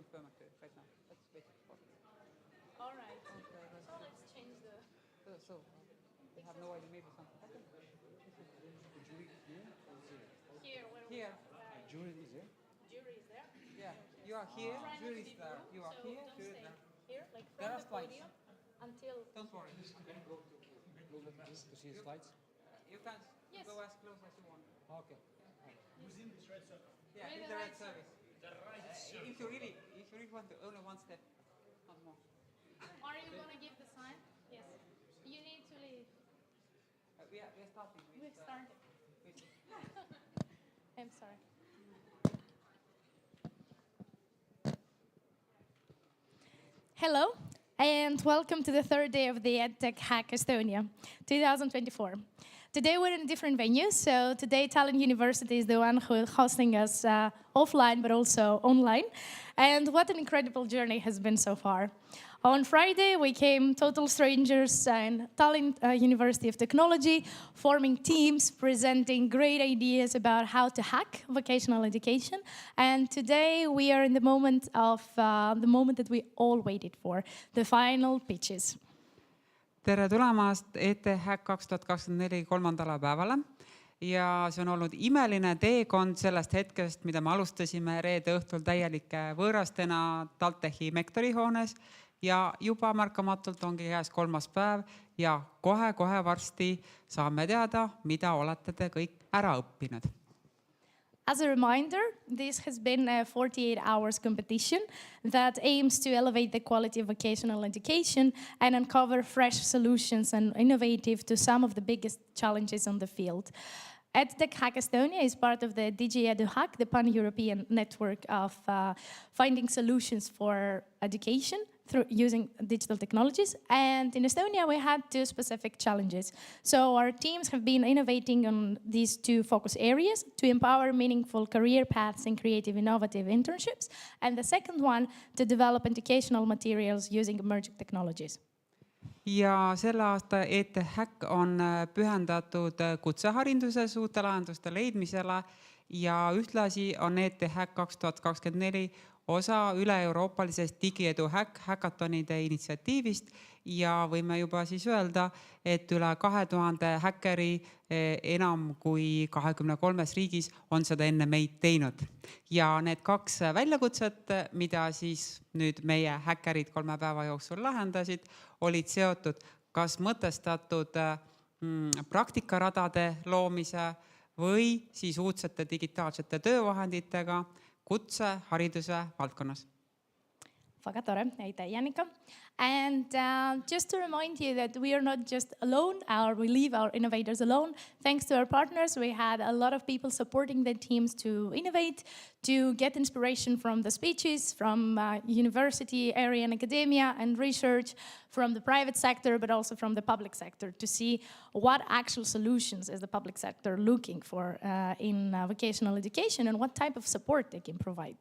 confirm it right now. Let's wait for it. All right. Okay, So let's change the... so we have no idea, maybe something happened. Here, where Here. Jury is there? jury is there. Yeah, you are here, Try not to jury be is there. rude, You are so here, don't jury is stay there. here, like There from are the slides. podium until... Don't worry. To see the slides? You can Yes. go as close as you want. Okay. Yeah, With in the the right right service. If you really want to, only one step, not more. Are you going to give the sign? Yes. You need to leave. We are starting with. We've started. I'm sorry. Hello, and welcome to the third day of the EdTech Hack Estonia 2024. Today we're in a different venue, so today Tallinn University is the one who is hosting us offline but also online. And what an incredible journey has been so far. On Friday, we came total strangers in Tallinn University of Technology, forming teams, presenting great ideas about how to hack vocational education. And today we are in the moment of the moment that we all waited for, the final pitches. Tere tulemast EdTech 2024 kolmandale päevale. Ja see on olnud imeline teekond sellest hetkest, mida me alustasime reede õhtul täielike võõrastena TalTechi mektorihoones. Ja juba märkamatult ongi käes kolmas päev ja kohe varsti saame teada, mida olete te kõik ära õppinud. As a reminder, this has been a 48 hours competition that aims to elevate the quality of vocational education and uncover fresh solutions and innovative to some of the biggest challenges on the field. EdTech Hack Estonia is part of the DigiEduHack, the pan-European network of finding solutions for education through using digital technologies. And in Estonia, we had two specific challenges. So our teams have been innovating on these two focus areas to empower meaningful career paths and creative, innovative internships. And the second one, to develop educational materials using emerging technologies. Ja selle aasta EdTech on pühendatud kutsehariduses uute lahenduste leidmisele ja ühtlasi on EdTech 2024 osa üle-euroopalisest DigiEduHack Hackathonide initsiatiivist ja võime juba siis öelda, et üle 2000 häkkeri enam kui 23 riigis on seda enne meid teinud. Ja need kaks väljakutset, mida siis nüüd meie häkkerid 3 päeva jooksul lahendasid, olid seotud kas mõtestatud praktikaradade loomise või siis uudsete digitaalsete töövahenditega kutsehariduse valdkonnas. Väga tore, aitäh Jannika. And just to remind you that we are not just alone, we leave our innovators alone. Thanks to our partners, we had a lot of people supporting the teams to innovate, to get inspiration from the speeches, from university area and academia and research, from the private sector, but also from the public sector, to see what actual solutions is the public sector looking for in vocational education and what type of support they can provide.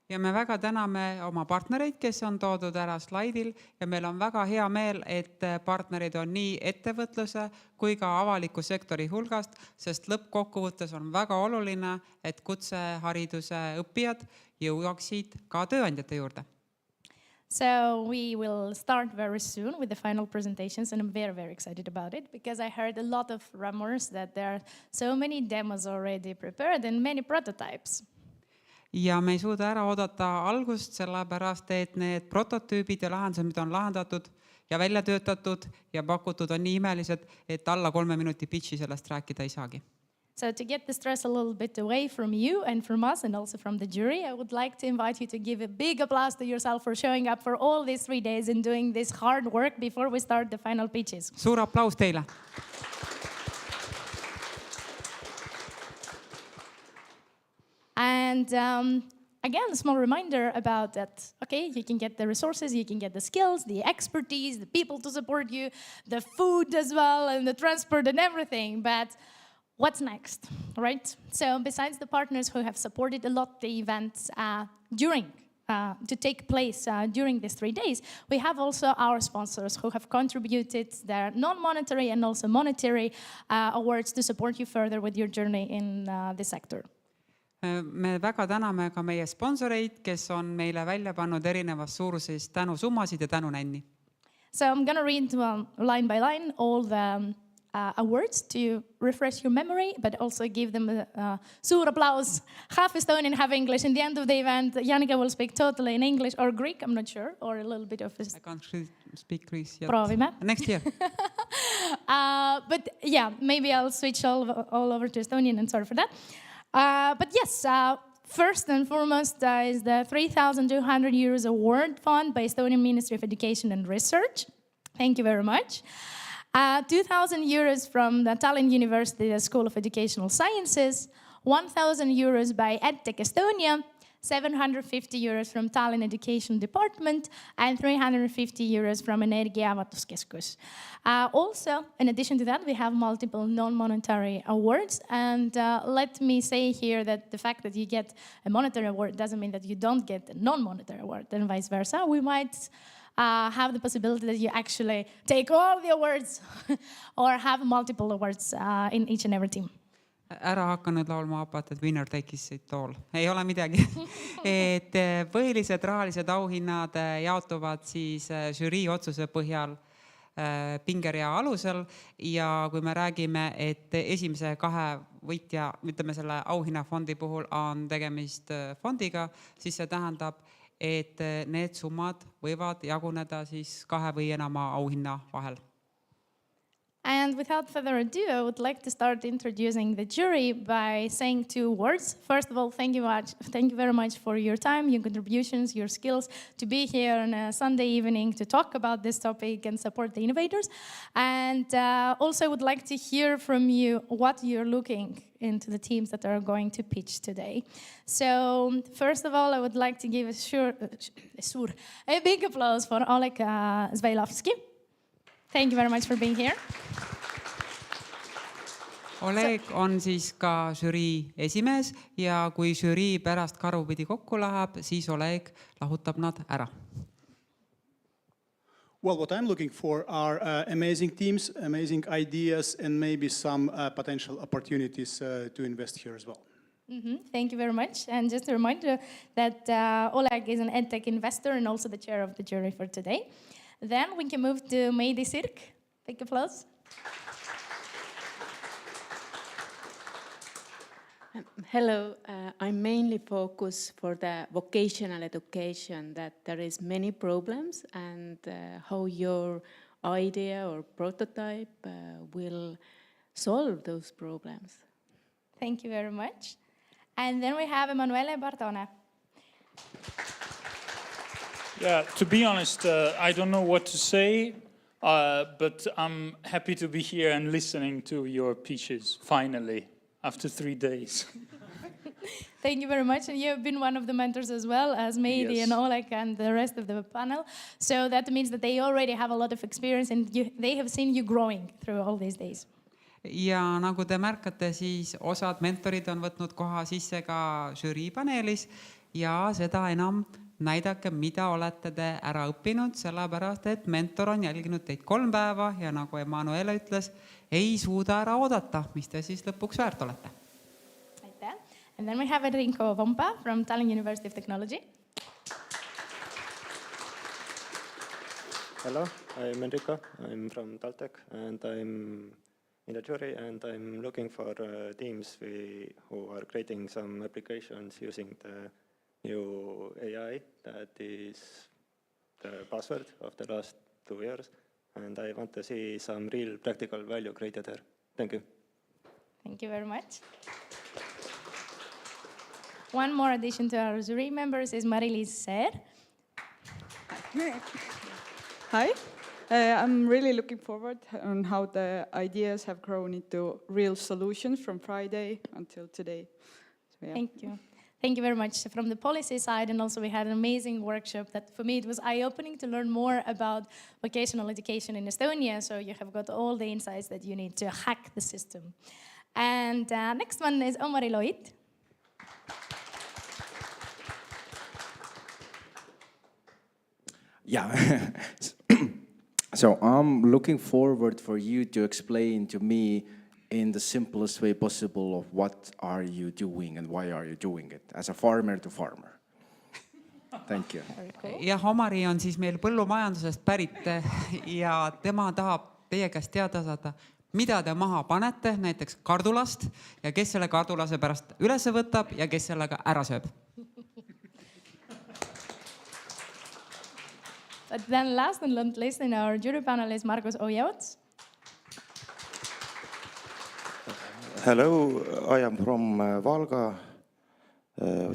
Ja me väga täname oma partnereid, kes on toodud ära slaidil ja meil on väga hea meel, et partnerid on nii ettevõtluse kui ka avaliku sektori hulgast, sest lõppkokkuvõttes on väga oluline, et kutsehariduse õppijad jõuaksid ka tööandjate juurde. So we will start very soon with the final presentations and I'm very excited about it because I heard a lot of rumors that there are so many demos already prepared and many prototypes. Ja me ei suuda ära oodata algust, sellepärast, et need prototüübid ja lahendused, mida on lahendatud ja välja töötatud ja pakutud on nii imelised, et alla 3 minuti pitchi sellest rääkida ei saagi. So to get the stress a little bit away from you and from us and also from the jury, I would like to invite you to give a big applause to yourself for showing up for all these 3 days and doing this hard work before we start the final pitches. Suur aplaus teile! And again, a small reminder about that, okay, you can get the resources, you can get the skills, the expertise, the people to support you, the food as well, and the transport and everything. But what's next, right? So besides the partners who have supported a lot the events to take place during these 3 days, we have also our sponsors who have contributed their non-monetary and also monetary awards to support you further with your journey in the sector. Me väga täname ka meie sponsoreid, kes on meile välja pannud erinevas suuruses tänusummasid ja tänunänni. So I'm going to read line by line all the awards to refresh your memory, but also give them a suur applause. Half Estonian, half English. In the end of the event, Janika will speak totally in English or Greek, I'm not sure, or a little bit of... I can't speak Greek yet. Proovime. Next year. But yeah, maybe I'll switch all over to Estonian and sorry for that. But yes, first and foremost is the 3,200 euros award fund by Estonian Ministry of Education and Research. Thank you very much. 2,000 euros from the Tallinn University School of Educational Sciences, 1,000 euros by EdTech Estonia, 750 euros from Tallinn Education Department, and 350 euros from Energia Avatuskeskus. Also, in addition to that, we have multiple non-monetary awards. And let me say here that the fact that you get a monetary award doesn't mean that you don't get a non-monetary award, and vice versa. We might have the possibility that you actually take all the awards or have multiple awards in each and every team. Ära hakanud laulma OpUp, et winner takes it all. Ei ole midagi. Et põhilised rahalised auhinnad jaotuvad siis žürii otsuse põhjal pingerea alusel ja kui me räägime, et esimese kahe võitja, ütleme selle auhinnafondi puhul on tegemist fondiga, siis see tähendab, et need summad võivad jaguneda siis kahe või enama auhinna vahel. And without further ado, I would like to start introducing the jury by saying two words. First of all, thank you very much for your time, your contributions, your skills to be here on a Sunday evening to talk about this topic and support the innovators. And also I would like to hear from you what you're looking into the teams that are going to pitch today. So first of all, I would like to give a big applause for Oleg Zvailovsky. Thank you very much for being here. Oleg on siis ka žürii esimees ja kui žürii pärast karupidi kokku läheb, siis Oleg lahutab nad ära. Well, what I'm looking for are amazing teams, amazing ideas, and maybe some potential opportunities to invest here as well. Thank you very much. And just a reminder that Oleg is an EdTech investor and also the chair of the jury for today. Then we can move to Meidi Sirk. Big applause. Hello, I'm mainly focused for the vocational education that there is many problems and how your idea or prototype will solve those problems. Thank you very much. And then we have Emanuele Bardone. Yeah, to be honest, I don't know what to say, but I'm happy to be here and listening to your pitches, finally, after 3 days. Thank you very much. And you have been one of the mentors as well as Meidi Yes. and Oleg and the rest of the panel. So that means that they already have a lot of experience and they have seen you growing through all these days. Ja nagu te märkate, siis osad mentorid on võtnud koha sisse ka žürii paneelis ja seda enam näidake, mida olete te ära õppinud, sellepärast, et mentor on jälginud teid 3 päeva ja nagu Emanuele ütles, ei suuda ära oodata, mis te siis lõpuks väärt olete. Aitäh. And then we have Enrico Vompa from Tallinn University of Technology. Hello, I'm Enrico. I'm from Taltech and I'm in the jury and I'm looking for teams who are creating some applications using the new AI that is the buzzword of the last 2 years, and I want to see some real practical value created there. Thank you. Thank you very much. One more addition to our jury members is Marilise Ser. Hi. I'm really looking forward on how the ideas have grown into real solutions from Friday until today. So, yeah. Thank you. Thank you very much. From the policy side, and also we had an amazing workshop that for me it was eye-opening to learn more about vocational education in Estonia. So you have got all the insights that you need to hack the system. And next one is Omari Loit. Yeah. So I'm looking forward for you to explain to me in the simplest way possible of what are you doing and why are you doing it as a farmer to farmer. Thank you. Ja Omari on siis meil põllumajandusest pärit ja tema tahab teie käest teada saada, mida te maha panete, näiteks kardulast ja kes selle kardulase pärast üles võtab ja kes sellega ära sööb. But then last and not least in our jury panel is Margus Ojauts. Hello, I am from Valga,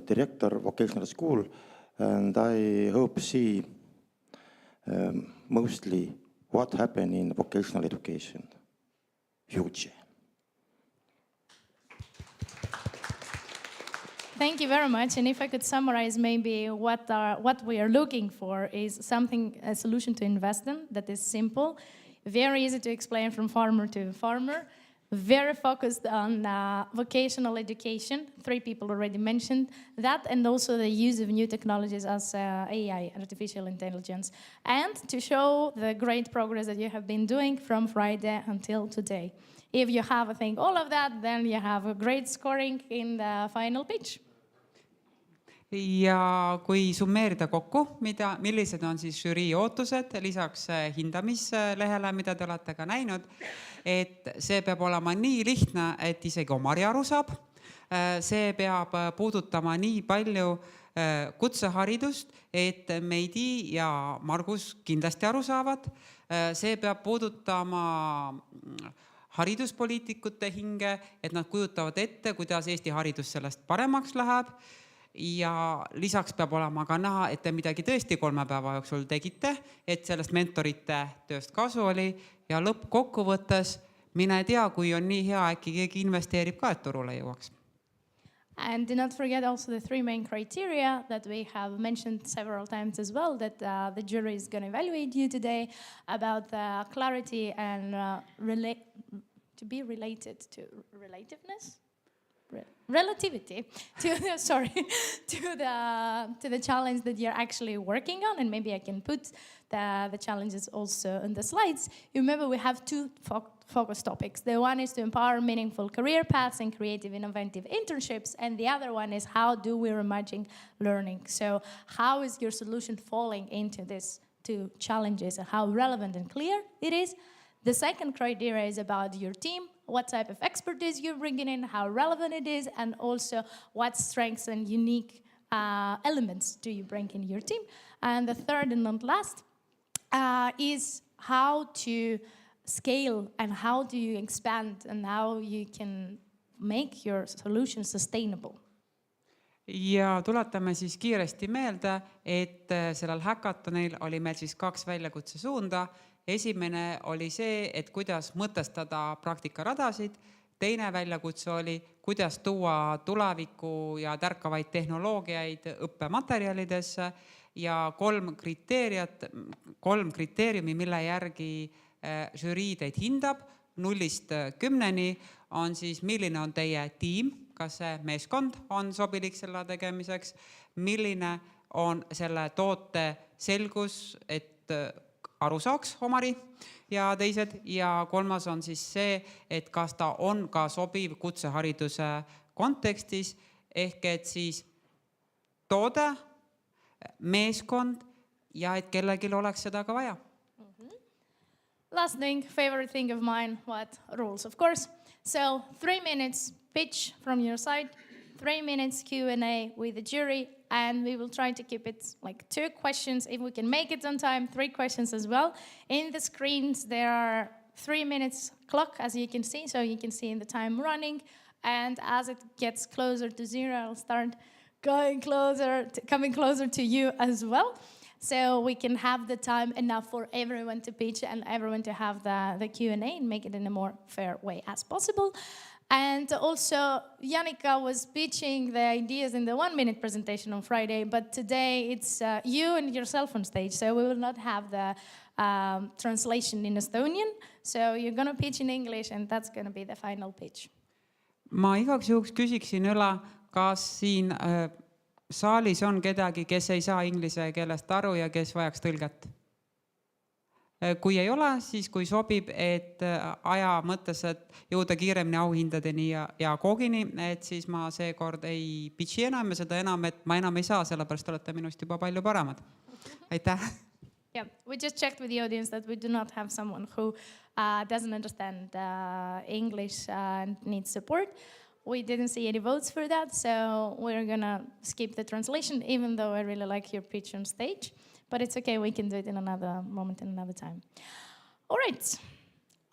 director vocational school, and I hope to see mostly what happened in vocational education. Huge. Thank you very much. And if I could summarize maybe what we are looking for is a solution to invest in that is simple, very easy to explain from farmer to farmer, very focused on vocational education. 3 people already mentioned that, and also the use of new technologies as AI, artificial intelligence, and to show the great progress that you have been doing from Friday until today. If you have, I think, all of that, then you have a great scoring in the final pitch. Ja kui summeerida kokku, millised on siis žürii ootused lisaks hindamislehele, mida te olete ka näinud, et see peab olema nii lihtne, et isegi Omari aru saab. See peab puudutama nii palju kutseharidust, et Meidi ja Margus kindlasti aru saavad. See peab puudutama hariduspoliitikute hinge, et nad kujutavad ette, kuidas Eesti haridus sellest paremaks läheb. Ja lisaks peab olema ka näha, et te midagi tõesti 3 päeva jooksul tegite, et sellest mentorite tööst kasu oli ja lõppkokkuvõttes mine tea, kui on nii hea, äkki keegi investeerib ka, et turule jõuaks. And do not forget also the 3 main criteria that we have mentioned several times as well, that the jury is going to evaluate you today about the clarity and to be related to relativeness. Relativity to the challenge that you're actually working on, and maybe I can put the challenges also on the slides. You remember we have 2 focus topics. The one is to empower meaningful career paths and creative innovative internships, and the other one is how do we reimagine learning. So how is your solution falling into these 2 challenges and how relevant and clear it is? The second criteria is about your team, what type of expertise you're bringing in, how relevant it is, and also what strengths and unique elements do you bring in your team. And the third and not last is how to scale and how do you expand and how you can make your solution sustainable. Ja tuletame siis kiiresti meelde, et sellel hackathonil oli meil siis 2 väljakutse suunda. Esimene oli see, et kuidas mõtestada praktikaradasid. Teine väljakutse oli, kuidas tuua tuleviku ja tärkavaid tehnoloogiaid õppematerjalidesse. Ja 3 kriteeriumi, mille järgi žürii teid hindab 0-10 on siis, milline on teie tiim, kas see meeskond on sobilik selle tegemiseks, milline on selle toote selgus, et aru saaks Omari ja teised, ja 3 on siis see, et kas ta on ka sobiv kutsehariduse kontekstis, ehk et siis toode, meeskond ja et kellelgi oleks seda ka vaja. Last thing, favorite thing of mine, what rules, of course. So 3 minutes pitch from your side, 3 minutes Q&A with the jury, and we will try to keep it like 2 questions. If we can make it on time, 3 questions as well. In the screens, there are 3 minutes clock, as you can see. So you can see in the time running. And as it gets closer to 0, I'll start coming closer to you as well. So we can have the time enough for everyone to pitch and everyone to have the Q&A and make it in a more fair way as possible. And also, Janika was pitching the ideas in the 1-minute presentation on Friday, but today it's you and yourself on stage, so we will not have the translation in Estonian. So you're going to pitch in English, and that's going to be the final pitch. Ma igaks juhuks küsiksin üle, kas siin saalis on kedagi, kes ei saa inglise keelest aru ja kes vajaks tõlget? Kui ei ole, siis kui sobib, et aja mõttes, et jõuda kiiremini auhindadeni ja koogini, et siis ma seekord ei pitchi enam ja seda enam, et ma enam ei saa, sellepärast olete minust juba palju paremad. Aitäh! Yeah, we just checked with the audience that we do not have someone who doesn't understand English and needs support. We didn't see any votes for that, so we're gonna skip the translation, even though I really like your pitch on stage. But it's okay, we can do it in another moment, in another time. All right,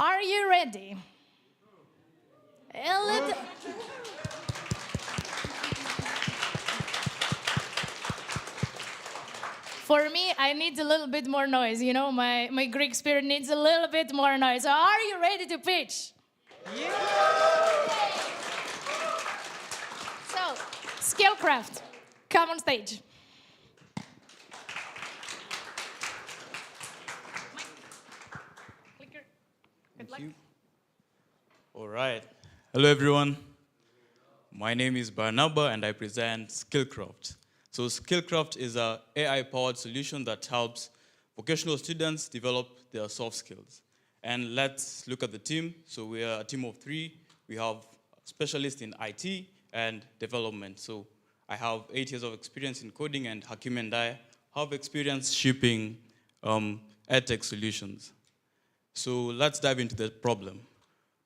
are you ready? For me, I need a little bit more noise. You know, my Greek spirit needs a little bit more noise. So are you ready to pitch? Yeah! So, Skillcraft, come on stage. Good luck. All right. Hello, everyone. My name is Barnaba, and I present Skillcraft. So Skillcraft is an AI-powered solution that helps vocational students develop their soft skills. And let's look at the team. So we are a team of 3. We have specialists in IT and development. So I have 8 years of experience in coding, and Hakim and I have experience shipping EdTech solutions. So let's dive into the problem.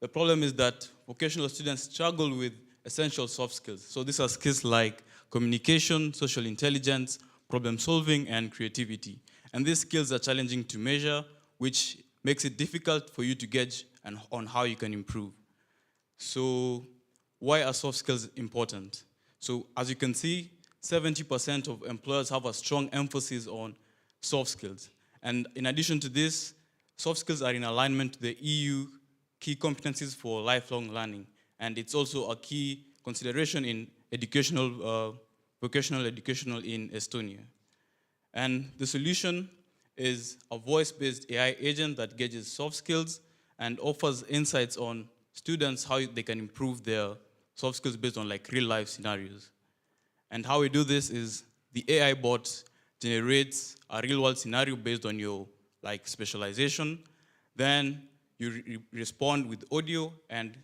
The problem is that vocational students struggle with essential soft skills. So these are skills like communication, social intelligence, problem solving, and creativity. And these skills are challenging to measure, which makes it difficult for you to gauge on how you can improve. So why are soft skills important? So as you can see, 70% of employers have a strong emphasis on soft skills. And in addition to this, soft skills are in alignment to the EU key competencies for lifelong learning. And it's also a key consideration in vocational educational in Estonia. And the solution is a voice-based AI agent that gauges soft skills and offers insights on students, how they can improve their soft skills based on like real-life scenarios. And how we do this is the AI bot generates a real-world scenario based on your like specialization. Then you respond with audio, and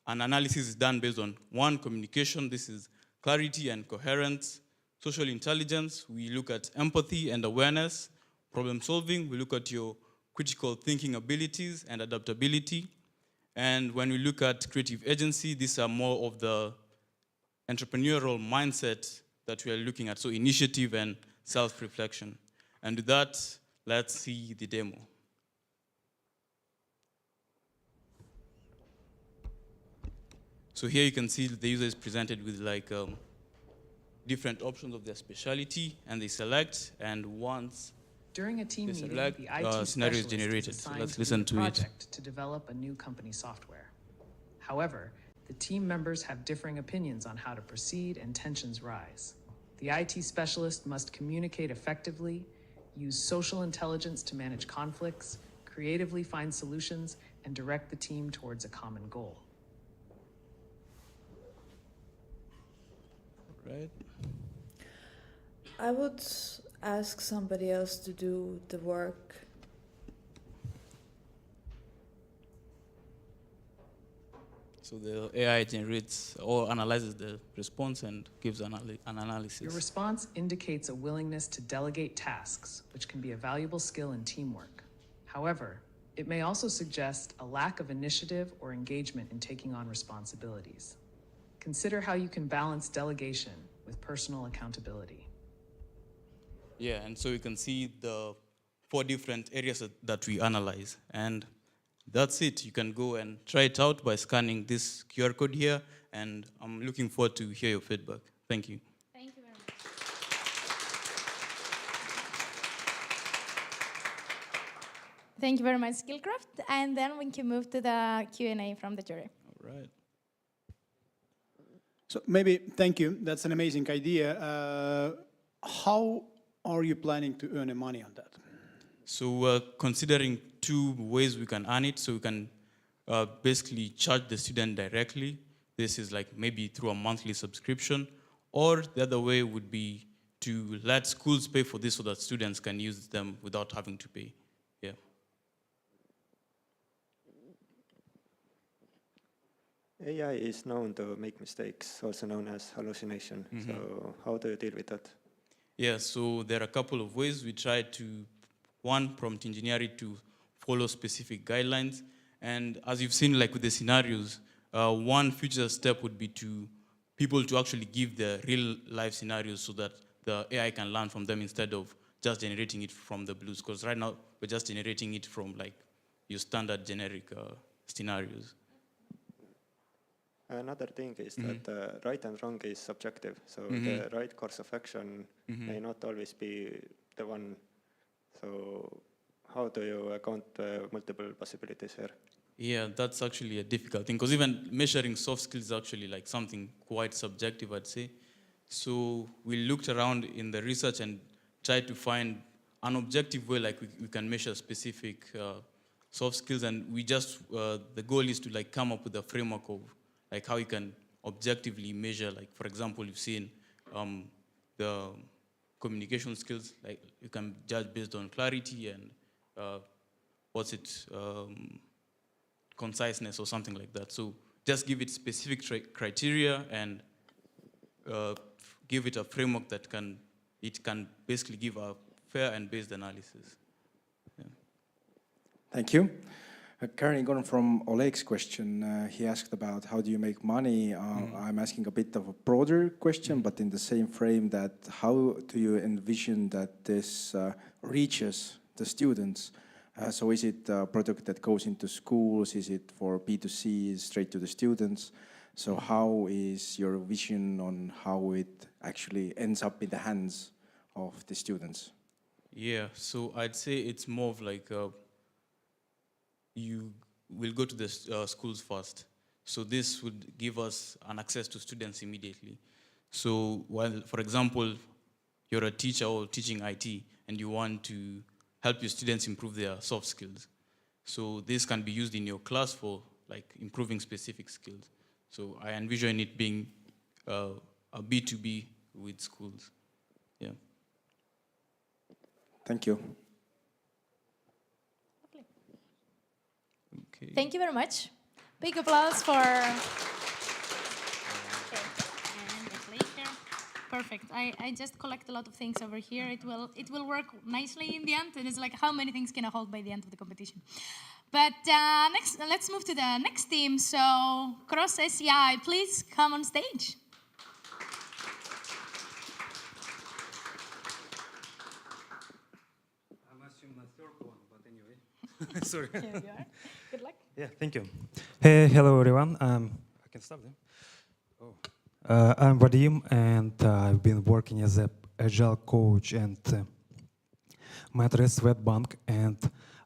an analysis is done based on 1, communication. This is clarity and coherence. Social intelligence, we look at empathy and awareness. Problem solving, we look at your critical thinking abilities and adaptability. And when we look at creative agency, these are more of the entrepreneurial mindset that we are looking at, so initiative and self-reflection. And with that, let's see the demo. So here you can see the user is presented with like different options of their specialty, and they select, and once during a team meeting, select, the IT scenario is specialist generated. is So assigned let's to listen lead a to it. project to develop a new company software. However, the team members have differing opinions on how to proceed, and tensions rise. The IT specialist must communicate effectively, use social intelligence to manage conflicts, creatively find solutions, and direct the team towards a common goal. Right. I would ask somebody else to do the work. So the AI generates or analyzes the response and gives an analysis. Your response indicates a willingness to delegate tasks, which can be a valuable skill in teamwork. However, it may also suggest a lack of initiative or engagement in taking on responsibilities. Consider how you can balance delegation with personal accountability. Yeah, and so you can see the 4 different areas that we analyze. And that's it. You can go and try it out by scanning this QR code here, and I'm looking forward to hear your feedback. Thank you. Thank you very much. Thank you very much, Skillcraft. And then we can move to the Q&A from the jury. All right. So maybe, thank you, that's an amazing idea. How are you planning to earn money on that? So we're considering 2 ways we can earn it. So we can basically charge the student directly. This is like maybe through a monthly subscription. Or the other way would be to let schools pay for this so that students can use them without having to pay. Yeah. AI is known to make mistakes, also known as hallucination. So how do you deal with that? Yeah, so there are a couple of ways. We try to, one, prompt engineer it to follow specific guidelines. And as you've seen, like with the scenarios, one future step would be to people to actually give the real life scenarios so that the AI can learn from them instead of just generating it from the blues. Because right now, we're just generating it from like your standard generic scenarios. Another thing is that right and wrong is subjective. So the right course of action may not always be the one. So how do you account multiple possibilities here? Yeah, that's actually a difficult thing because even measuring soft skills is actually like something quite subjective, I'd say. So we looked around in the research and tried to find an objective way like we can measure specific soft skills, and we just, the goal is to like come up with a framework of like how you can objectively measure, like for example, you've seen the communication skills, like you can judge based on clarity and conciseness or something like that. So just give it specific criteria and give it a framework that can basically give a fair and based analysis. Yeah. Thank you. Carrying on from Oleg's question, he asked about how do you make money. I'm asking a bit of a broader question, but in the same frame, that how do you envision that this reaches the students? So is it a product that goes into schools? Is it for B2C, straight to the students? So how is your vision on how it actually ends up in the hands of the students? Yeah, so I'd say it's more of like you will go to the schools first. So this would give us an access to students immediately. So while, for example, you're a teacher or teaching IT and you want to help your students improve their soft skills. So this can be used in your class for like improving specific skills. So I envision it being a B2B with schools. Yeah. Thank you. Okay. Thank you very much. Big applause for... Perfect. I just collect a lot of things over here. It will work nicely in the end. It is like how many things can I hold by the end of the competition? But next, let's move to the next team. So CrosSci, please come on stage. I'm assuming the third one, but anyway. Sorry. Here you are. Good luck. Yeah, thank you. Hey, hello everyone. I can stop them. I'm Vadim, and I've been working as an agile coach and mentor at Swedbank, and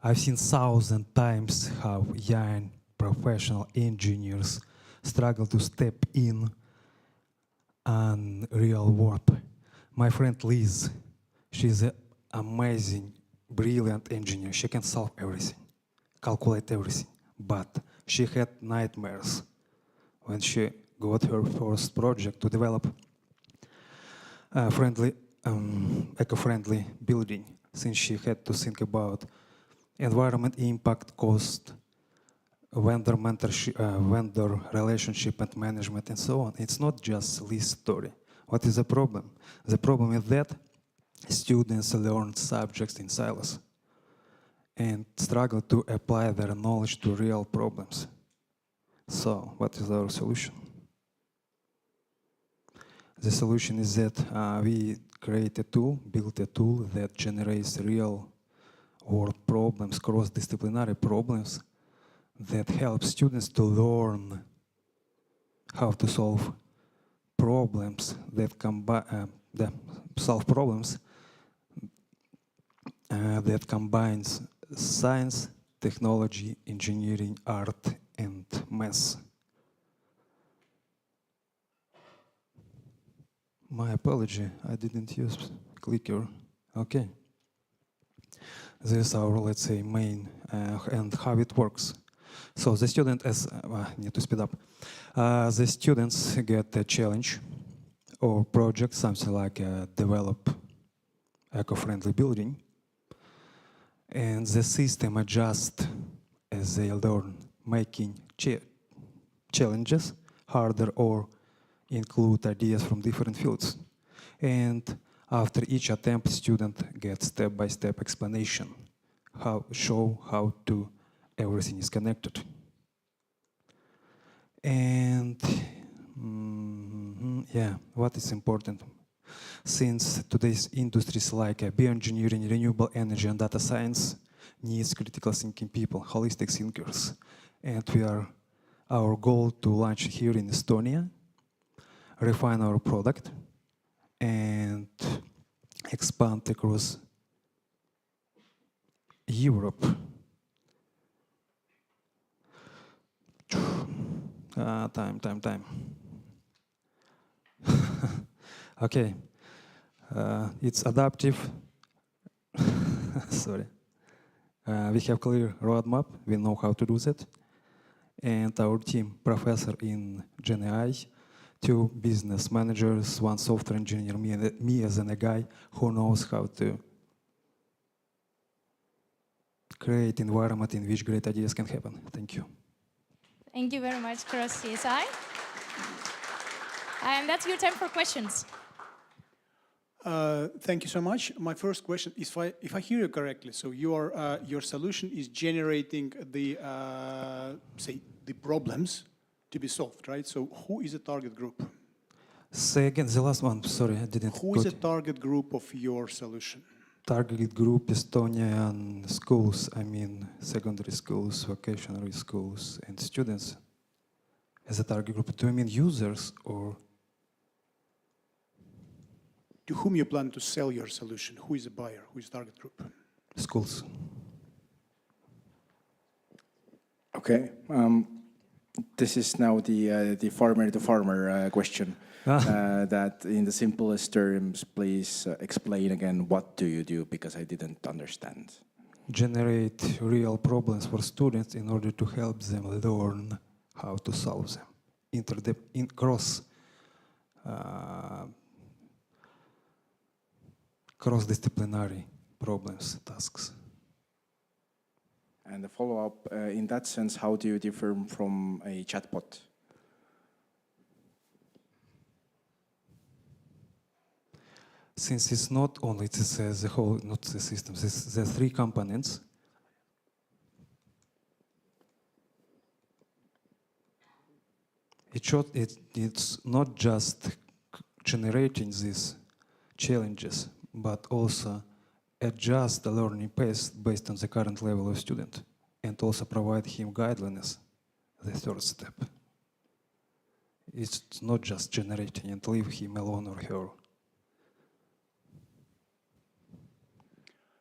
I've seen 1,000 times how young professional engineers struggle to step in on real world. My friend Liz, she's an amazing, brilliant engineer. She can solve everything, calculate everything, but she had nightmares when she got her first project to develop a friendly, eco-friendly building, since she had to think about environment impact, cost, vendor mentorship, vendor relationship and management, and so on. It's not just Liz's story. What is the problem? The problem is that students learn subjects in silos and struggle to apply their knowledge to real problems. So, what is our solution? The solution is that we create a tool, build a tool that generates real world problems, cross-disciplinary problems that help students to learn how to solve problems that solve problems that combines science, technology, engineering, art, and math. My apology, I didn't use clicker. Okay. This is our, let's say, main and how it works. So the student, need to speed up. The students get a challenge or project, something like develop eco-friendly building, and the system adjusts as they learn, making challenges harder or include ideas from different fields. And after each attempt, student gets step-by-step explanation, show how to everything is connected. And yeah, what is important? Since today's industries like bioengineering, renewable energy, and data science needs critical thinking people, holistic thinkers. And our goal to launch here in Estonia, refine our product, and expand across Europe. Time. Okay, it's adaptive. Sorry. We have clear roadmap. We know how to do that. And our team, professor in GenAI, 2 business managers, 1 software engineer, me as a guy who knows how to create environment in which great ideas can happen. Thank you. Thank you very much, CrosSci. And that's your time for questions. Thank you so much. My first question is, if I hear you correctly, so your solution is generating the say the problems to be solved, right? So who is the target group? Say again the last one. Sorry, I didn't. Who is the target group of your solution? Target group Estonian schools. I mean secondary schools, vocational schools, and students. As a target group, do you mean users or? To whom you plan to sell your solution? Who is the buyer? Who is the target group? Schools. Okay. This is now the farmer-to-farmer question. That in the simplest terms, please explain again, what do you do, because I didn't understand. Generate real problems for students in order to help them learn how to solve them. Cross-disciplinary problems, tasks. And the follow-up, in that sense, how do you differ from a chatbot? Since it's not only the whole, not the system, the 3 components. It's not just generating these challenges, but also adjust the learning pace based on the current level of student, and also provide him guidelines, the 3rd step. It's not just generating and leave him alone or her.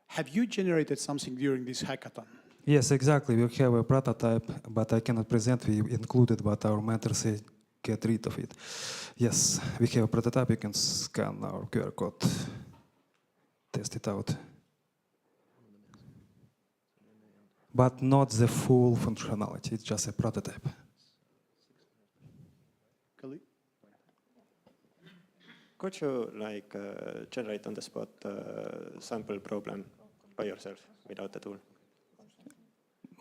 Have you generated something during this hackathon? Yes, exactly. We have a prototype, but I cannot present. We included, but our mentor said, get rid of it. Yes, we have a prototype. You can scan our QR code, test it out. But not the full functionality. It's just a prototype. Could you generate on the spot sample problem by yourself without the tool?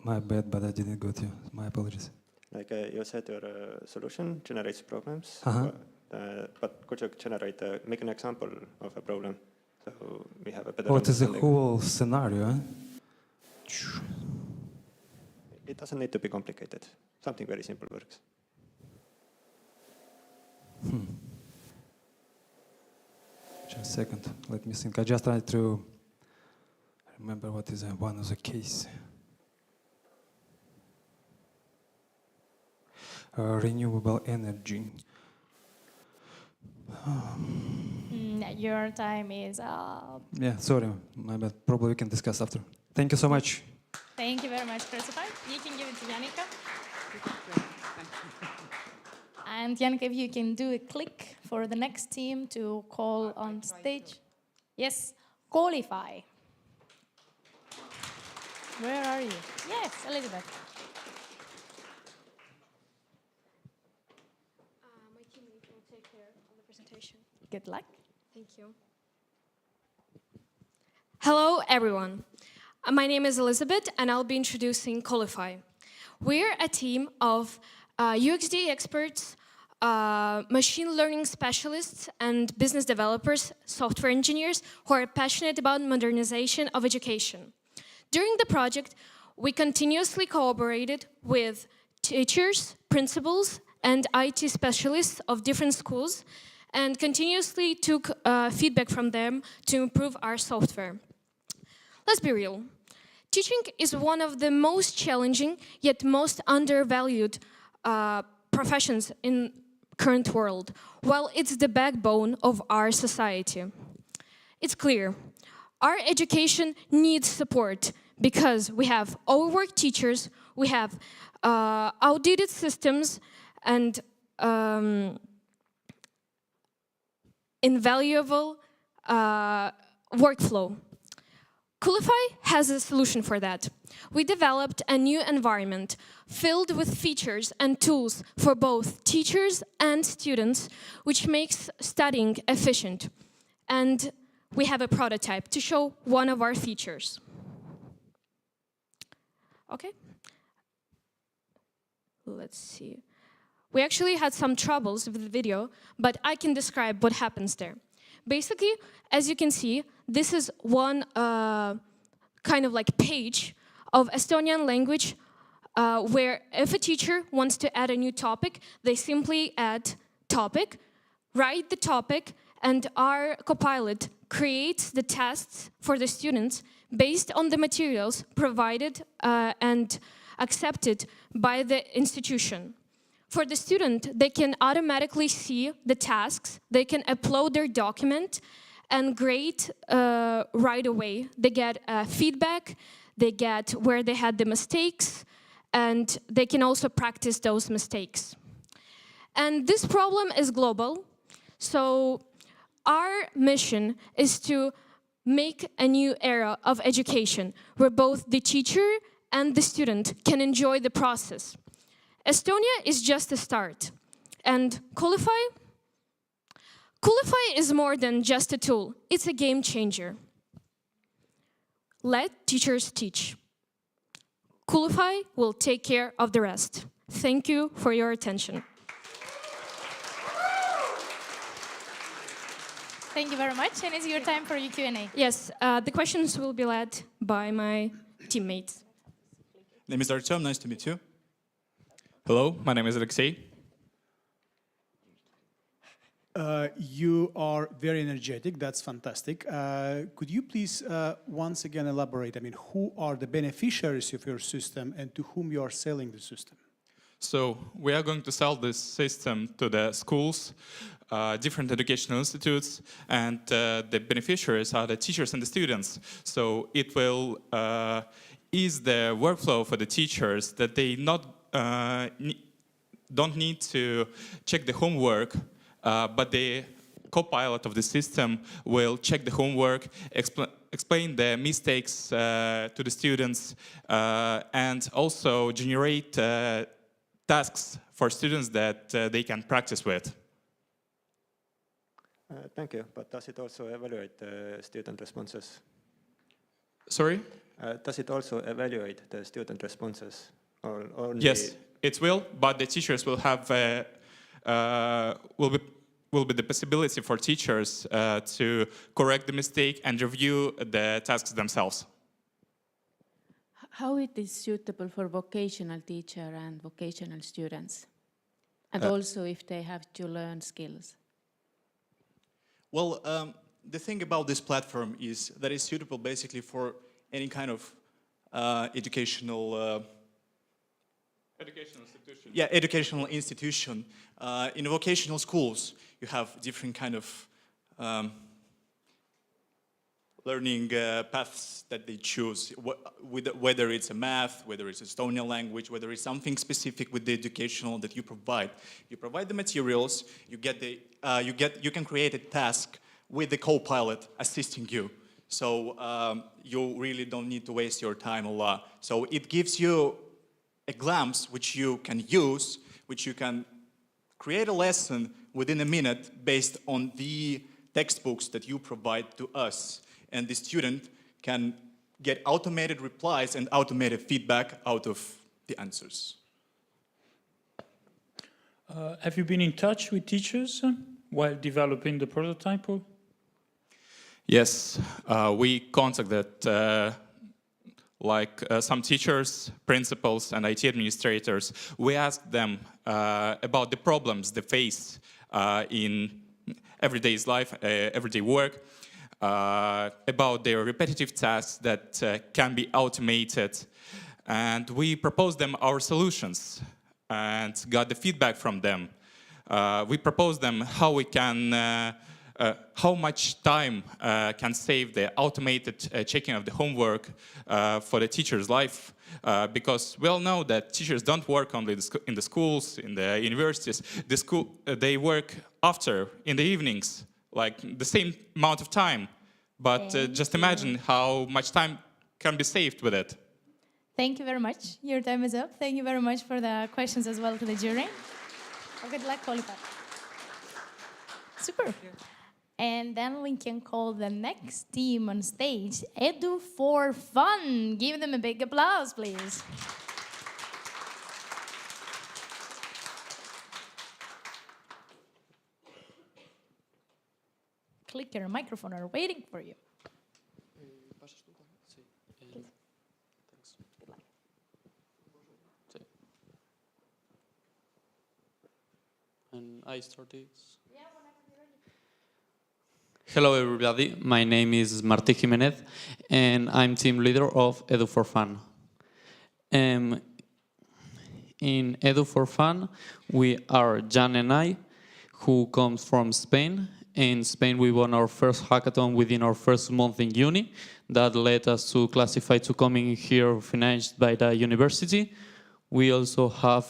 My bad, but I didn't get you. My apologies. You said your solution generates problems, but could you make an example of a problem so we have a better What is the understanding? whole scenario? It doesn't need to be complicated. Something very simple works. Just a second, let me think. I just tried to remember what is one of the case. Renewable energy. Your time is up. Yeah, sorry, my bad. Probably we can discuss after. Thank you so much. Thank you very much, CrosSci. You can give it to Janika. And Janika, if you can do a click for the next team to call on stage. Yes, Koolify. Where are you? Yes, Elizabeth. My teammate will take care of the presentation. Good luck. Thank you. Hello, everyone. My name is Elizabeth, and I'll be introducing Koolify. We're a team of UXD experts, machine learning specialists, and business developers, software engineers who are passionate about modernization of education. During the project, we continuously cooperated with teachers, principals, and IT specialists of different schools, and continuously took feedback from them to improve our software. Let's be real. Teaching is one of the most challenging yet most undervalued professions in current world, while it's the backbone of our society. It's clear, our education needs support because we have overworked teachers, we have outdated systems, and invaluable workflow. Koolify has a solution for that. We developed a new environment filled with features and tools for both teachers and students, which makes studying efficient. And we have a prototype to show one of our features. Okay. Let's see. We actually had some troubles with the video, but I can describe what happens there. Basically, as you can see, this is one kind of like page of Estonian language where if a teacher wants to add a new topic, they simply add topic, write the topic, and our copilot creates the tests for the students based on the materials provided and accepted by the institution. For the student, they can automatically see the tasks, they can upload their document and grade right away. They get feedback, they get where they had the mistakes, and they can also practice those mistakes. And this problem is global, so our mission is to make a new era of education where both the teacher and the student can enjoy the process. Estonia is just a start, and Koolify is more than just a tool, it's a game changer. Let teachers teach. Koolify will take care of the rest. Thank you for your attention. Thank you very much, and it's your time for your Q&A. Yes, the questions will be led by my teammates. Name is Artyom, nice to meet you. Hello, my name is Alexei. You are very energetic, that's fantastic. Could you please once again elaborate, I mean, who are the beneficiaries of your system and to whom you are selling the system? So we are going to sell this system to the schools, different educational institutes, and the beneficiaries are the teachers and the students. So it will ease the workflow for the teachers that they don't need to check the homework, but the co-pilot of the system will check the homework, explain the mistakes to the students, and also generate tasks for students that they can practice with. Thank you, but does it also evaluate the student responses? Sorry? Does it also evaluate the student responses? Or only Yes, it will, but the teachers will have will be the possibility for teachers to correct the mistake and review the tasks themselves. How it is suitable for vocational teacher and vocational students? And also if they have to learn skills? Well, the thing about this platform is that it's suitable basically for any kind of educational institution. Yeah, educational institution. In vocational schools, you have different kind of learning paths that they choose, whether it's a math, whether it's Estonian language, whether it's something specific with the educational that you provide. You provide the materials, you can create a task with the co-pilot assisting you. So you really don't need to waste your time a lot. So it gives you a glimpse which you can use, which you can create a lesson within a minute based on the textbooks that you provide to us. And the student can get automated replies and automated feedback out of the answers. Have you been in touch with teachers while developing the prototype? Yes, we contacted some teachers, principals, and IT administrators. We asked them about the problems they face in everyday life, everyday work, about their repetitive tasks that can be automated. And we proposed them our solutions and got the feedback from them. We proposed them how we can how much time can save the automated checking of the homework for the teacher's life, because we all know that teachers don't work only in the schools, in the universities. They work after, in the evenings, like the same amount of time. But just imagine how much time can be saved with it. Thank you very much. Your time is up. Thank you very much for the questions as well to the jury. Good luck, Koolify. Super. And then we can call the next team on stage, Edu for Fun. Give them a big applause, please. Clicker and microphone are waiting for you. And I start this. Hello everybody, my name is Martí Jiménez and I'm team leader of Edu for Fun. In Edu for Fun, we are Jan and I, who comes from Spain. In Spain, we won our first hackathon within our first month in uni. That led us to Classify to coming here financed by the university. We also have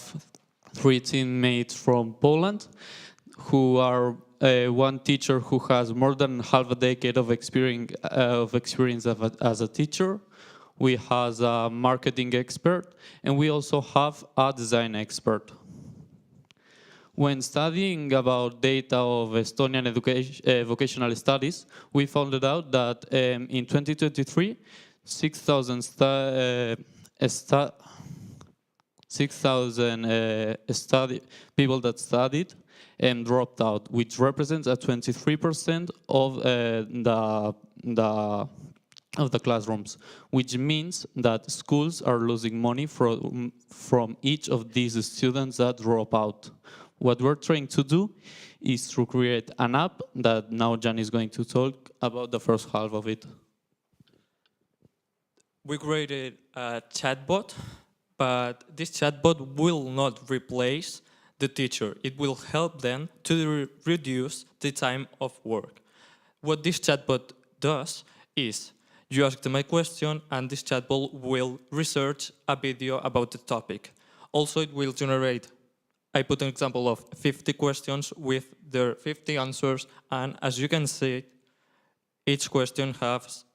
3 teammates from Poland, who are one teacher who has more than half a decade of experience as a teacher. We have a marketing expert, and we also have a design expert. When studying about data of Estonian vocational studies, we found out that in 2023, 6,000 people that studied dropped out, which represents a 23% of the classrooms, which means that schools are losing money from each of these students that drop out. What we're trying to do is to create an app that now Jan is going to talk about the first half of it. We created a chatbot, but this chatbot will not replace the teacher. It will help them to reduce the time of work. What this chatbot does is you ask them a question and this chatbot will research a video about the topic. Also, it will generate, I put an example of 50 questions with their 50 answers, and as you can see, each question has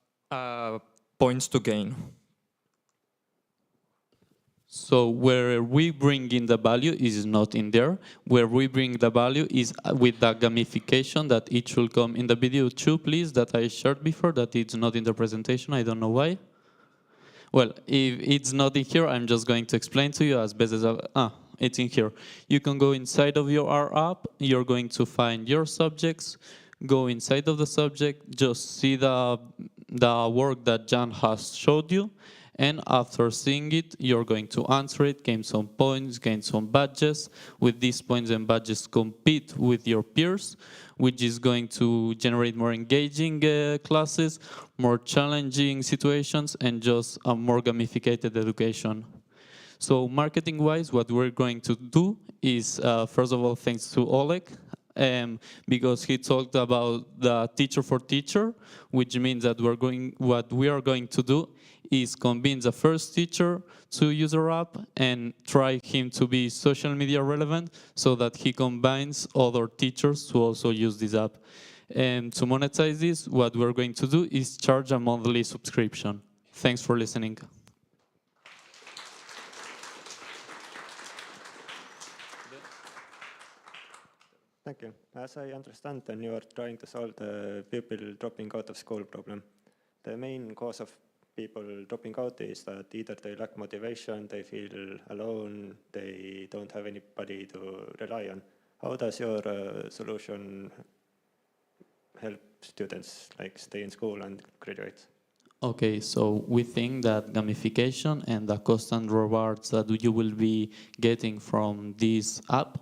points to gain. So where we bring in the value is not in there. Where we bring the value is with the gamification that it will come in the video too, please, that I shared before, that it's not in the presentation. I don't know why. Well, if it's not in here, I'm just going to explain to you as best as it's in here. You can go inside of your app, you're going to find your subjects, go inside of the subject, just see the work that Jan has showed you, and after seeing it, you're going to answer it, gain some points, gain some badges. With these points and badges, compete with your peers, which is going to generate more engaging classes, more challenging situations, and just a more gamified education. So marketing-wise, what we're going to do is, first of all, thanks to Oleg, because he talked about the teacher for teacher, which means that what we are going to do is convince the first teacher to use our app and try him to be social media relevant so that he combines other teachers to also use this app. And to monetize this, what we're going to do is charge a monthly subscription. Thanks for listening. Thank you. As I understand, then you are trying to solve the people dropping out of school problem. The main cause of people dropping out is that either they lack motivation, they feel alone, they don't have anybody to rely on. How does your solution help students like stay in school and graduate? Okay, so we think that gamification and the constant rewards that you will be getting from this app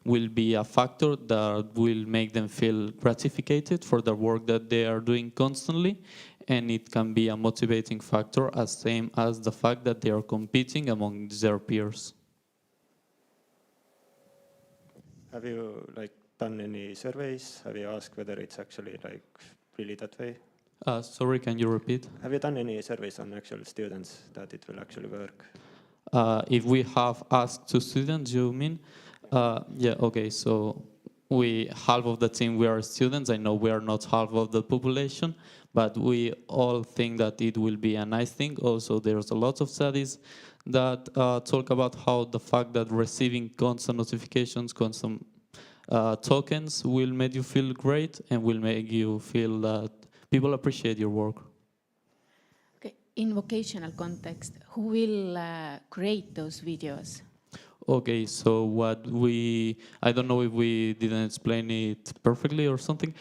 will be a factor that will make them feel gratified for the work that they are doing constantly, and it can be a motivating factor as same as the fact that they are competing among their peers. Have you like done any surveys? Have you asked whether it's actually like really that way? Sorry, can you repeat? Have you done any surveys on actual students that it will actually work? If we have asked to students, you mean? Yeah, okay, so half of the team, we are students. I know we are not half of the population, but we all think that it will be a nice thing. Also, there's a lot of studies that talk about how the fact that receiving constant notifications, constant tokens will make you feel great and will make you feel that people appreciate your work. Okay. In vocational context, who will create those videos? Okay, so I don't know if we didn't explain it perfectly or something.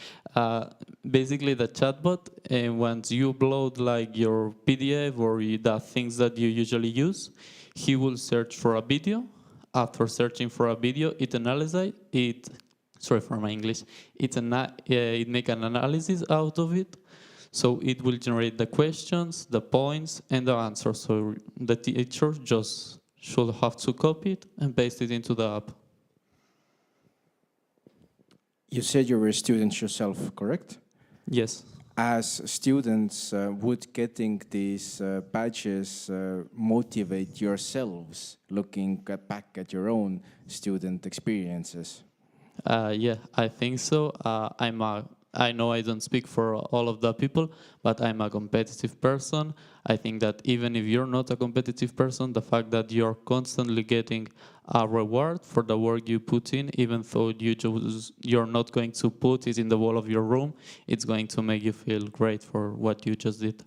Basically the chatbot, once you upload like your PDF or the things that you usually use, he will search for a video. After searching for a video, it analyzes it. Sorry for my English. It make an analysis out of it. So it will generate the questions, the points, and the answers. So the teacher just should have to copy it and paste it into the app. You said you were students yourself, correct? Yes. As students, would getting these badges motivate yourselves looking back at your own student experiences? Yeah, I think so. I know I don't speak for all of the people, but I'm a competitive person. I think that even if you're not a competitive person, the fact that you're constantly getting a reward for the work you put in, even though you're not going to put it in the wall of your room, it's going to make you feel great for what you just did.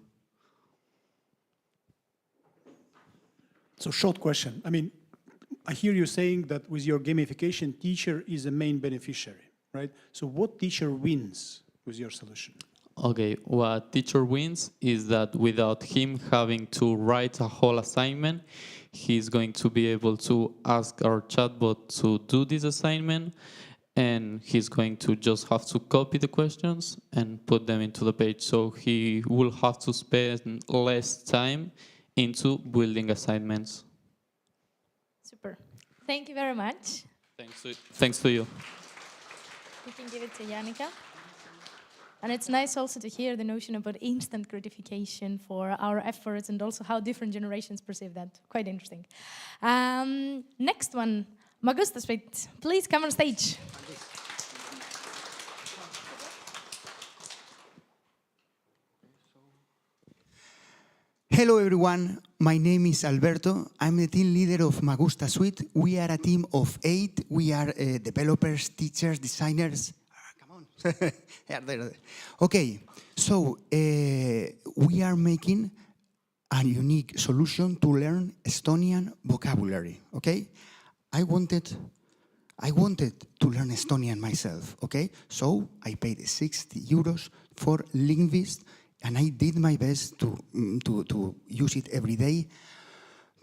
So short question. I mean, I hear you saying that with your gamification, teacher is the main beneficiary, right? So what teacher wins with your solution? Okay, what teacher wins is that without him having to write a whole assignment, he's going to be able to ask our chatbot to do this assignment, and he's going to just have to copy the questions and put them into the page. So he will have to spend less time into building assignments. Super. Thank you very much. Thanks to you. We can give it to Janika. And it's nice also to hear the notion about instant gratification for our efforts and also how different generations perceive that. Quite interesting. Next one, Magusta Suite. Please come on stage. Hello everyone, my name is Alberto. I'm the team leader of Magusta Suite. We are a team of 8. We are developers, teachers, designers. Come on. There. Okay, so we are making a unique solution to learn Estonian vocabulary, okay? I wanted to learn Estonian myself, okay? So I paid 60 euros for Linguist, and I did my best to use it every day,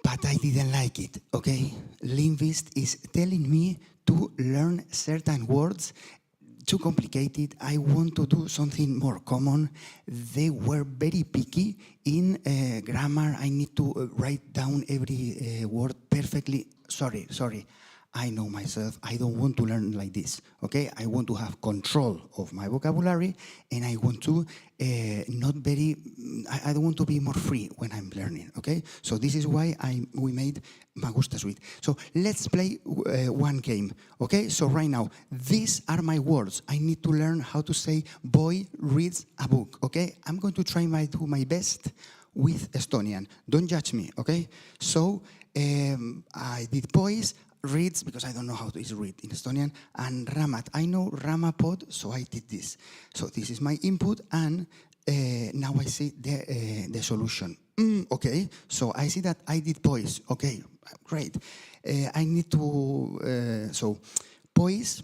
but I didn't like it, okay? Linguist is telling me to learn certain words, too complicated. I want to do something more common. They were very picky in grammar. I need to write down every word perfectly. Sorry. I know myself, I don't want to learn like this, okay? I want to have control of my vocabulary, and I want to I don't want to be more free when I'm learning, okay? So this is why we made Magusta Suite. So let's play one game, okay? So right now, these are my words. I need to learn how to say boy reads a book, okay? I'm going to try do my best with Estonian. Don't judge me, okay? So I did boys, reads, because I don't know how to read in Estonian, and Ramat. I know Ramapod, so I did this. So this is my input, and now I see the solution. Okay, so I see that I did POISE. Okay, great. I need to, so POISE,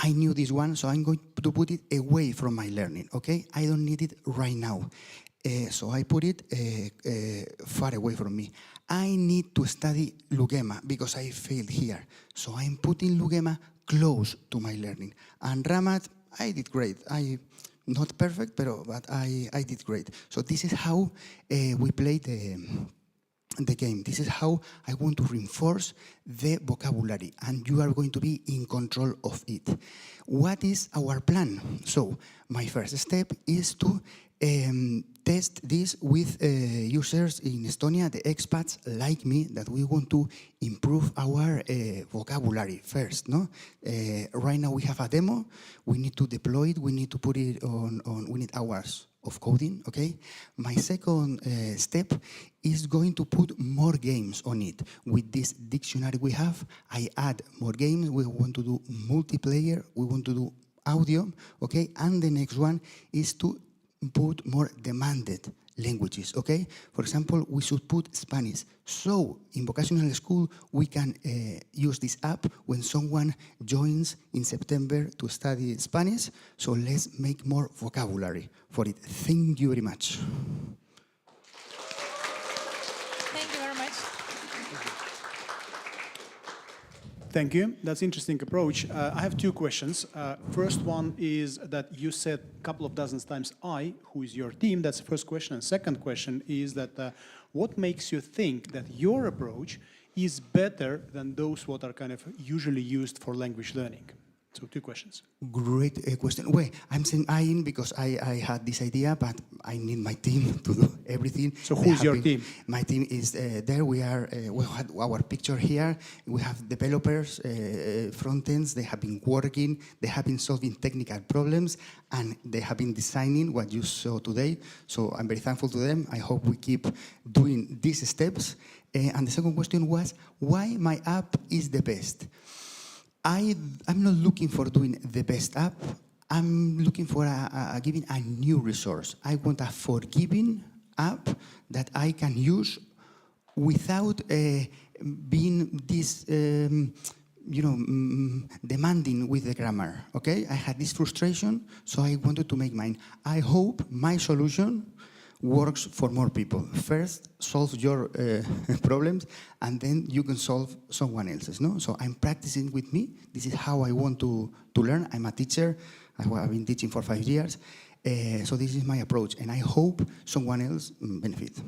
I knew this one, so I'm going to put it away from my learning, okay? I don't need it right now. So I put it far away from me. I need to study Lugema because I failed here. So I'm putting Lugema close to my learning. And Ramat, I did great. Not perfect, but I did great. So this is how we play the game. This is how I want to reinforce the vocabulary, and you are going to be in control of it. What is our plan? So my first step is to test this with users in Estonia, the expats like me, that we want to improve our vocabulary first. No, right now we have a demo. We need to deploy it. We need to put it on. We need hours of coding. Okay. My second step is going to put more games on it. With this dictionary we have, I add more games. We want to do multiplayer. We want to do audio. Okay. And the next one is to put more demanded languages, okay? For example, we should put Spanish. So in vocational school, we can use this app when someone joins in September to study Spanish. So let's make more vocabulary for it. Thank you very much. Thank you very much. Thank you. That's an interesting approach. I have two questions. First one is that you said a couple of dozens times I, who is your team. That's the first question. And second question is that what makes you think that your approach is better than those what are kind of usually used for language learning? So two questions. Great question. Well, I'm saying I because I had this idea, but I need my team to do everything. So who's your team? My team is there. We are. We have our picture here. We have developers, front ends. They have been working. They have been solving technical problems, and they have been designing what you saw today. So I'm very thankful to them. I hope we keep doing these steps. And the second question was why my app is the best. I'm not looking for doing the best app. I'm looking for giving a new resource. I want a forgiving app that I can use without being this, demanding with the grammar. Okay, I had this frustration, so I wanted to make mine. I hope my solution works for more people. First, solve your problems, and then you can solve someone else's. No, so I'm practicing with me. This is how I want to learn. I'm a teacher. I've been teaching for 5 years. So this is my approach, and I hope someone else benefit.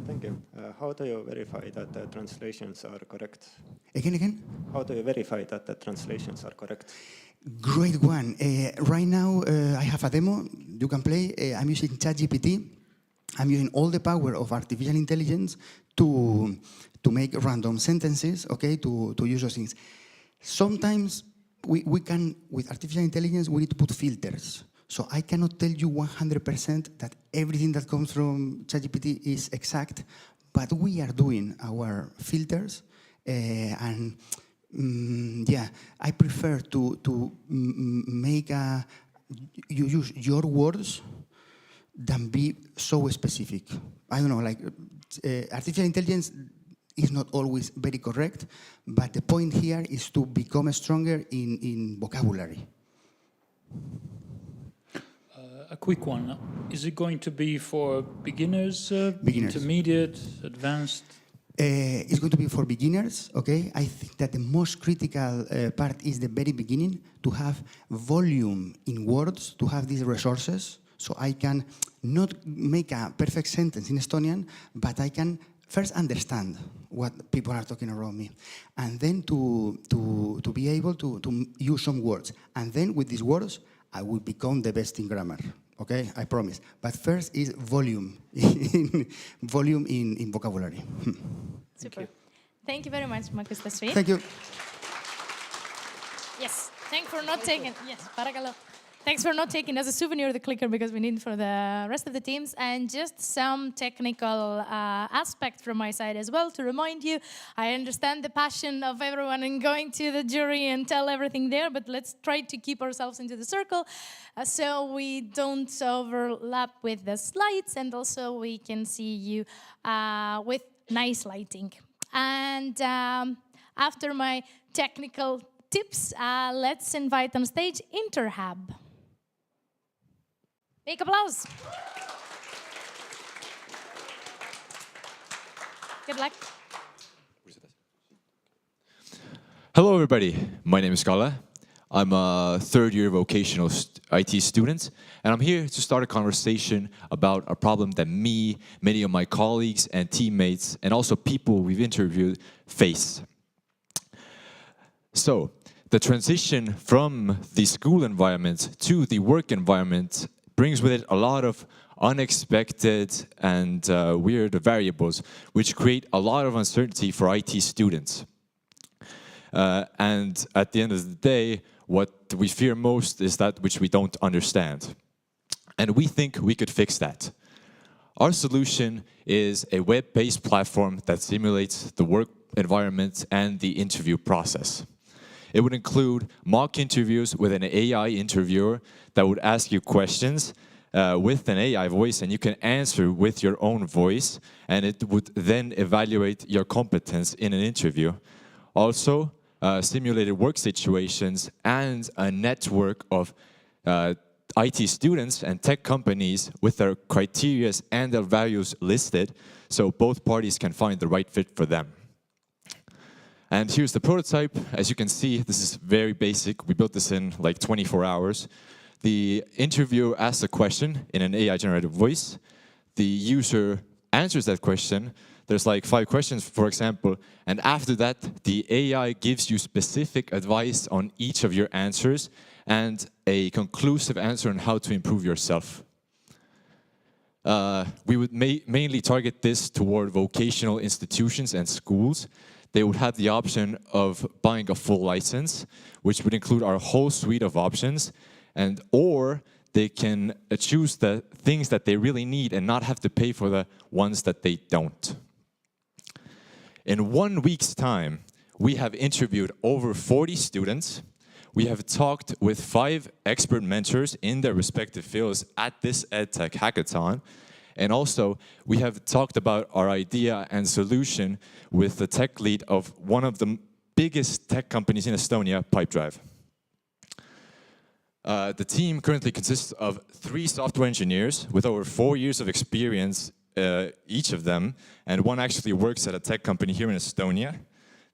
Thank you. How do you verify that the translations are correct? Again? How do you verify that the translations are correct? Great one. Right now, I have a demo. You can play. I'm using ChatGPT. I'm using all the power of artificial intelligence to make random sentences, okay, to use those things. Sometimes we can, with artificial intelligence, we need to put filters. So I cannot tell you 100% that everything that comes from ChatGPT is exact, but we are doing our filters and yeah, I prefer to make you use your words than be so specific. I don't know, like artificial intelligence is not always very correct, but the point here is to become stronger in vocabulary. A quick one. Is it going to be for beginners, intermediate, advanced? It's going to be for beginners, okay? I think that the most critical part is the very beginning, to have volume in words, to have these resources, so I can not make a perfect sentence in Estonian, but I can first understand what people are talking around me, and then to be able to use some words. And then with these words, I will become the best in grammar. Okay, I promise. But first is volume, volume in vocabulary. Super. Thank you very much, Magusta Suite. Thank you. Yes, thank you for not taking. Yes, Paragalo. Thanks for not taking as a souvenir the clicker because we need it for the rest of the teams. And just some technical aspect from my side as well to remind you. I understand the passion of everyone in going to the jury and tell everything there, but let's try to keep ourselves into the circle so we don't overlap with the slides, and also we can see you with nice lighting. And after my technical tips, let's invite on stage InternHub. Big applause. Good luck. Hello, everybody. My name is Kalle. I'm a third-year vocational IT student, and I'm here to start a conversation about a problem that me, many of my colleagues and teammates, and also people we've interviewed face. So, the transition from the school environment to the work environment brings with it a lot of unexpected and weird variables, which create a lot of uncertainty for IT students. And at the end of the day, what we fear most is that which we don't understand. And we think we could fix that. Our solution is a web-based platform that simulates the work environment and the interview process. It would include mock interviews with an AI interviewer that would ask you questions with an AI voice, and you can answer with your own voice, and it would then evaluate your competence in an interview. Also, simulated work situations and a network of IT students and tech companies with their criteria and their values listed, so both parties can find the right fit for them. And here's the prototype. As you can see, this is very basic. We built this in like 24 hours. The interviewer asks a question in an AI-generated voice. The user answers that question. There's like 5 questions, for example, and after that, the AI gives you specific advice on each of your answers and a conclusive answer on how to improve yourself. We would mainly target this toward vocational institutions and schools. They would have the option of buying a full license, which would include our whole suite of options, or they can choose the things that they really need and not have to pay for the ones that they don't. In 1 week's time, we have interviewed over 40 students. We have talked with 5 expert mentors in their respective fields at this EdTech Hackathon. And also, we have talked about our idea and solution with the tech lead of one of the biggest tech companies in Estonia, Pipedrive. The team currently consists of 3 software engineers with over 4 years of experience, each of them, and one actually works at a tech company here in Estonia.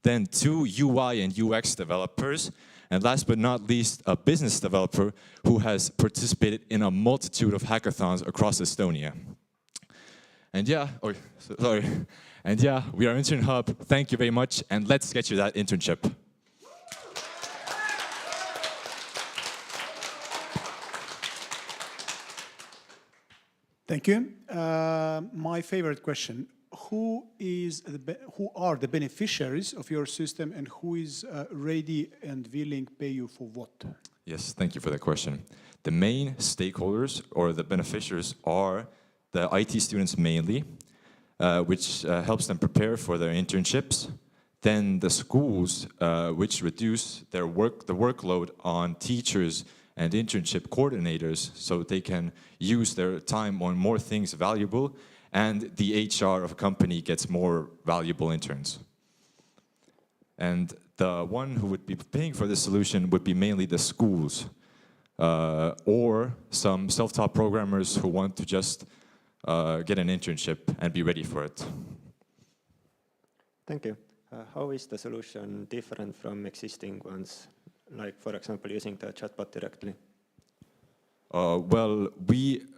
Then 2 UI and UX developers, and last but not least, a business developer who has participated in a multitude of hackathons across Estonia. And yeah, we are InternHub. Thank you very much, and let's get you that internship. Thank you. My favorite question: who are the beneficiaries of your system, and who is ready and willing to pay you for what? Yes, thank you for that question. The main stakeholders or the beneficiaries are the IT students mainly, which helps them prepare for their internships. Then the schools, which reduce the workload on teachers and internship coordinators so they can use their time on more things valuable, and the HR of a company gets more valuable interns. And the one who would be paying for this solution would be mainly the schools or some self-taught programmers who want to just get an internship and be ready for it. Thank you. How is the solution different from existing ones? Like, for example, using the chatbot directly? Well,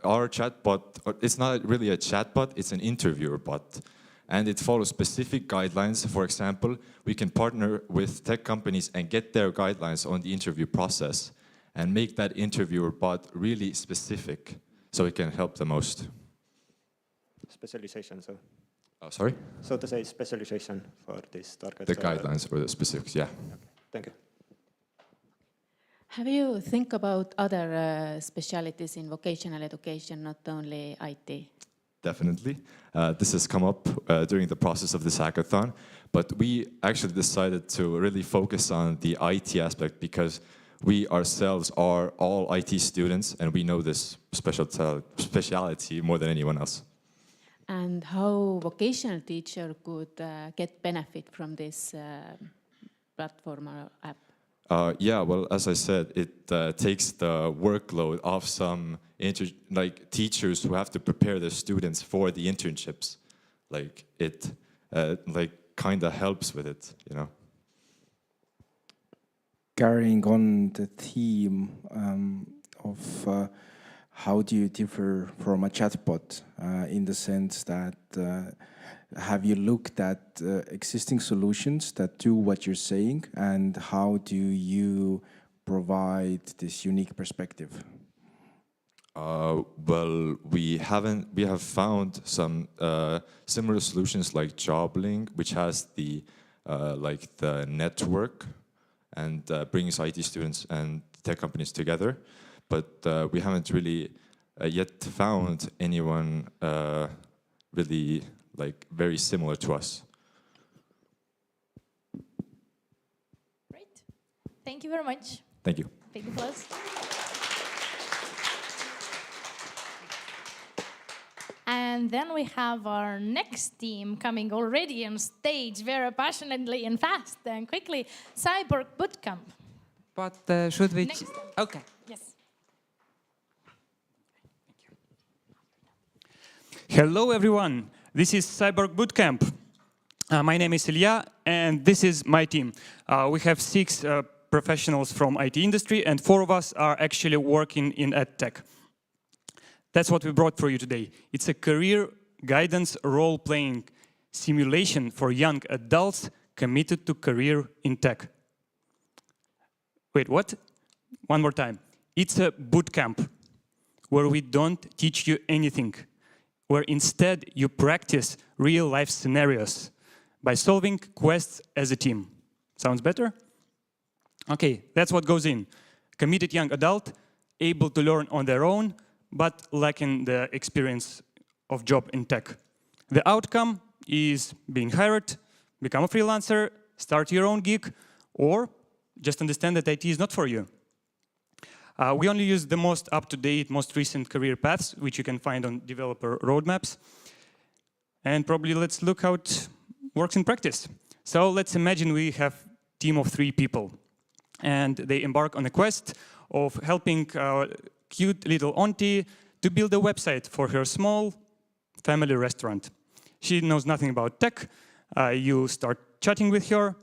our chatbot, it's not really a chatbot, it's an interviewer bot. And it follows specific guidelines. For example, we can partner with tech companies and get their guidelines on the interview process and make that interviewer bot really specific so it can help the most. Specialization, so? Sorry? So to say specialization for this target? The guidelines or the specifics, yeah. Okay. Thank you. Have you think about other specialities in vocational education, not only IT? Definitely. This has come up during the process of this hackathon, but we actually decided to really focus on the IT aspect because we ourselves are all IT students and we know this speciality more than anyone else. And how vocational teacher could get benefit from this platform or app? Yeah, well, as I said, it takes the workload off some teachers who have to prepare their students for the internships. Like it, kind of helps with it, you know. Carrying on the theme of how do you differ from a chatbot in the sense that have you looked at existing solutions that do what you're saying, and how do you provide this unique perspective? Well, we have found some similar solutions like JobLink, which has the the network and brings IT students and tech companies together, but we haven't really yet found anyone really very similar to us. Great. Thank you very much. Thank you. Big applause. And then we have our next team coming already on stage very passionately and fast and quickly. Cyborg Bootcamp. But should we... Next. Okay. Yes. Hello, everyone. This is Cyborg Bootcamp. My name is Ilya, and this is my team. We have 6 professionals from IT industry, and 4 of us are actually working in EdTech. That's what we brought for you today. It's a career guidance role-playing simulation for young adults committed to career in tech. Wait, what? One more time. It's a bootcamp where we don't teach you anything, where instead you practice real-life scenarios by solving quests as a team. Sounds better? Okay, that's what goes in. Committed young adult, able to learn on their own, but lacking the experience of job in tech. The outcome is being hired, become a freelancer, start your own gig, or just understand that IT is not for you. We only use the most up-to-date, most recent career paths, which you can find on developer roadmaps. And probably let's look how it works in practice. So let's imagine we have a team of 3 people, and they embark on a quest of helping our cute little auntie to build a website for her small family restaurant. She knows nothing about tech. You start chatting with her.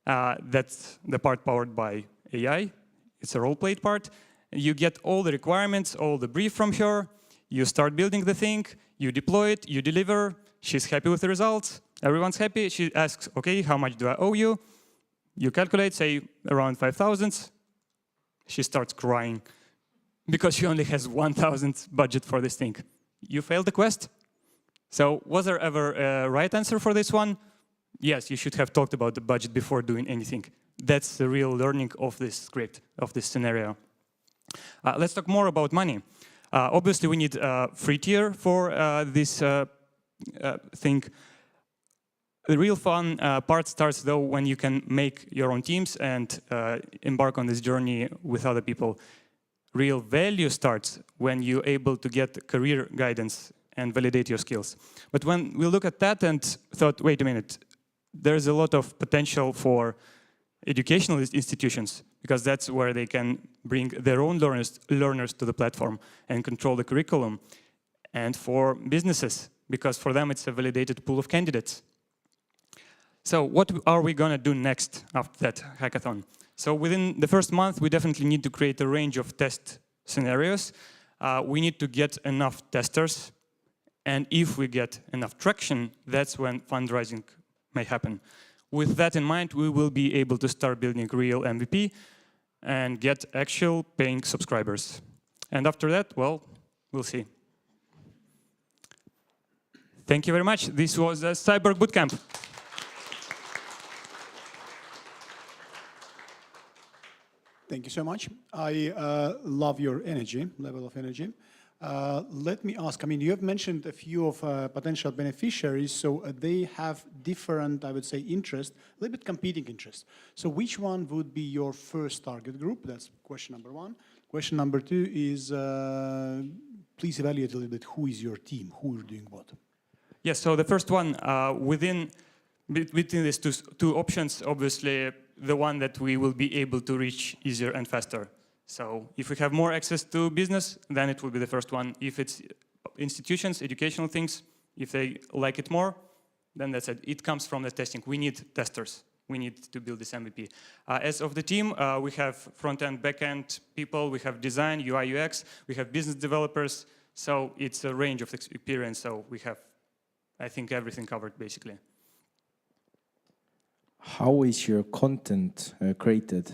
That's the part powered by AI. It's a role-played part. You get all the requirements, all the brief from her. You start building the thing. You deploy it. You deliver. She's happy with the results. Everyone's happy. She asks, OK, how much do I owe you? You calculate, say, around 5,000. She starts crying because she only has 1,000 budget for this thing. You failed the quest. So was there ever a right answer for this one? Yes, you should have talked about the budget before doing anything. That's the real learning of this script, of this scenario. Let's talk more about money. Obviously, we need a free tier for this thing. The real fun part starts, though, when you can make your own teams and embark on this journey with other people. Real value starts when you're able to get career guidance and validate your skills. But when we look at that and thought, wait a minute, there's a lot of potential for educational institutions, because that's where they can bring their own learners to the platform and control the curriculum. And for businesses, because for them it's a validated pool of candidates. So what are we going to do next after that hackathon? So within the first month, we definitely need to create a range of test scenarios. We need to get enough testers. And if we get enough traction, that's when fundraising may happen. With that in mind, we will be able to start building real MVP and get actual paying subscribers. And after that, well, we'll see. Thank you very much. This was a Cyborg Bootcamp. Thank you so much. I love your energy, level of energy. Let me ask, I mean, you have mentioned a few of potential beneficiaries, so they have different, I would say, interests, a little bit competing interests. So which one would be your first target group? That's question number one. Question number two is, please evaluate a little bit who is your team, who is doing what. Yes, so the first one, between these two options, obviously, the one that we will be able to reach easier and faster. So if we have more access to business, then it will be the first one. If it's institutions, educational things, if they like it more, then that's it. It comes from the testing. We need testers. We need to build this MVP. As of the team, we have front-end, back-end people, we have design, UI, UX, we have business developers. So it's a range of experience. So we have, I think, everything covered, basically. How is your content created?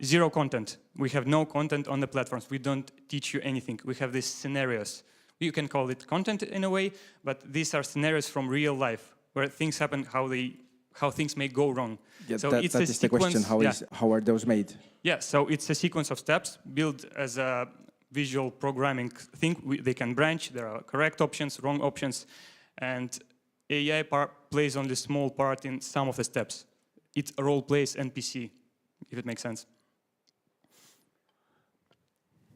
Zero content. We have no content on the platforms. We don't teach you anything. We have these scenarios. You can call it content in a way, but these are scenarios from real life where things happen, how things may go wrong. Yeah, so that is the question. How are those made? Yeah, so it's a sequence of steps built as a visual programming thing. They can branch. There are correct options, wrong options, and AI plays only a small part in some of the steps. It role plays NPC. If it makes sense.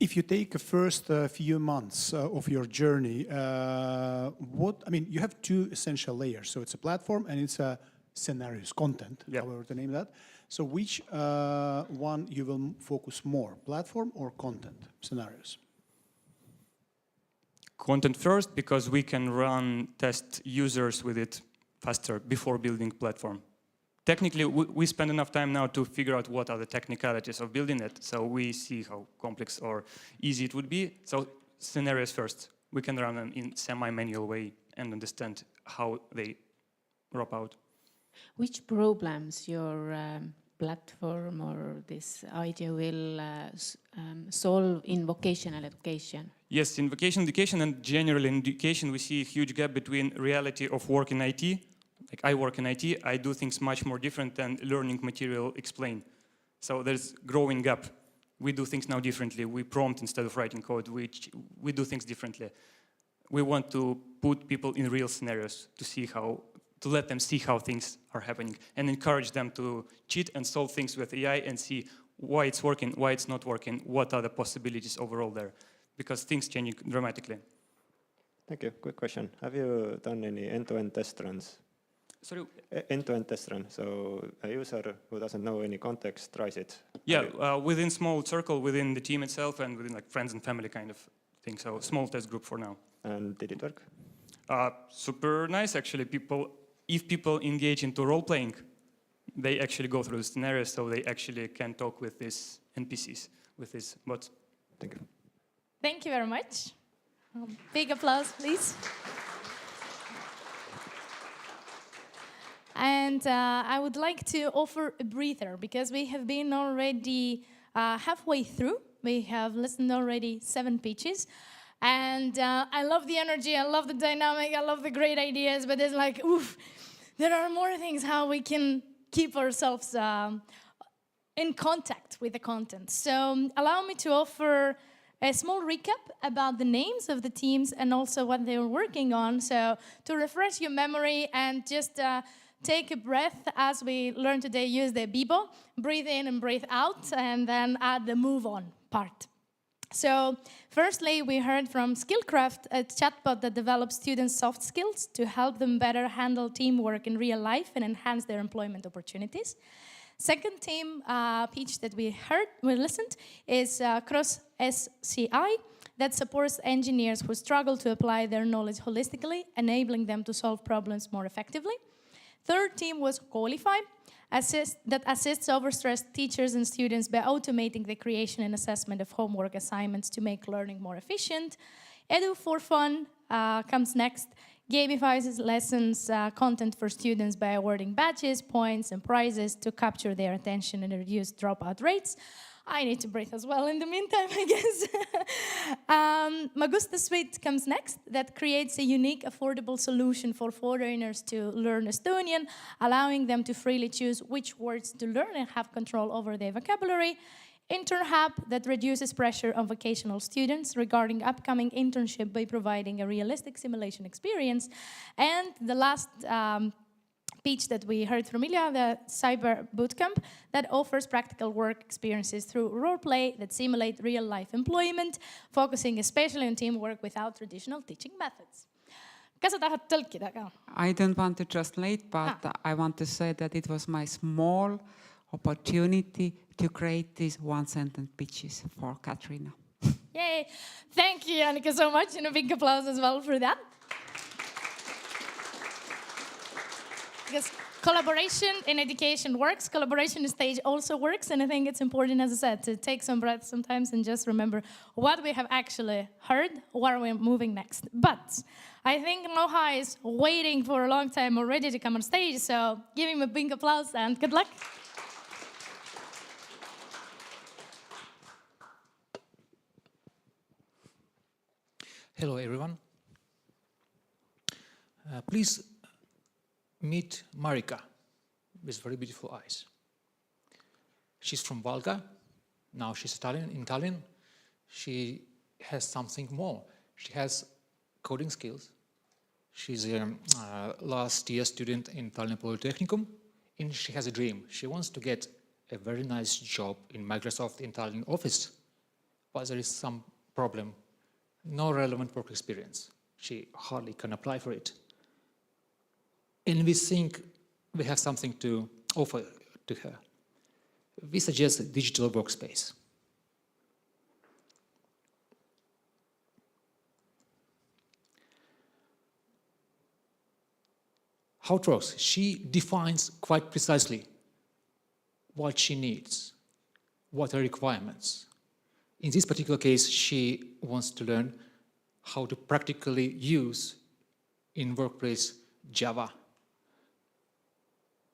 If you take the first few months of your journey, you have two essential layers. So it's a platform and it's a scenarios, content, however to name that. So which one you will focus more, platform or content, scenarios? Content first, because we can test users with it faster before building platform. Technically, we spend enough time now to figure out what are the technicalities of building it, so we see how complex or easy it would be. So scenarios first. We can run them in semi-manual way and understand how they drop out. Which problems your platform or this idea will solve in vocational education? Yes, in vocational education and generally in education, we see a huge gap between reality of work in IT. Like I work in IT, I do things much more different than learning material explain. So there's growing gap. We do things now differently. We prompt instead of writing code. We do things differently. We want to put people in real scenarios to let them see how things are happening and encourage them to cheat and solve things with AI and see why it's working, why it's not working, what are the possibilities overall there, because things change dramatically. Thank you. Quick question. Have you done any end-to-end test runs? Sorry? End-to-end test run. So a user who doesn't know any context tries it. Yeah, within small circle, within the team itself, and within like friends and family kind of thing. So small test group for now. And did it work? Super nice, actually. If people engage into role playing, they actually go through the scenarios, so they actually can talk with these NPCs, with these bots. Thank you. Thank you very much. Big applause, please. And I would like to offer a breather because we have been already halfway through. We have listened already 7 pitches. And I love the energy, I love the dynamic, I love the great ideas, but it's like, oof, there are more things how we can keep ourselves in contact with the content. So allow me to offer a small recap about the names of the teams and also what they were working on. So to refresh your memory and just take a breath as we learn today, use the Bibo, breathe in and breathe out, and then add the move on part. So firstly, we heard from Skillcraft, a chatbot that develops students' soft skills to help them better handle teamwork in real life and enhance their employment opportunities. Second team pitch that we listened, is CrosSci that supports engineers who struggle to apply their knowledge holistically, enabling them to solve problems more effectively. Third team was Koolify, that assists overstressed teachers and students by automating the creation and assessment of homework assignments to make learning more efficient. Edu for Fun comes next, gamifies lessons content for students by awarding badges, points, and prizes to capture their attention and reduce dropout rates. I need to breathe as well in the meantime, I guess. Magusta Suite comes next. That creates a unique, affordable solution for foreigners to learn Estonian, allowing them to freely choose which words to learn and have control over their vocabulary. InternHub, that reduces pressure on vocational students regarding upcoming internship by providing a realistic simulation experience. And the last pitch that we heard from Ilya, the Cyborg Bootcamp, that offers practical work experiences through role-play that simulate real-life employment, focusing especially on teamwork without traditional teaching methods. Kas sa tahad tõlkida ka? I don't want to translate, but I want to say that it was my small opportunity to create these one-sentence pitches for Katrina. Yay! Thank you, Annika, so much, and a big applause as well for that. Because collaboration in education works, collaboration in stage also works, and I think it's important, as I said, to take some breath sometimes and just remember what we have actually heard, where we're moving next. But I think Noha is waiting for a long time already to come on stage, so give him a big applause and good luck. Hello, everyone. Please meet Marika with very beautiful eyes. She's from Valga. Now she's in Tallinn. She has something more. She has coding skills. She's a last year student in Tallinn Polytechnicum, and she has a dream. She wants to get a very nice job in Microsoft in Tallinn office, but there is some problem. No relevant work experience. She hardly can apply for it. And we think we have something to offer to her. We suggest a digital workspace. How it works? She defines quite precisely what she needs, what are requirements. In this particular case, she wants to learn how to practically use in workplace Java.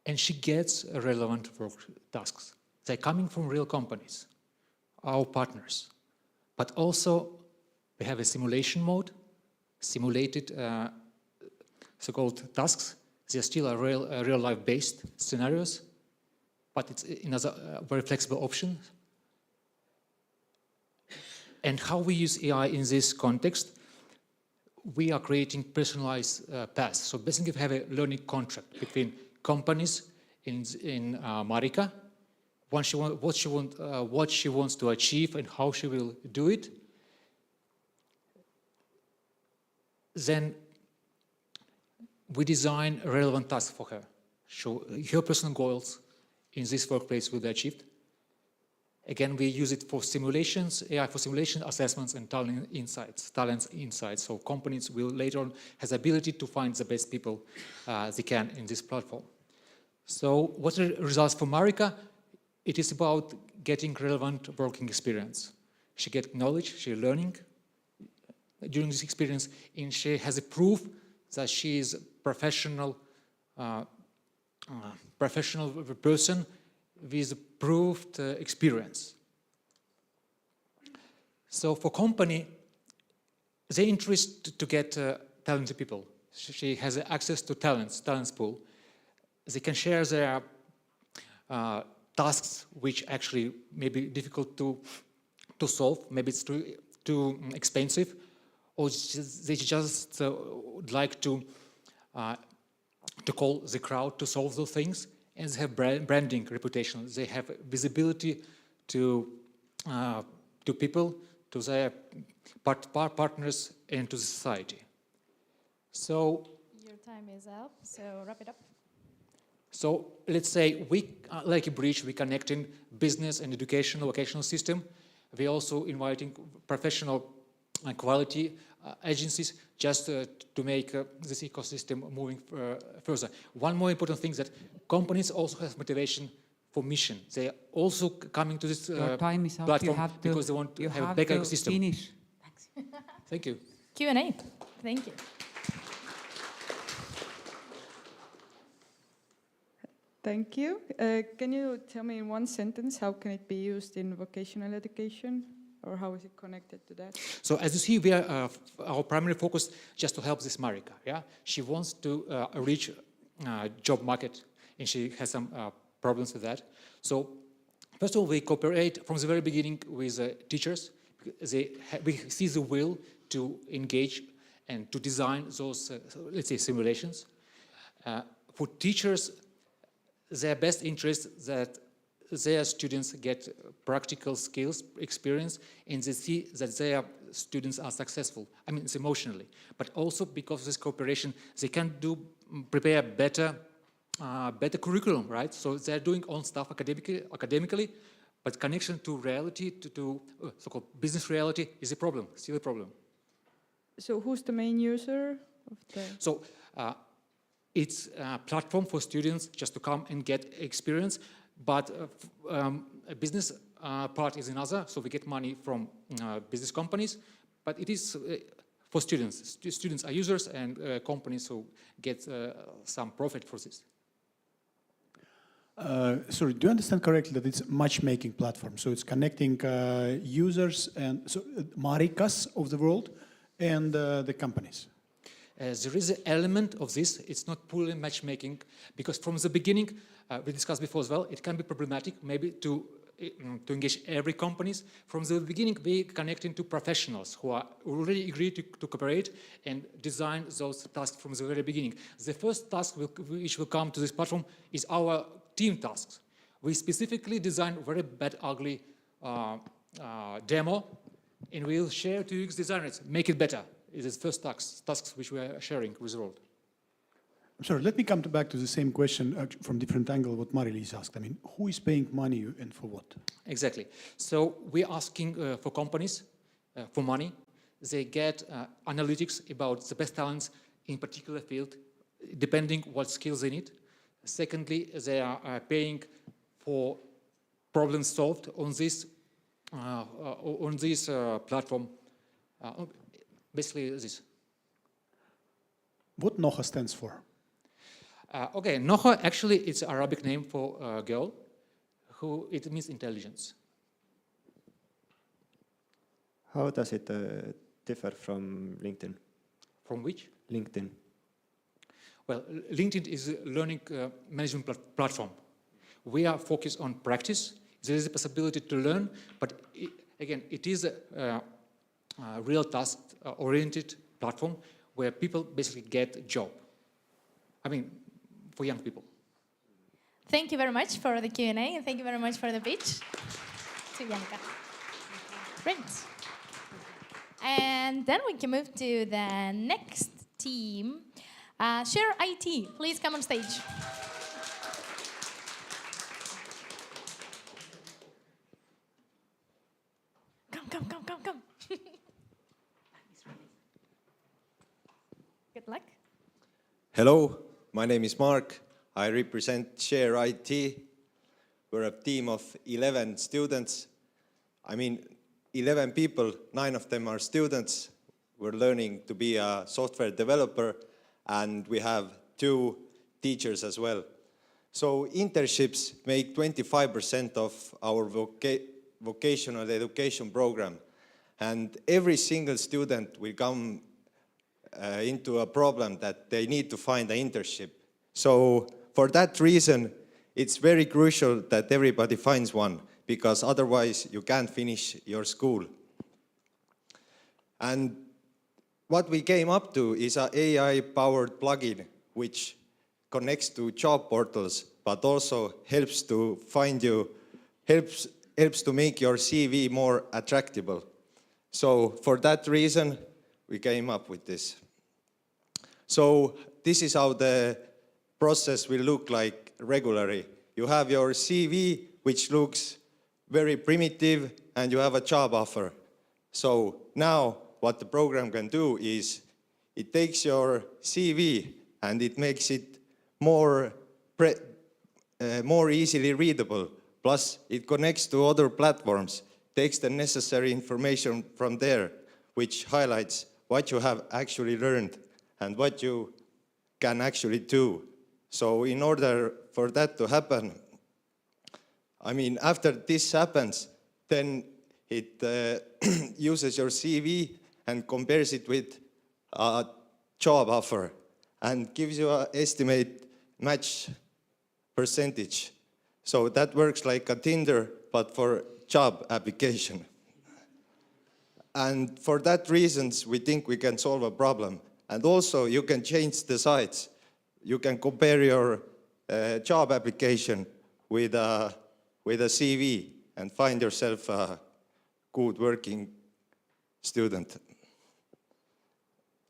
And she gets relevant work tasks. They're coming from real companies, our partners. But also, we have a simulation mode, simulated so-called tasks. They're still real-life based scenarios, but it's another very flexible option. And how we use AI in this context, we are creating personalized paths. So basically we have a learning contract between companies in Marika, what she wants to achieve and how she will do it. Then we design a relevant task for her. So her personal goals in this workplace will be achieved. Again, we use it for simulations, AI for simulation assessments and talent insights. So companies will later on have the ability to find the best people they can in this platform. So what are the results for Marika? It is about getting relevant working experience. She gets knowledge, she's learning during this experience, and she has a proof that she is a professional person with proved experience. So for company, they interest to get talented people. She has access to talents pool. They can share their tasks, which actually may be difficult to solve. Maybe it's too expensive, or they just would like to call the crowd to solve those things. And they have branding reputation. They have visibility to people, to their partners, and to the society. So your time is up, so wrap it up. So let's say we, like a bridge, we connecting business and vocational system. We're also inviting professional quality agencies just to make this ecosystem moving further. One more important thing is that companies also have motivation for mission. They are also coming to this platform because they want to have a bigger ecosystem. Finish. Thank you. Q&A. Thank you. Thank you. Can you tell me in one sentence how can it be used in vocational education, or how is it connected to that? So as you see, we are our primary focus just to help this Marika. Yeah, she wants to reach job market, and she has some problems with that. So first of all, we cooperate from the very beginning with teachers. We see the will to engage and to design those, let's say, simulations. For teachers, their best interest that their students get practical skills, experience, and they see that their students are successful. I mean, it's emotionally, but also because of this cooperation, they can prepare better curriculum, right? So they're doing own stuff academically, but connection to reality, to so-called business reality, is a problem, still a problem. So who's the main user of the? So it's a platform for students just to come and get experience, but a business part is another, so we get money from business companies, but it is for students. Students are users, and companies who get some profit for this. Sorry, do you understand correctly that it's a matchmaking platform? So it's connecting users and so Marikas of the world and the companies. There is an element of this. It's not purely matchmaking, because from the beginning, we discussed before as well, it can be problematic maybe to engage every companies. From the beginning, we connecting to professionals who are already agreed to cooperate and design those tasks from the very beginning. The first task which will come to this platform is our team tasks. We specifically design very bad, ugly demo, and we'll share to UX designers, make it better. It is first tasks which we are sharing with the world. I'm sorry, let me come back to the same question from different angle what Mari-Liis asked. I mean, who is paying money and for what? Exactly. So we're asking for companies for money. They get analytics about the best talents in particular field, depending what skills they need. Secondly, they are paying for problems solved on this platform. Basically this. What NOHA stands for? Okay, NOHA actually it's an Arabic name for a girl, it means intelligence. How does it differ from LinkedIn? From which? LinkedIn. Well, LinkedIn is a learning management platform. We are focused on practice. There is a possibility to learn, but again, it is a real task-oriented platform where people basically get a job. I mean, for young people. Thank you very much for the Q&A, and thank you very much for the pitch to Janka. Great. And then we can move to the next team. ShareIT, please come on stage. Come. Good luck. Hello, my name is Mark. I represent ShareIT. We're a team of 11 students. I mean, 11 people, 9 of them are students. We're learning to be a software developer, and we have 2 teachers as well. So internships make 25% of our vocational education program. And every single student will come into a problem that they need to find an internship. So for that reason, it's very crucial that everybody finds one, because otherwise you can't finish your school. And what we came up to is an AI-powered plugin which connects to job portals, but also helps to find you, helps to make your CV more attractive. So for that reason, we came up with this. So this is how the process will look like regularly. You have your CV, which looks very primitive, and you have a job offer. So now what the program can do is it takes your CV and it makes it more easily readable. Plus, it connects to other platforms, takes the necessary information from there, which highlights what you have actually learned and what you can actually do. So in order for that to happen, I mean, after this happens, then it uses your CV and compares it with a job offer and gives you an estimate match percentage. So that works like a Tinder, but for job application. And for that reasons, we think we can solve a problem. And also, you can change the sites. You can compare your job application with a CV and find yourself a good working student.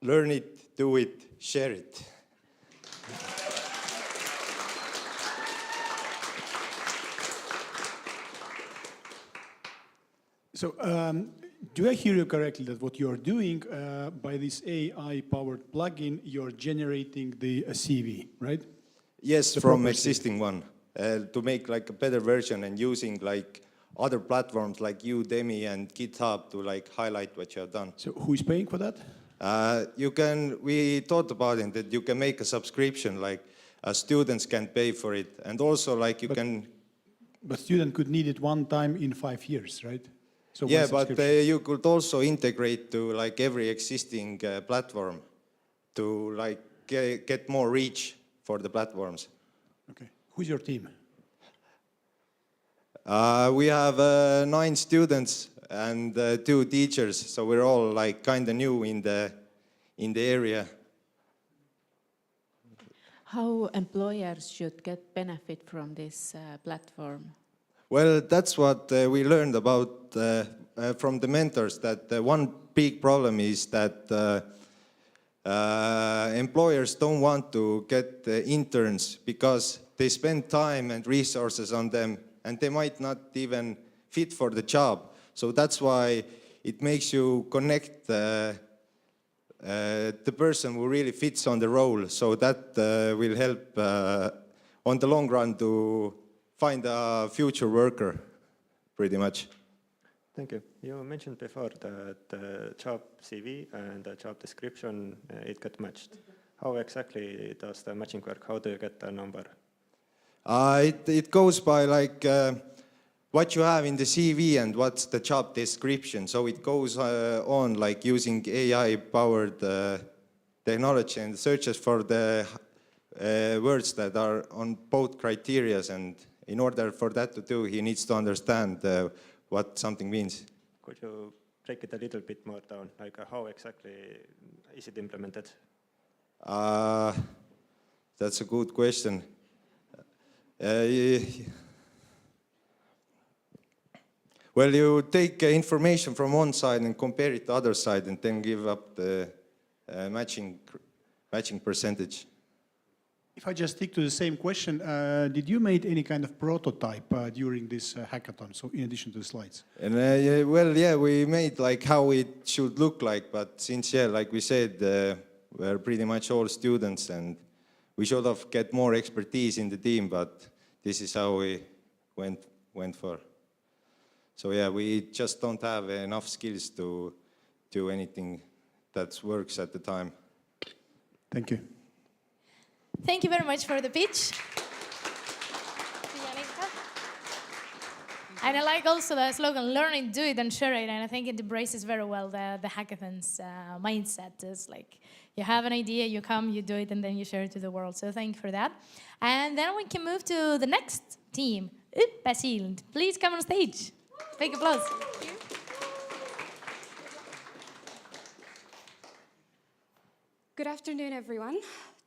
Learn it, do it, share it. So, do I hear you correctly that what you're doing by this AI-powered plugin, you're generating the CV, right? Yes, The from proper existing one, to make like a better version and using like other platforms like Udemy and GitHub to like highlight what you have done. So who is paying for that? We thought about it that you can make a subscription, like students can pay for it, and also like you can. But student could need it one time in 5 years, right? So Yeah, one but subscription. you could also integrate to like every existing platform to like get more reach for the platforms. Okay. Who's your team? We have 9 students and 2 teachers, so we're all like kind of new in the area. How employers should get benefit from this platform? Well, that's what we learned about from the mentors, that one big problem is that employers don't want to get interns because they spend time and resources on them and they might not even fit for the job. So that's why it makes you connect the person who really fits on the role. So that will help on the long run to find a future worker, pretty much. Thank you. You mentioned before that the job CV and the job description, it got matched. How exactly does the matching work? How do you get the number? It goes by like what you have in the CV and what's the job description. So it goes on like using AI-powered technology and searches for the words that are on both criterias. And in order for that to do, he needs to understand what something means. Could you break it a little bit more down? Like how exactly is it implemented? That's a good question. Well, you take information from one side and compare it to the other side and then give up the matching percentage. If I just stick to the same question, did you make any kind of prototype during this hackathon, so in addition to the slides? And well, yeah, we made like how it should look like, but since, yeah, like we said, we're pretty much all students and we should have get more expertise in the team, but this is how we went for. So yeah, we just don't have enough skills to do anything that works at the time. Thank you. Thank you very much for the pitch. And I like also the slogan, learn it, do it, and share it. And I think it embraces very well the hackathon's mindset. It's like you have an idea, you come, you do it, and then you share it to the world. So thank you for that. And then we can move to the next team, Oposal. Please come on stage. Big applause. Good afternoon, everyone.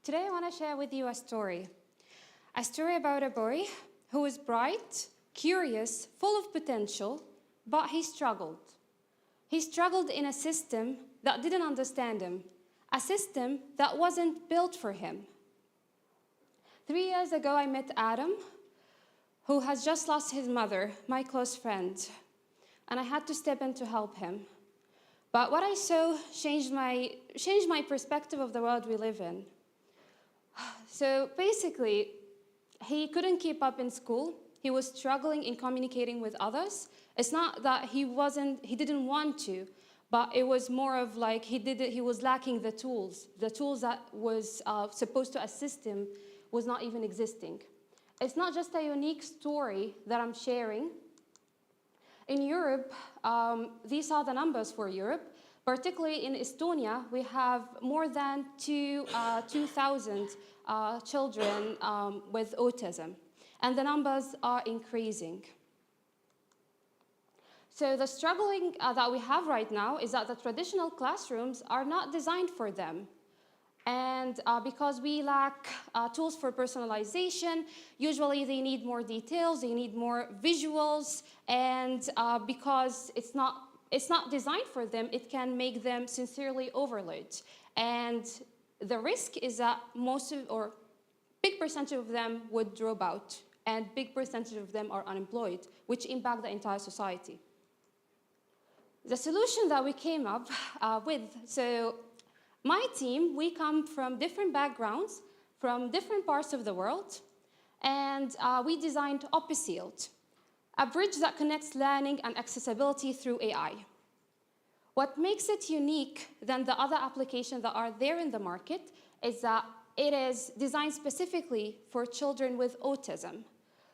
Today I want to share with you a story about a boy who was bright, curious, full of potential, but he struggled. He struggled in a system that didn't understand him, a system that wasn't built for him. 3 years ago, I met Adam, who has just lost his mother, my close friend, and I had to step in to help him. But what I saw changed my perspective of the world we live in. So basically, he couldn't keep up in school. He was struggling in communicating with others. It's not that he didn't want to, but it was more of like he was lacking the tools. The tools that was supposed to assist him was not even existing. it's not just a unique story that I'm sharing. In Europe, these are the numbers for Europe. Particularly in Estonia, we have more than 2,000 children with autism, and the numbers are increasing. So the struggling that we have right now is that the traditional classrooms are not designed for them. And because we lack tools for personalization, usually they need more details, they need more visuals, and because it's not designed for them, it can make them sincerely overload. And the risk is that big percentage of them would drop out, and big percentage of them are unemployed, which impact the entire society. The solution that we came up with, so my team, we come from different backgrounds, from different parts of the world, and we designed Oposal, a bridge that connects learning and accessibility through AI. What makes it unique than the other applications that are there in the market is that it is designed specifically for children with autism.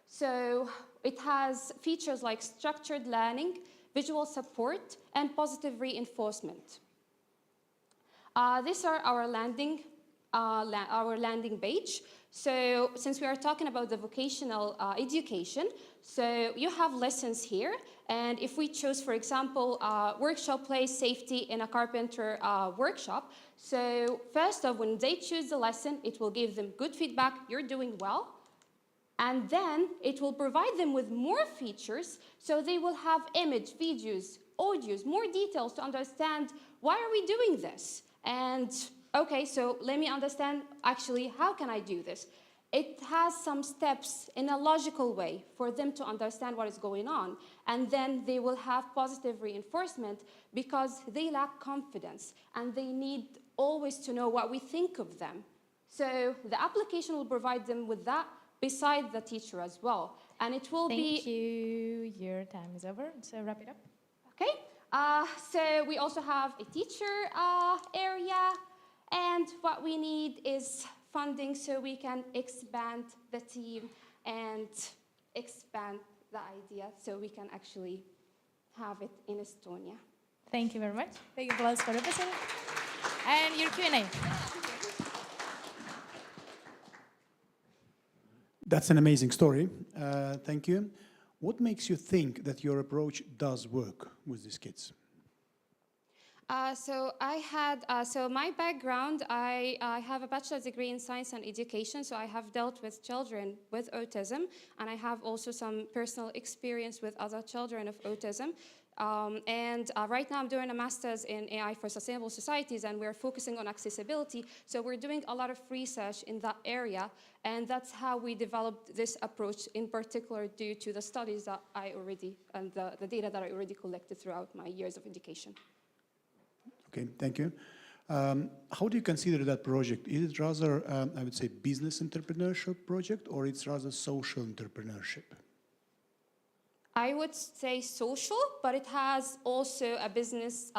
So it has features like structured learning, visual support, and positive reinforcement. These are our landing page. So since we are talking about the vocational education, so you have lessons here. And if we choose, for example, workshop-place safety in a carpenter workshop, so first off, when they choose the lesson, it will give them good feedback, you're doing well. And then it will provide them with more features, so they will have image, videos, audios, more details to understand why are we doing this? And okay, so let me understand actually how can I do this? It has some steps in a logical way for them to understand what is going on. And then they will have positive reinforcement because they lack confidence and they need always to know what we think of them. So the application will provide them with that beside the teacher as well. And it will be... Thank you. Your time is over, so wrap it up. Okay. So we also have a teacher area. And what we need is funding so we can expand the team and expand the idea so we can actually have it in Estonia. Thank you very much. Big applause for Oposal. And your Q&A. That's an amazing story. Thank you. What makes you think that your approach does work with these kids? So my background, I have a bachelor's degree in science and education, so I have dealt with children with autism, and I have also some personal experience with other children of autism. Right now I'm doing a master's in AI for sustainable societies, and we're focusing on accessibility, so we're doing a lot of research in that area, and that's how we developed this approach, in particular due to the studies that I already, and the data that I already collected throughout my years of education. Okay, thank you. How do you consider that project? Is it rather, I would say, business entrepreneurship project, or it's rather social entrepreneurship? I would say social, but it has also a business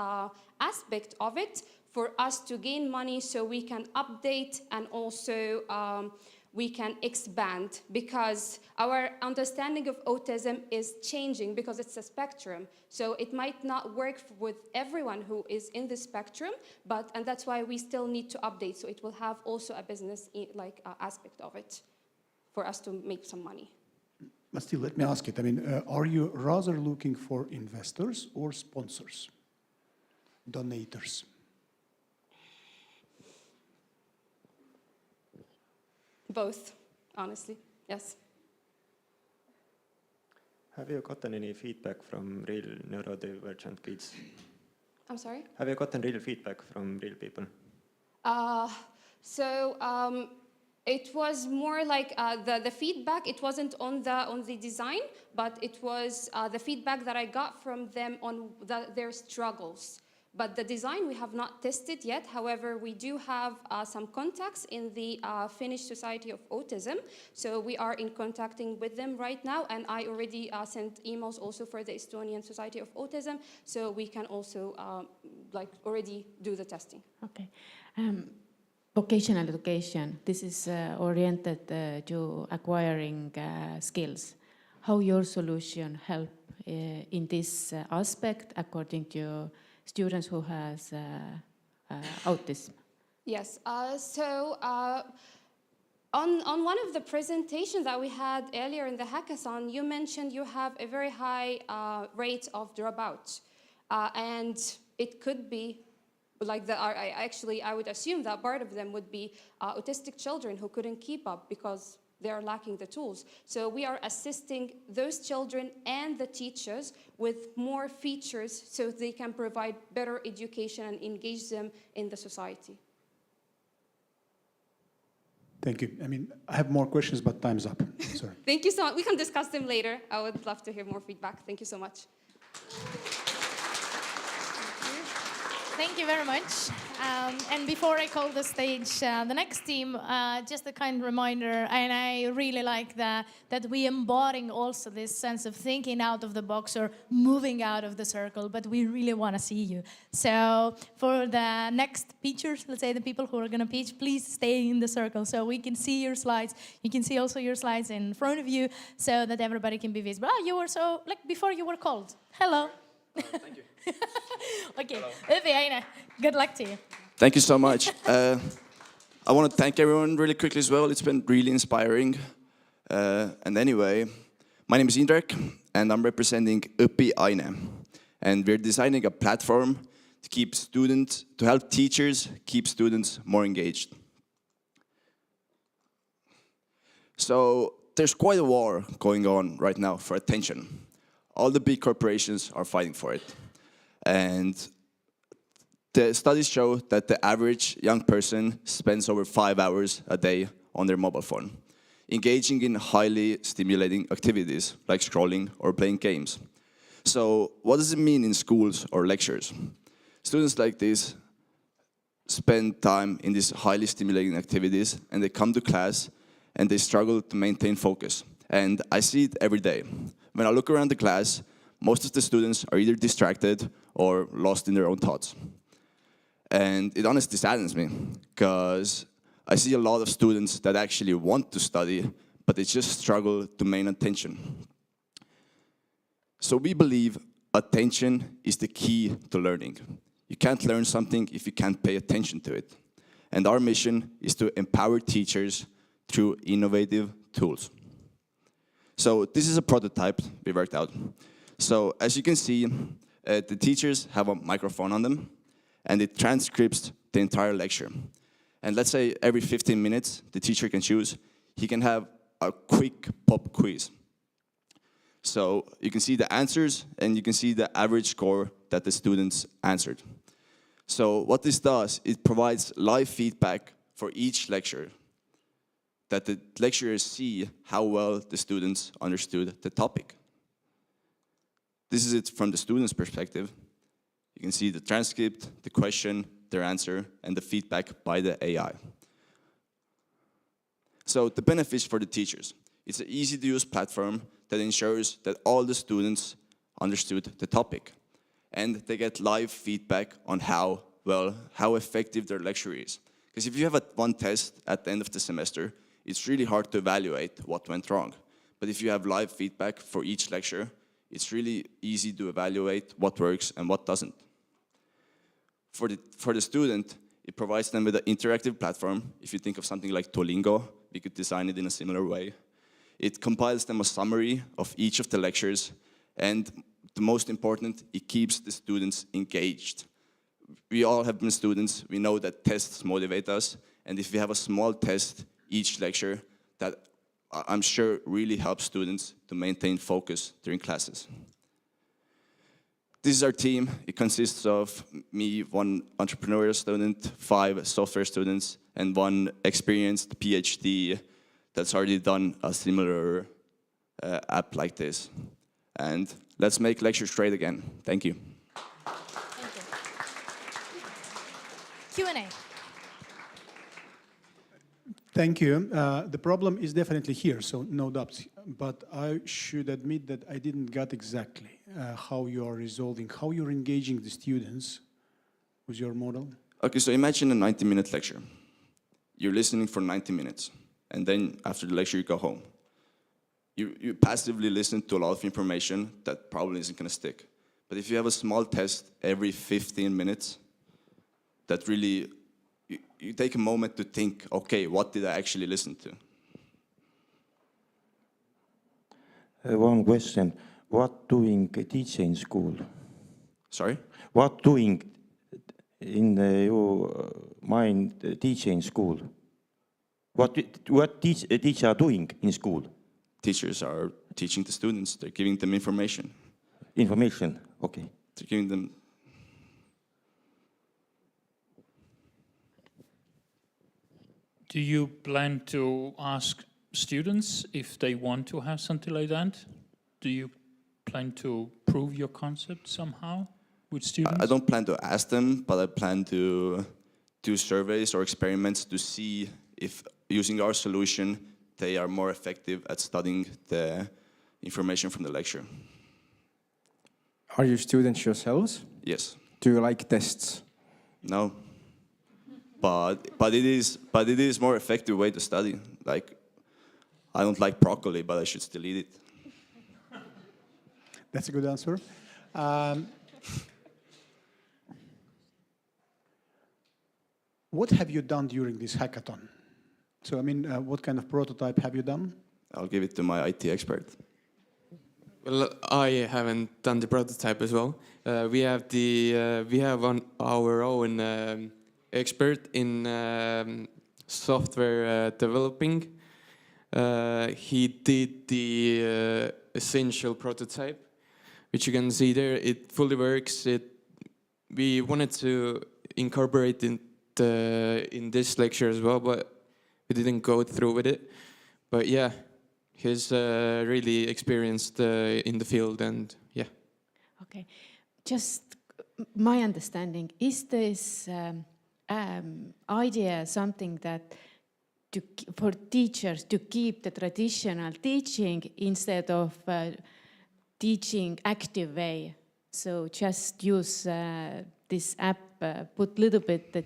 aspect of it for us to gain money so we can update and also we can expand, because our understanding of autism is changing because it's a spectrum. So it might not work with everyone who is in the spectrum, and that's why we still need to update. So it will have also a business aspect of it for us to make some money. But still, let me ask it. I mean, are you rather looking for investors or sponsors, donators? Both, honestly, yes. Have you gotten any feedback from real neurodivergent kids? I'm sorry? Have you gotten real feedback from real people? It was more like the feedback. It wasn't on the design, but it was the feedback that I got from them on their struggles. But the design we have not tested yet. However, we do have some contacts in the Finnish Society of Autism. So we are in contacting with them right now. And I already sent emails also for the Estonian Society of Autism. So we can also already do the testing. Okay. Vocational education, this is oriented to acquiring skills. How your solution help in this aspect according to students who has autism? Yes, on one of the presentations that we had earlier in the hackathon, you mentioned you have a very high rate of dropouts. And it could be like I would assume that part of them would be autistic children who couldn't keep up because they're lacking the tools. So we are assisting those children and the teachers with more features so they can provide better education and engage them in the society. Thank you. I mean, I have more questions, but time's up. Sorry. Thank you so much. We can discuss them later. I would love to hear more feedback. Thank you so much. Thank you very much. And before I call the stage the next team, just a kind reminder, and I really like that we embodying also this sense of thinking out of the box or moving out of the circle, but we really want to see you. So for the next pitchers, let's say the people who are going to pitch, please stay in the circle so we can see your slides. You can see also your slides in front of you so that everybody can be visible. Oh, you were so, like before you were called. Hello. Thank you. Okay, Aine, good luck to you. Thank you so much. I want to thank everyone really quickly as well. It's been really inspiring. And anyway, my name is Indrek, and I'm representing Aine. And we're designing a platform to help teachers keep students more engaged. So there's quite a war going on right now for attention. All the big corporations are fighting for it. And the studies show that the average young person spends over 5 hours a day on their mobile phone, engaging in highly stimulating activities like scrolling or playing games. So what does it mean in schools or lectures? Students like this spend time in these highly stimulating activities, and they come to class and they struggle to maintain focus. And I see it every day. When I look around the class, most of the students are either distracted or lost in their own thoughts. And it honestly saddens me, because I see a lot of students that actually want to study, but they just struggle to maintain attention. So we believe attention is the key to learning. You can't learn something if you can't pay attention to it. And our mission is to empower teachers through innovative tools. So this is a prototype we worked out. So as you can see, the teachers have a microphone on them, and it transcribes the entire lecture. And let's say every 15 minutes, the teacher can choose. He can have a quick pop quiz. So you can see the answers, and you can see the average score that the students answered. So what this does, it provides live feedback for each lecture, that the lecturers see how well the students understood the topic. This is it from the student's perspective. You can see the transcript, the question, their answer, and the feedback by the AI. So the benefits for the teachers. It's an easy-to-use platform that ensures that all the students understood the topic. And they get live feedback on how effective their lecture is. Because if you have one test at the end of the semester, it's really hard to evaluate what went wrong. But if you have live feedback for each lecture, it's really easy to evaluate what works and what doesn't. For the student, it provides them with an interactive platform. If you think of something like Duolingo, we could design it in a similar way. It compiles them a summary of each of the lectures, and the most important, it keeps the students engaged. We all have been students, we know that tests motivate us, and if we have a small test each lecture, that I'm sure really helps students to maintain focus during classes. This is our team. It consists of me, one entrepreneurial student, 5 software students, and 1 experienced PhD that's already done a similar app like this. And let's make lectures great again. Thank you. Q&A. Thank you. The problem is definitely here, so no doubts. But I should admit that I didn't get exactly how you are resolving, how you're engaging the students with your model. Okay, so imagine a 90-minute lecture. you're listening for 90 minutes, and then after the lecture you go home. You passively listen to a lot of information that probably isn't going to stick. But if you have a small test every 15 minutes, that really, you take a moment to think, okay, what did I actually listen to? One question, what doing teacher in school? Sorry? What doing in your mind teacher in school? What teacher are doing in school? Teachers are teaching the students, they're giving them information. Information, okay. They're giving them... Do you plan to ask students if they want to have something like that? Do you plan to prove your concept somehow with students? I don't plan to ask them, but I plan to do surveys or experiments to see if using our solution they are more effective at studying the information from the lecture. Are you students yourselves? Yes. Do you like tests? No. But it is more effective way to study. Like, I don't like broccoli, but I should still eat it. That's a good answer. What have you done during this hackathon? So, I mean, what kind of prototype have you done? I'll give it to my IT expert. Well, I haven't done the prototype as well. We have on our own expert in software developing. He did the essential prototype, which you can see there. It fully works. We wanted to incorporate it in this lecture as well, but we didn't go through with it. But yeah, he's really experienced in the field, and yeah. Okay, just my understanding, is this idea something that for teachers to keep the traditional teaching instead of teaching active way? So just use this app, put little bit the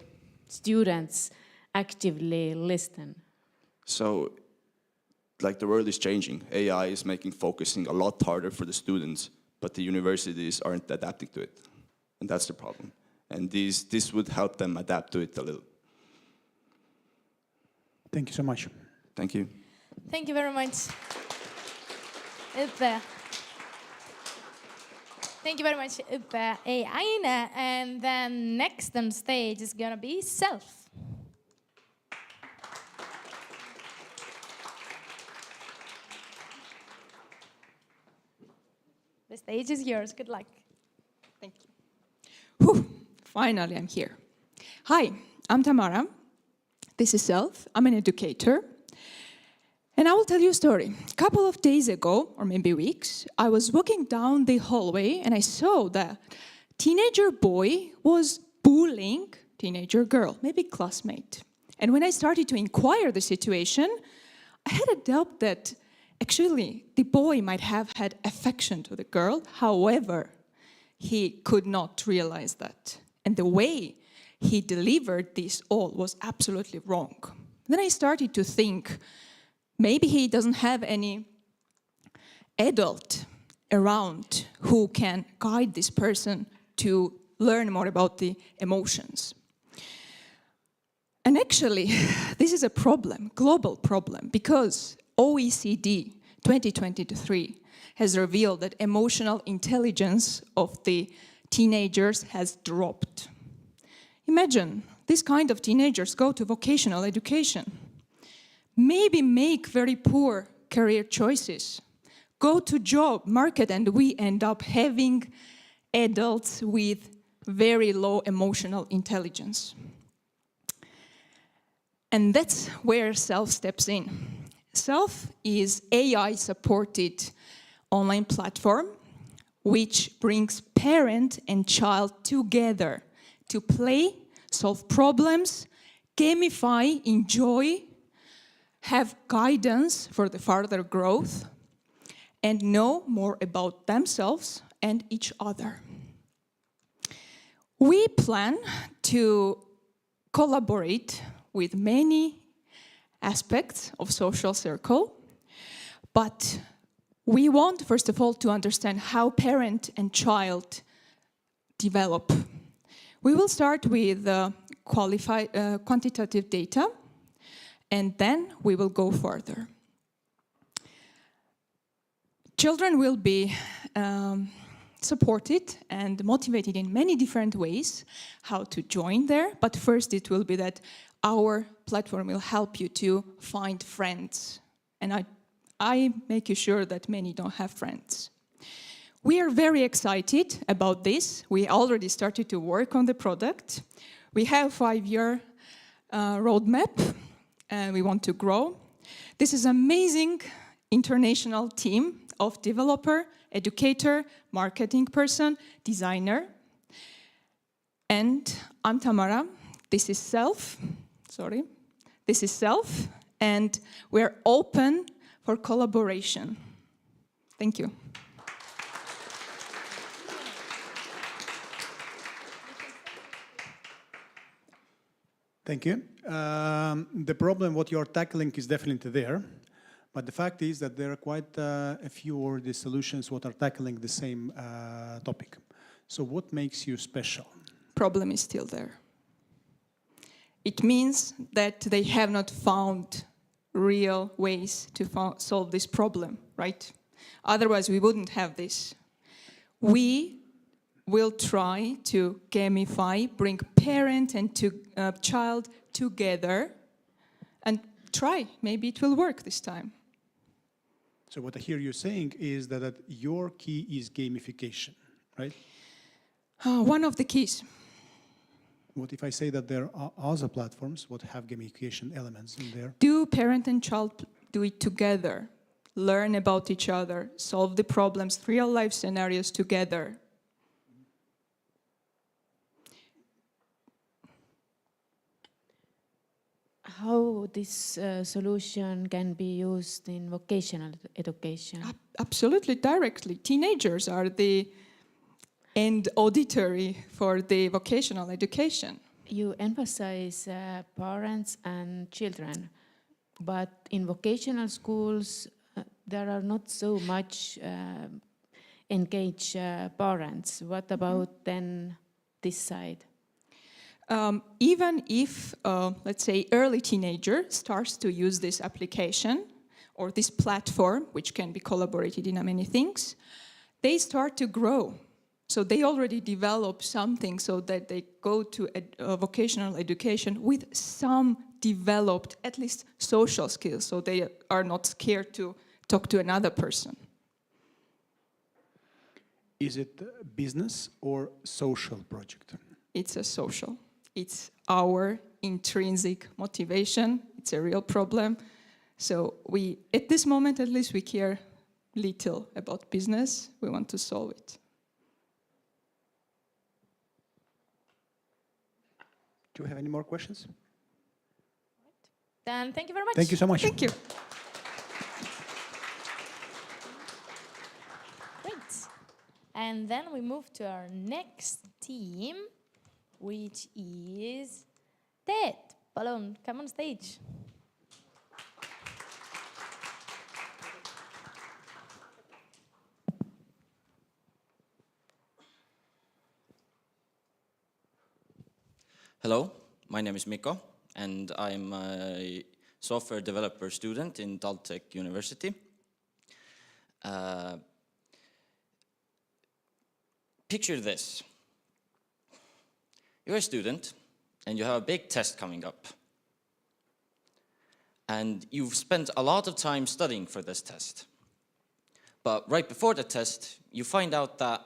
students actively listen. So, like, the world is changing. AI is making focusing a lot harder for the students, but the universities aren't adapting to it. And that's the problem. And this would help them adapt to it a little. Thank you so much. Thank you. Thank you very much. Thank you very much, Aina. And then next on stage is gonna be Self. The stage is yours. Good luck. Thank you. Whew, finally, I'm here. Hi, I'm Tamara. This is Self. I'm an educator. And I will tell you a story. A couple of days ago, or maybe weeks, I was walking down the hallway and I saw that teenager boy was bullying teenager girl, maybe classmate. And when I started to inquire the situation, I had a doubt that actually the boy might have had affection to the girl. However, he could not realize that. And the way he delivered this all was absolutely wrong. Then I started to think, maybe he doesn't have any adult around who can guide this person to learn more about the emotions. And actually, this is a problem, global problem, because OECD 2023 has revealed that emotional intelligence of the teenagers has dropped. Imagine, this kind of teenagers go to vocational education, maybe make very poor career choices, go to job market, and we end up having adults with very low emotional intelligence. And that's where Self steps in. Self is AI-supported online platform which brings parent and child together to play, solve problems, gamify, enjoy, have guidance for the further growth, and know more about themselves and each other. We plan to collaborate with many aspects of social circle. But we want, first of all, to understand how parent and child develop. We will start with quantitative data, and then we will go further. Children will be supported and motivated in many different ways how to join there, but first it will be that our platform will help you to find friends. And I make you sure that many don't have friends. We are very excited about this. We already started to work on the product. We have a 5-year roadmap, and we want to grow. This is an amazing international team of developer, educator, marketing person, designer. And I'm Tamara. This is Self. Sorry. This is Self. And we're open for collaboration. Thank you. Thank you. The problem what you're tackling is definitely there, but the fact is that there are quite a few already solutions what are tackling the same topic. So what makes you special? Problem is still there. It means that they have not found real ways to solve this problem, right? Otherwise, we wouldn't have this. We will try to gamify, bring parent and child together and try. Maybe it will work this time. So what I hear you saying is that your key is gamification, right? One of the keys. What if I say that there are other platforms what have gamification elements in there? Do parent and child do it together? Learn about each other, solve the problems, real life scenarios together. How this solution can be used in vocational education? Absolutely, directly. Teenagers are the end auditory for the vocational education. You emphasize parents and children, but in vocational schools there are not so much engaged parents. What about then this side? Even if, let's say, early teenager starts to use this application or this platform, which can be collaborated in many things, they start to grow. So they already develop something so that they go to vocational education with some developed, at least social skills, so they are not scared to talk to another person. Is it a business or social project? It's a social. It's our intrinsic motivation. It's a real problem. So we, at this moment at least, we care little about business. We want to solve it. Do you have any more questions? Then thank you very much. Thank you so much. Thank you. Great. And then we move to our next team, which is Ted. Palun, come on stage. Hello, my name is Mikko, and I'm a software developer student in Tallinna University. Picture this. You're a student, and you have a big test coming up. And you've spent a lot of time studying for this test. But right before the test, you find out that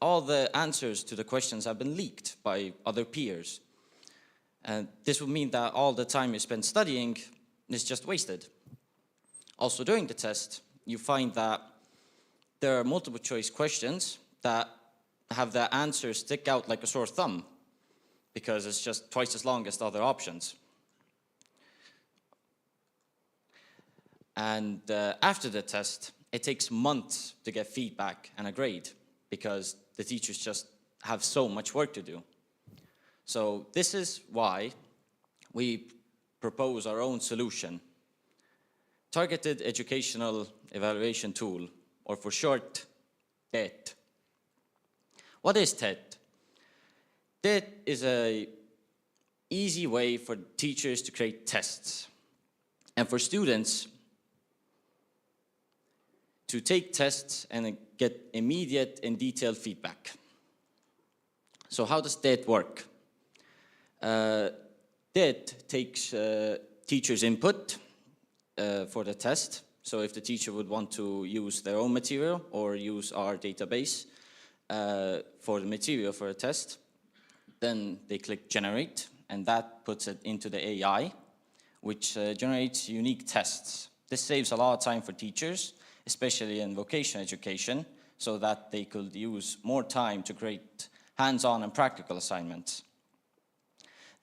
all the answers to the questions have been leaked by other peers. And this would mean that all the time you spend studying is just wasted. Also during the test, you find that there are multiple choice questions that have the answers stick out like a sore thumb because it's just twice as long as the other options. And after the test, it takes months to get feedback and a grade because the teachers just have so much work to do. So this is why we propose our own solution Targeted Educational Evaluation Tool, or for short, TET. What is TET? TET is an easy way for teachers to create tests and for students to take tests and get immediate and detailed feedback. So how does TET work? TET takes teachers' input for the test. So if the teacher would want to use their own material or use our database for the material for a test, then they click generate, and that puts it into the AI, which generates unique tests. This saves a lot of time for teachers, especially in vocational education, so that they could use more time to create hands-on and practical assignments.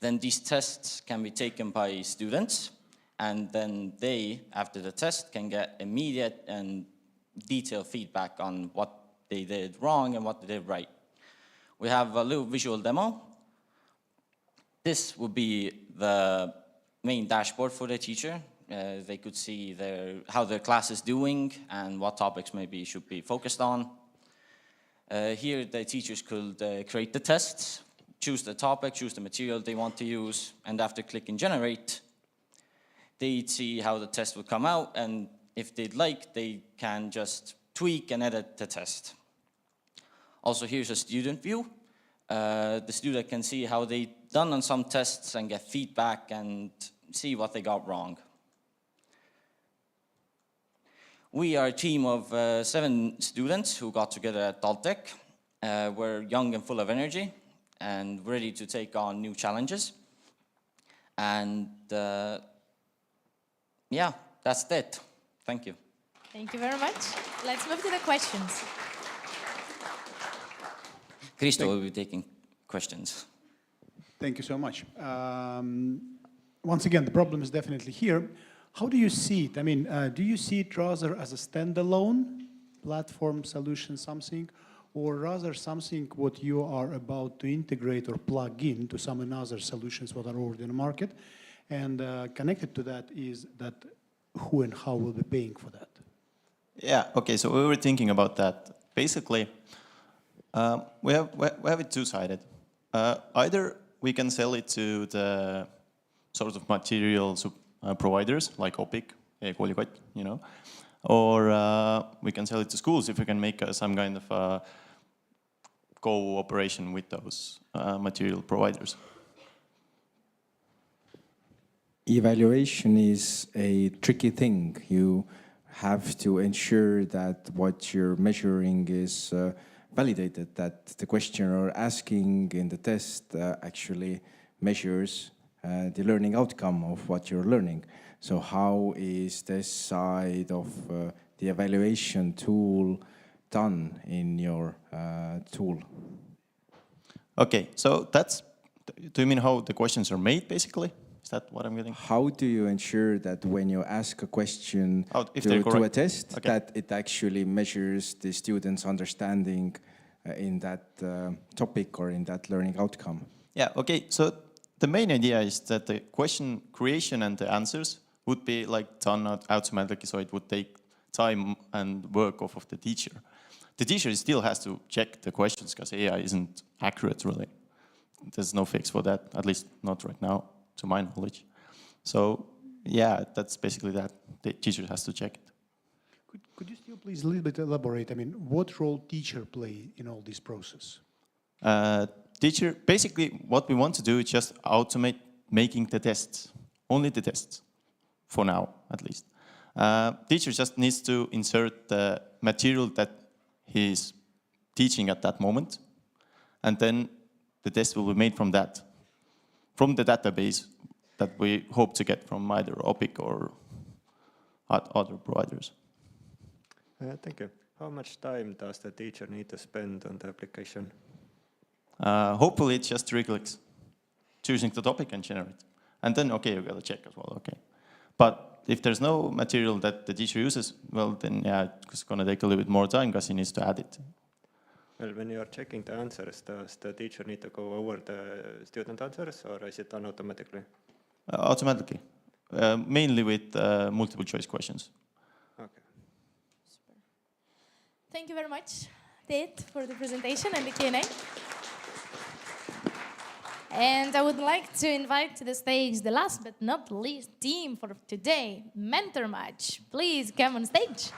Then these tests can be taken by students, and then they, after the test, can get immediate and detailed feedback on what they did wrong and what they did right. We have a little visual demo. This would be the main dashboard for the teacher. They could see how their class is doing and what topics maybe should be focused on. Here the teachers could create the tests, choose the topic, choose the material they want to use, and after clicking generate, they'd see how the test would come out, and if they'd like, they can just tweak and edit the test. Also, here's a student view. The student can see how they've done on some tests and get feedback and see what they got wrong. We are a team of 7 students who got together at Taltech. We're young and full of energy and ready to take on new challenges. And yeah, that's it. Thank you. Thank you very much. Let's move to the questions. Kristo will be taking questions. Thank you so much. Once again, the problem is definitely here. How do you see it? I mean, do you see it rather as a standalone platform solution, something, or rather something what you are about to integrate or plug in to some other solutions that are already in the market? And connected to that is that who and how will be paying for that? Yeah, okay, so we were thinking about that. Basically, we have it two-sided. Either we can sell it to the sort of material providers like OpUp, Koolify, you know, or we can sell it to schools if we can make some kind of cooperation with those material providers. Evaluation is a tricky thing. You have to ensure that what you're measuring is validated, that the question you're asking in the test actually measures the learning outcome of what you're learning. So how is this side of the evaluation tool done in your tool? Okay, so that's, do you mean how the questions are made, basically? Is that what I'm getting? How do you ensure that when you ask a question to a test, that it actually measures the student's understanding in that topic or in that learning outcome? Yeah, okay, so the main idea is that the question creation and the answers would be like done automatically, so it would take time and work off of the teacher. The teacher still has to check the questions because AI isn't accurate, really. There's no fix for that, at least not right now, to my knowledge. So, yeah, that's basically that. The teacher has to check it. Could you still please a little bit elaborate? I mean, what role teacher play in all this process? Teacher, basically what we want to do is just automate making the tests, only the tests, for now at least. Teacher just needs to insert the material that he's teaching at that moment, and then the test will be made from that, from the database that we hope to get from either OpUp or other providers. Thank you. How much time does the teacher need to spend on the application? Hopefully it's just 3 clicks, choosing the topic and generate. And then, okay, you gotta check as well, okay. But if there's no material that the teacher uses, well, then yeah, it's gonna take a little bit more time because he needs to add it. Well, when you are checking the answers, does the teacher need to go over the student answers, or is it done automatically? Automatically. mainly with multiple choice questions. Thank you very much, Ted, for the presentation and the Q&A. And I would like to invite to the stage the last but not least team for today, Mentor Match. Please come on stage.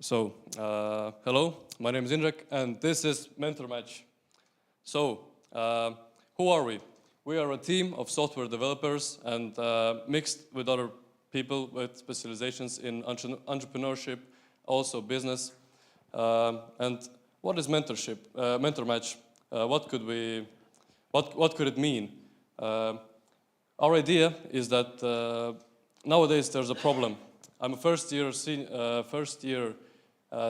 So, hello, my name is Indrek, and this is Mentor Match. So, who are we? We are a team of software developers and mixed with other people with specializations in entrepreneurship, also business. And what is mentorship? Mentor Match? What could it mean? Our idea is that nowadays there's a problem. I'm a first year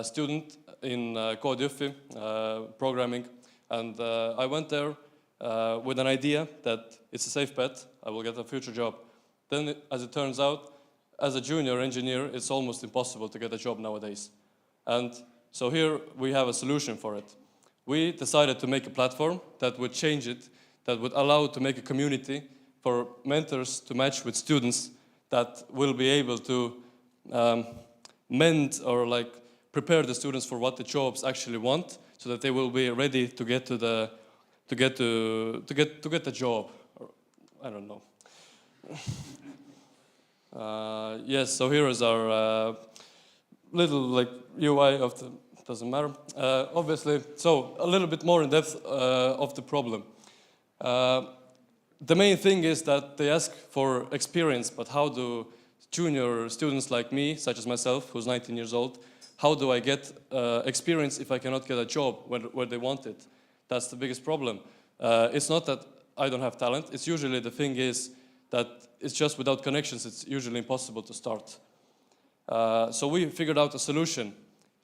student in Koolify programming, and I went there with an idea that it's a safe bet, I will get a future job. Then, as it turns out, as a junior engineer, it's almost impossible to get a job nowadays. And so here we have a solution for it. We decided to make a platform that would change it, that would allow to make a community for mentors to match with students that will be able to mend or like prepare the students for what the jobs actually want, so that they will be ready to get to the job. Or, I don't know. Yes, so here is our little like UI of the, doesn't matter. Obviously, so a little bit more in depth of the problem. The main thing is that they ask for experience, but how do junior students like me, such as myself, who's 19 years old, how do I get experience if I cannot get a job where they want it? That's the biggest problem. It's not that I don't have talent. It's usually the thing is that it's just without connections, it's usually impossible to start. So we figured out a solution.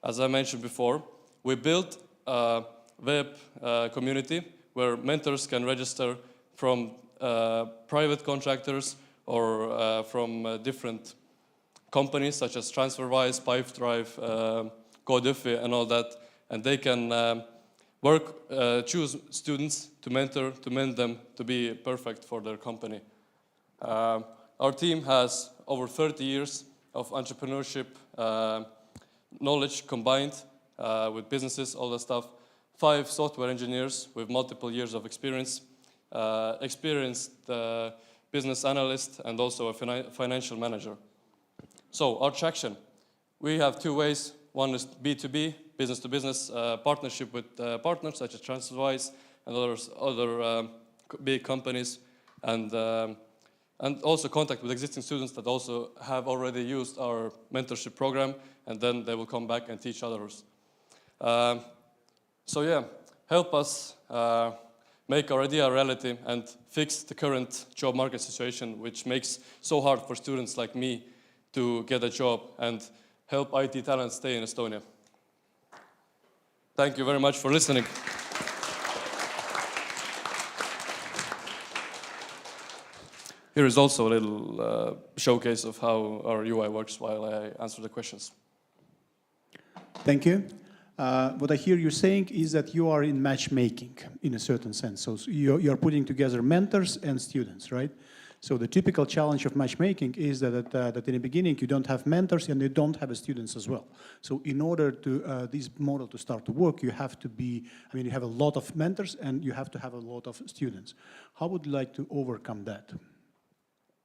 As I mentioned before, we built a web community where mentors can register from private contractors or from different companies such as TransferWise, Pipedrive, Koolify, and all that. And they can choose students to mentor, to mend them to be perfect for their company. Our team has over 30 years of entrepreneurship knowledge combined with businesses, all that stuff. 5 software engineers with multiple years of experience, experienced business analyst, and also a financial manager. So our traction, we have 2 ways. One is B2B, business-to-business partnership with partners such as TransferWise and other big companies, and also contact with existing students that also have already used our mentorship program, and then they will come back and teach others. So yeah, help us make our idea a reality and fix the current job market situation, which makes so hard for students like me to get a job, and help IT talent stay in Estonia. Thank you very much for listening. Here is also a little showcase of how our UI works while I answer the questions. Thank you. What I hear you saying is that you are in matchmaking in a certain sense. So you're putting together mentors and students, right? So the typical challenge of matchmaking is that in the beginning you don't have mentors and you don't have students as well. So in order to this model to start to work, you have to be, I mean, you have a lot of mentors and you have to have a lot of students. How would you like to overcome that?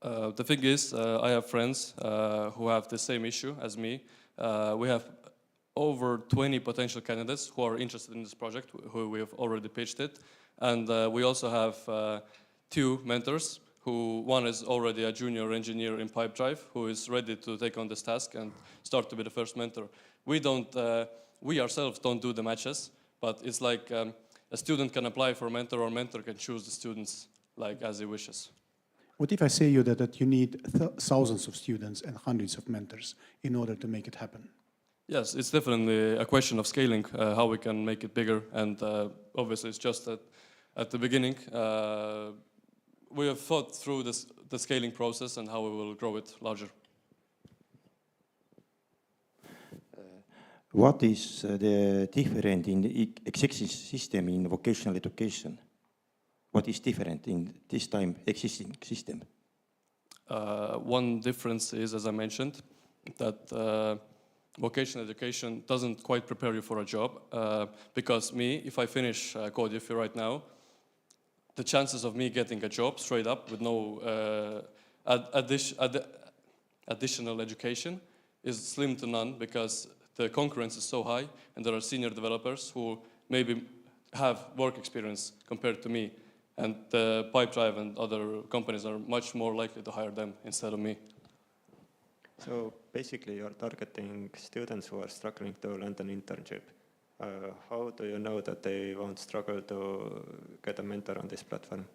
The thing is, I have friends who have the same issue as me. We have over 20 potential candidates who are interested in this project, who we have already pitched it. And we also have 2 mentors, who one is already a junior engineer in Pipedrive, who is ready to take on this task and start to be the first mentor. We ourselves don't do the matches, but it's like a student can apply for a mentor, or a mentor can choose the students like as he wishes. What if I say you that you need thousands of students and hundreds of mentors in order to make it happen? Yes, it's definitely a question of scaling, how we can make it bigger, and obviously it's just that at the beginning we have thought through the scaling process and how we will grow it larger. What is the difference in the existing system in vocational education? What is different in this time existing system? One difference is, as I mentioned, that vocational education doesn't quite prepare you for a job, because if I finish Koolify right now, the chances of me getting a job straight up with no additional education is slim to none, because the concurrence is so high, and there are senior developers who maybe have work experience compared to me, and the Pipedrive and other companies are much more likely to hire them instead of me. So basically you're targeting students who are struggling to land an internship. How do you know that they won't struggle to get a mentor on this platform?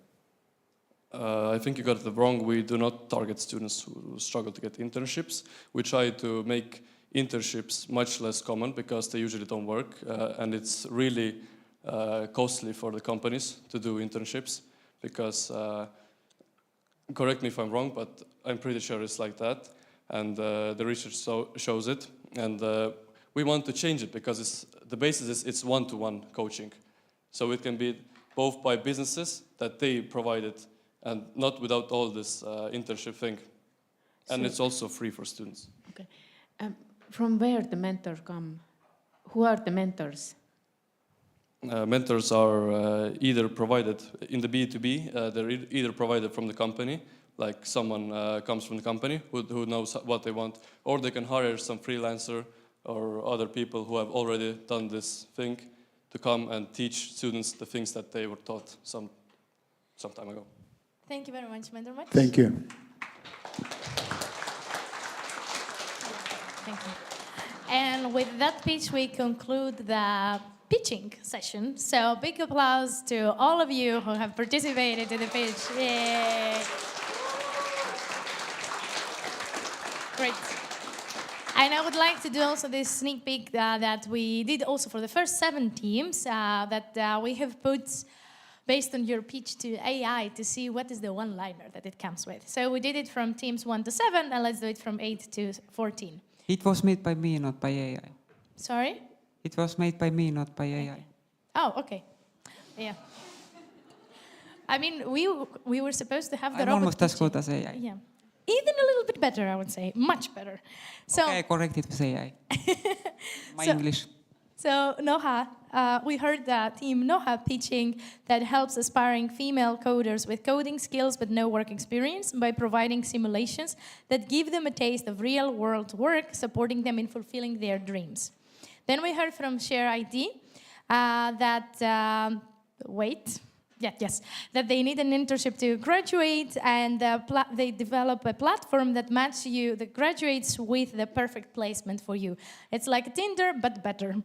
I think you got it wrong. We do not target students who struggle to get internships. We try to make internships much less common because they usually don't work, and it's really costly for the companies to do internships because, correct me if I'm wrong, but I'm pretty sure it's like that, and the research shows it, and we want to change it because the basis is it's one-to-one coaching. So it can be both by businesses that they provide it and not without all this internship thing. And it's also free for students. Okay. From where the mentors come? Who are the mentors? Mentors are either provided in the B2B, they're either provided from the company, like someone comes from the company who knows what they want, or they can hire some freelancer or other people who have already done this thing to come and teach students the things that they were taught some time ago. Thank you very much, Mentor Max. Thank you. Thank you. And with that pitch, we conclude the pitching session. So big applause to all of you who have participated in the pitch. Yay! Great. And I would like to do also this sneak peek that we did also for the first 7 teams that we have put based on your pitch to AI to see what is the one-liner that it comes with. So we did it from teams 1 to 7, and let's do it from 8 to 14. It was made by me, not by AI. Sorry? It was made by me, not by AI. Oh, okay. Yeah. I mean, we were supposed to have the I'm robot almost as pitching. good as AI. Yeah. Even a little bit better, I would say. Much better. So, Okay, I corrected with AI. My English. So Noha, we heard the team Noha pitching that helps aspiring female coders with coding skills but no work experience by providing simulations that give them a taste of real-world work, supporting them in fulfilling their dreams. Then we heard from ShareIT that they need an internship to graduate, and they develop a platform that matches you, the graduates, with the perfect placement for you. It's like Tinder, but better.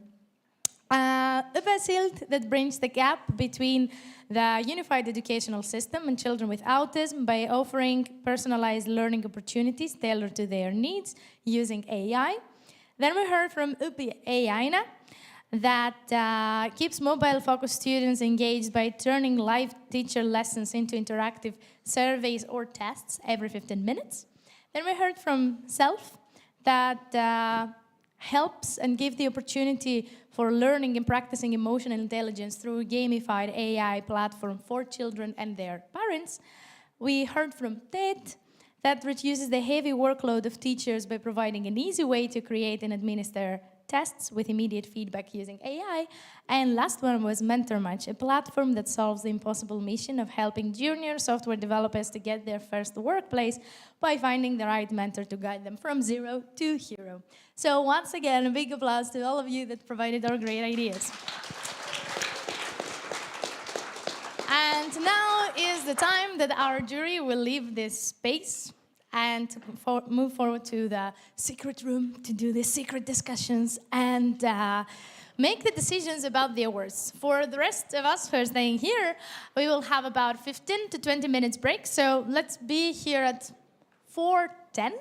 Oposal that bridges the gap between the unified educational system and children with autism by offering personalized learning opportunities tailored to their needs using AI. Then we heard from Tallinna that keeps mobile-focused students engaged by turning live teacher lessons into interactive surveys or tests every 15 minutes. Then we heard from Self that helps and gives the opportunity for learning and practicing emotional intelligence through a gamified AI platform for children and their parents. We heard from TED that reduces the heavy workload of teachers by providing an easy way to create and administer tests with immediate feedback using AI. And last one was Mentor Match, a platform that solves the impossible mission of helping junior software developers to get their first workplace by finding the right mentor to guide them from zero to hero. So once again, a big applause to all of you that provided our great ideas. And now is the time that our jury will leave this space and move forward to the secret room to do the secret discussions and make the decisions about the awards. For the rest of us who are staying here, we will have about 15 to 20 minutes break. So let's be here at 4:10.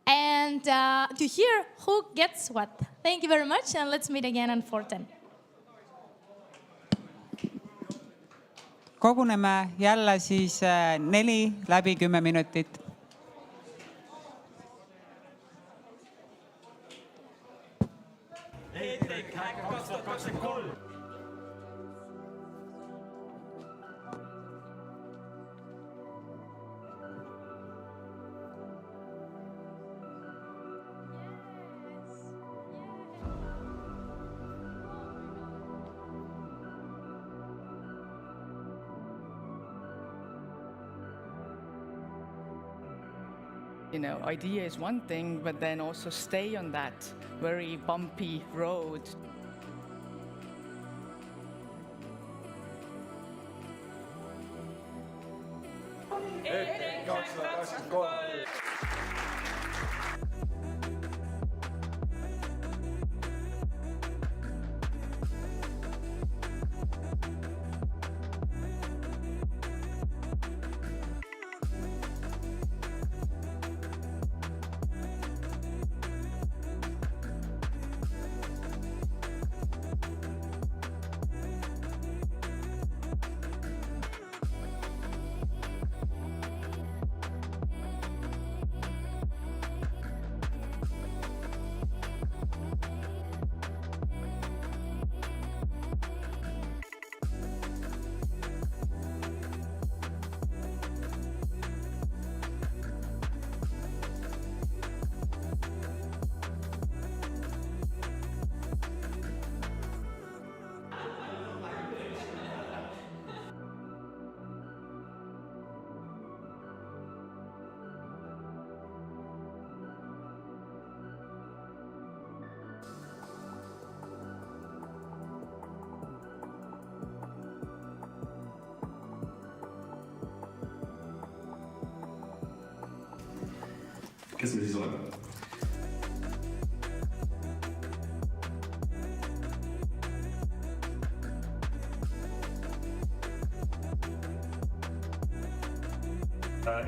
and to hear who gets what. Thank you very much, and let's meet again on 4:10. koguneme jälle siis 4 läbi 10 minutit. EdTech 2023. You know, idea is one thing, but then also stay on that very bumpy road. EdTech 2023. Kes me siis oleme?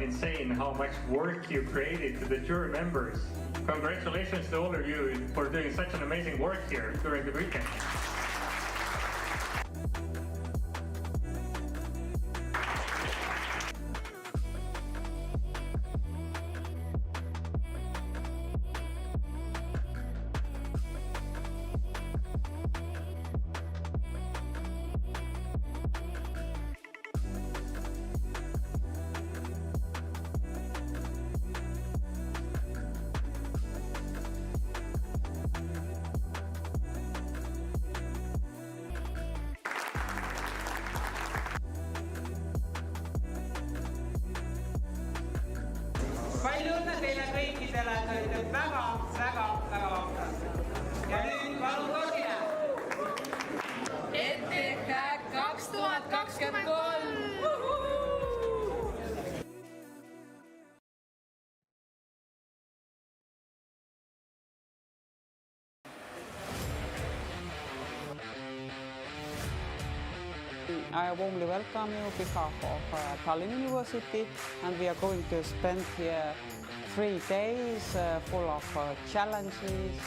Insane how much work you created to the jury members. Congratulations to all of you for doing such an amazing work here during the weekend. Palju õnne teile kõikidele, te olite väga vahvad. Ja nüüd palun Torgile. EdTech 2023. I warmly welcome you on behalf of Tallinn University, and we are going to spend here 3 days full of challenges,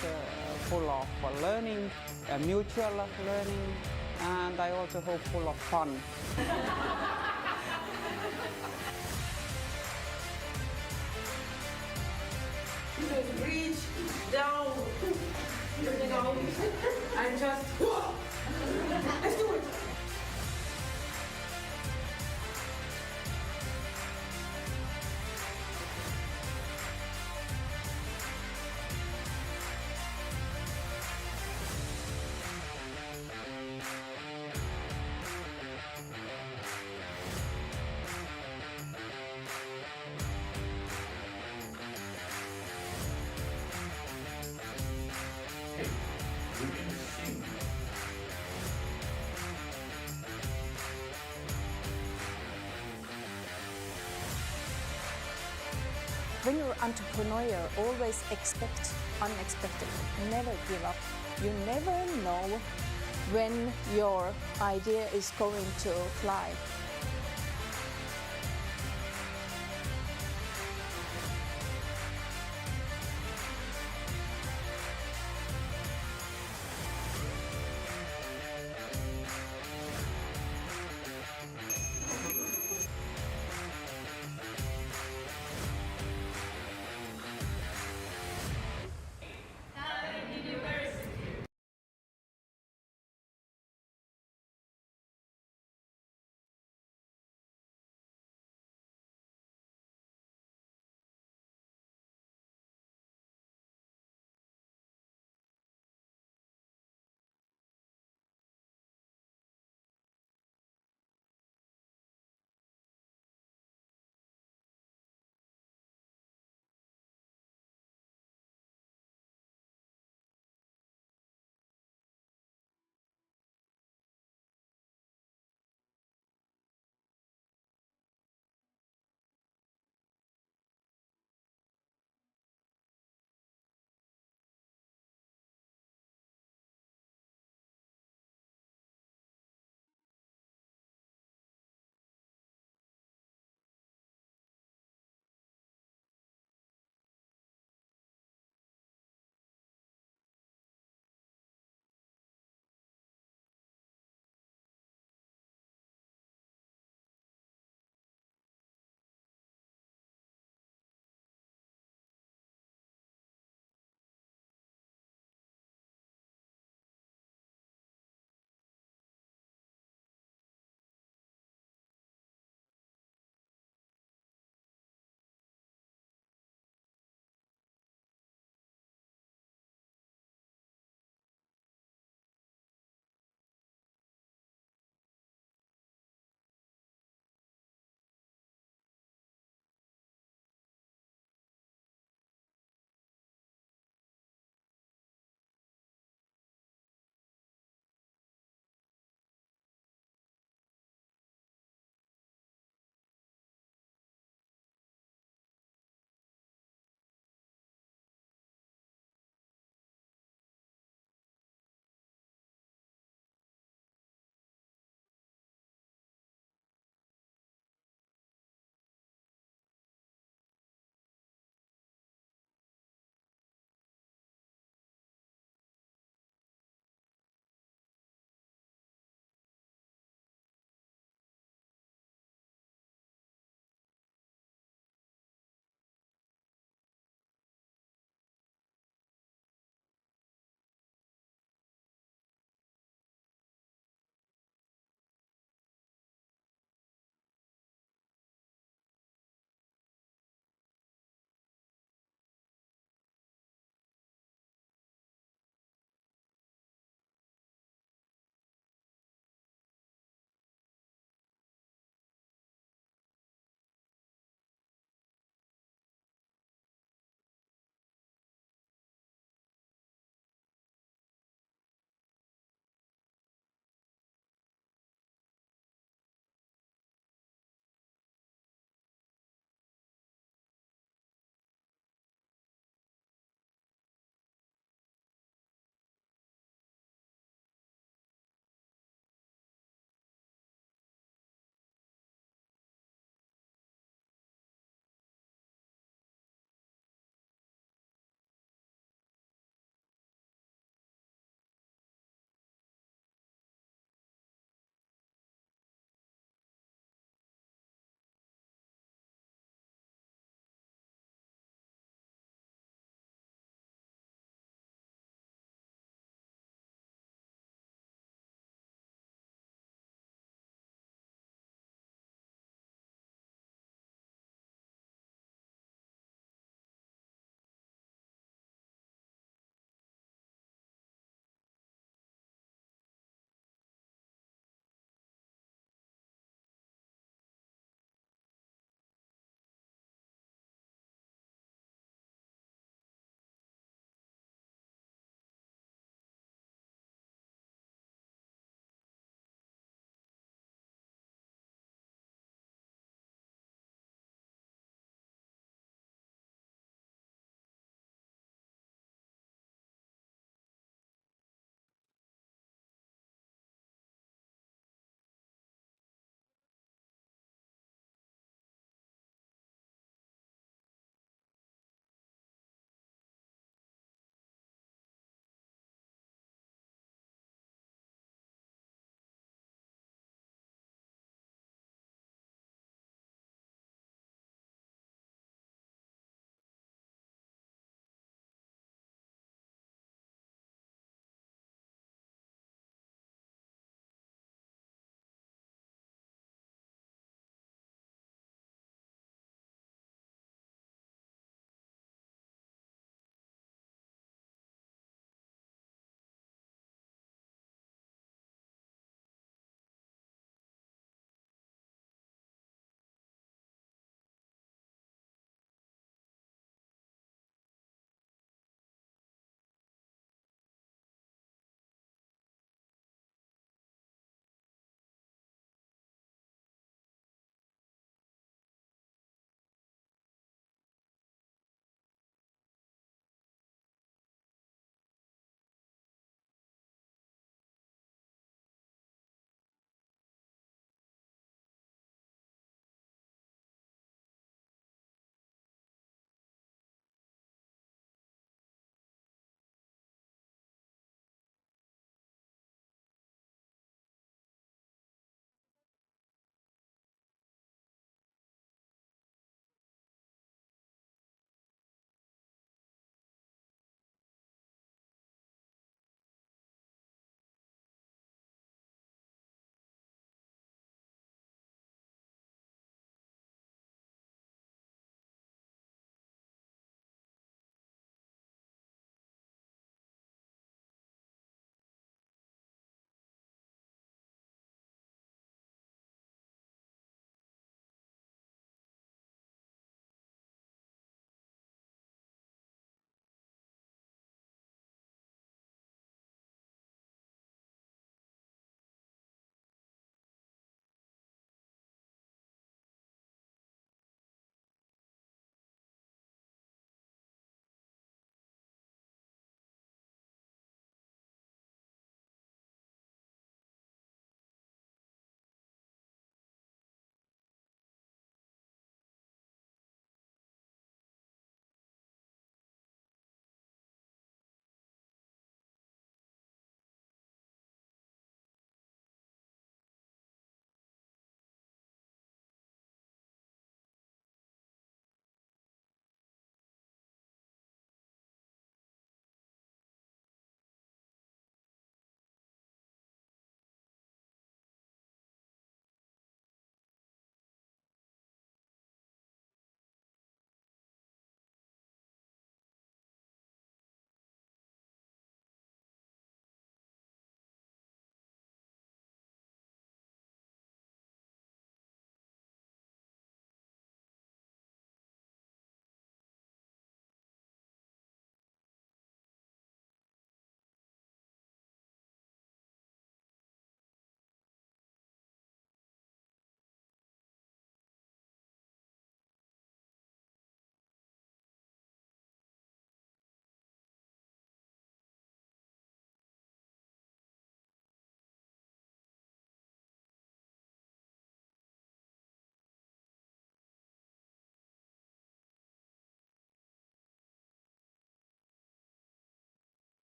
full of learning, mutual learning, and I also hope full of fun. Reach down, and just let's do it. When you're entrepreneurial, always expect unexpected. Never give up. You never know when your idea is going to fly.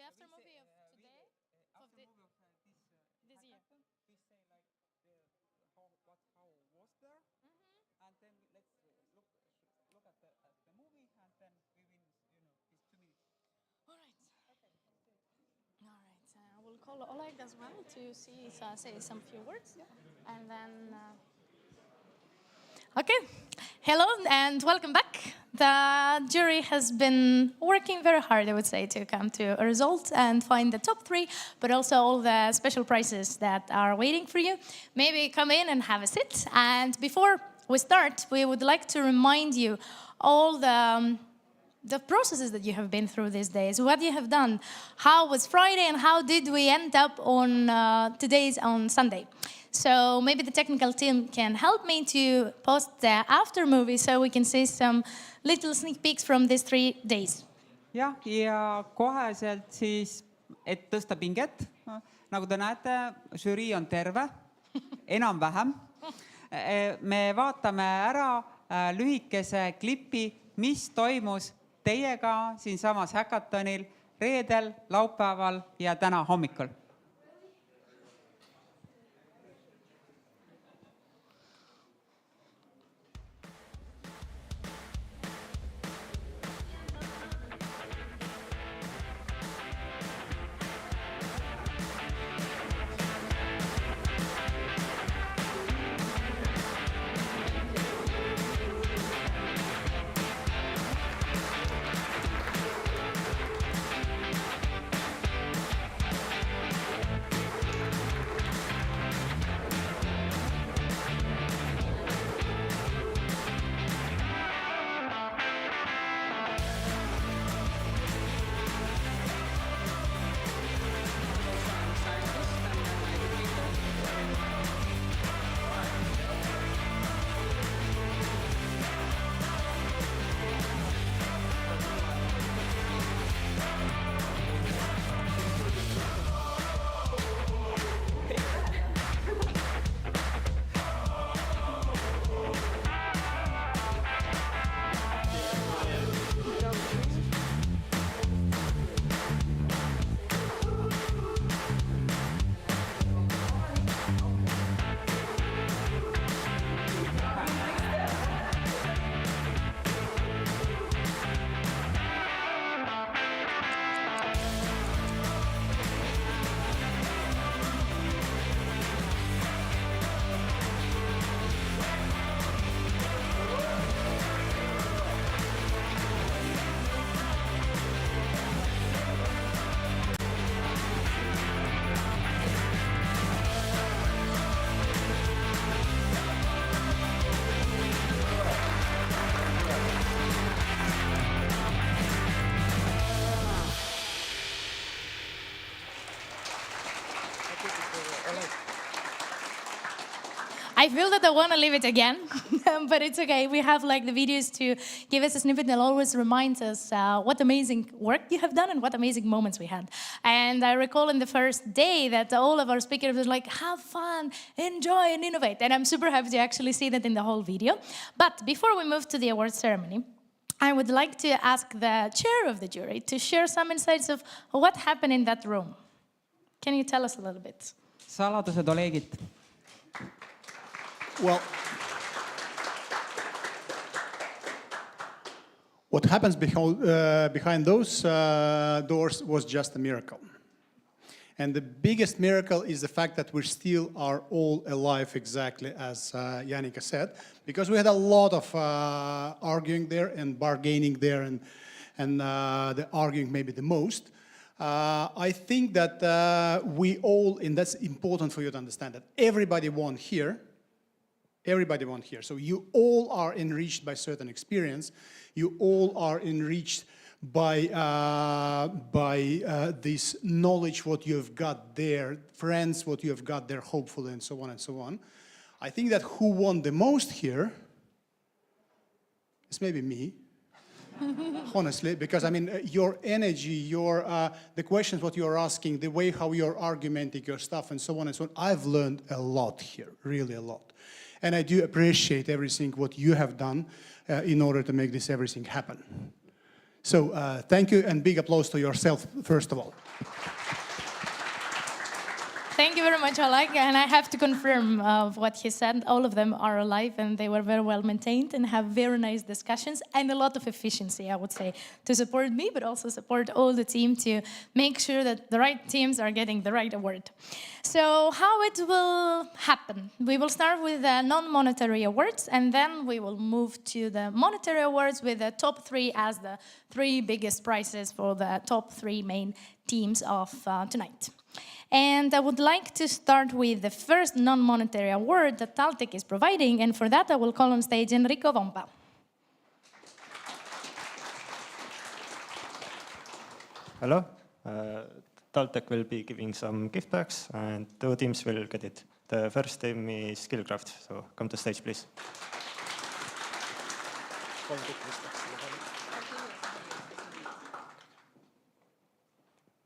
after movie of today, of this year. How was there, and then let's look at the movie, and then we will, these 2 minutes. All right. All right. I will call Oleg as well to say some few words, and then. Okay. Hello and welcome back. The jury has been working very hard, I would say, to come to a result and find the top 3, but also all the special prizes that are waiting for you. Maybe come in and have a sit. And before we start, we would like to remind you all the processes that you have been through these days, what you have done, how was Friday, and how did we end up on on Sunday. So maybe the technical team can help me to post the after movie so we can see some little sneak peeks from these 3 days. jah, ja koheselt siis, et tõsta pinget, nagu te näete, žürii on terve, enam-vähem. Me vaatame ära lühikese klipi, mis toimus teiega siinsamas Hackathonil reedel, laupäeval ja täna hommikul. I feel that I want to leave it again, but it's okay. We have like the videos to give us a snippet that always reminds us what amazing work you have done and what amazing moments we had. And I recall in the first day that all of our speakers were like, have fun, enjoy and innovate. And I'm super happy to actually see that in the whole video. But before we move to the award ceremony, I would like to ask the chair of the jury to share some insights of what happened in that room. Can you tell us a little bit? Saladused, Olegid. Well, what happens behind those doors was just a miracle. And the biggest miracle is the fact that we still are all alive, exactly as Janika said, because we had a lot of arguing there and bargaining there, and the arguing maybe the most. I think that we all, and that's important for you to understand, that everybody won here. Everybody won here. So you all are enriched by certain experience. You all are enriched by this knowledge, what you have got there, friends, what you have got there, hopefully, and so on and so on. I think that who won the most here is maybe me, honestly, because I mean, your energy, the questions, what you're asking, the way how you're argumenting your stuff, and so on and so on. I've learned a lot here, really a lot. And I do appreciate everything what you have done in order to make this everything happen. So thank you and big applause to yourself, first of all. Thank you very much, Oleg. And I have to confirm what he said. All of them are alive and they were very well maintained and have very nice discussions and a lot of efficiency, I would say, to support me, but also support all the team to make sure that the right teams are getting the right award. So how it will happen? We will start with the non-monetary awards and then we will move to the monetary awards with the top 3 as the 3 biggest prizes for the top 3 main teams of tonight. And I would like to start with the first non-monetary award that Taltech is providing, and for that I will call on stage Enrico Vompa. Hello. Taltech will be giving some gift bags, and 2 teams will get it. The first team is Skillcraft, so come to stage, please.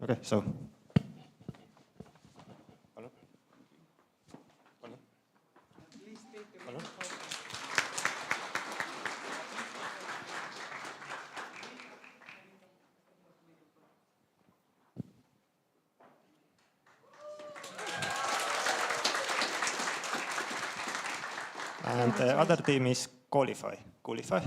Okay, so. And the other team is Koolify. Koolify.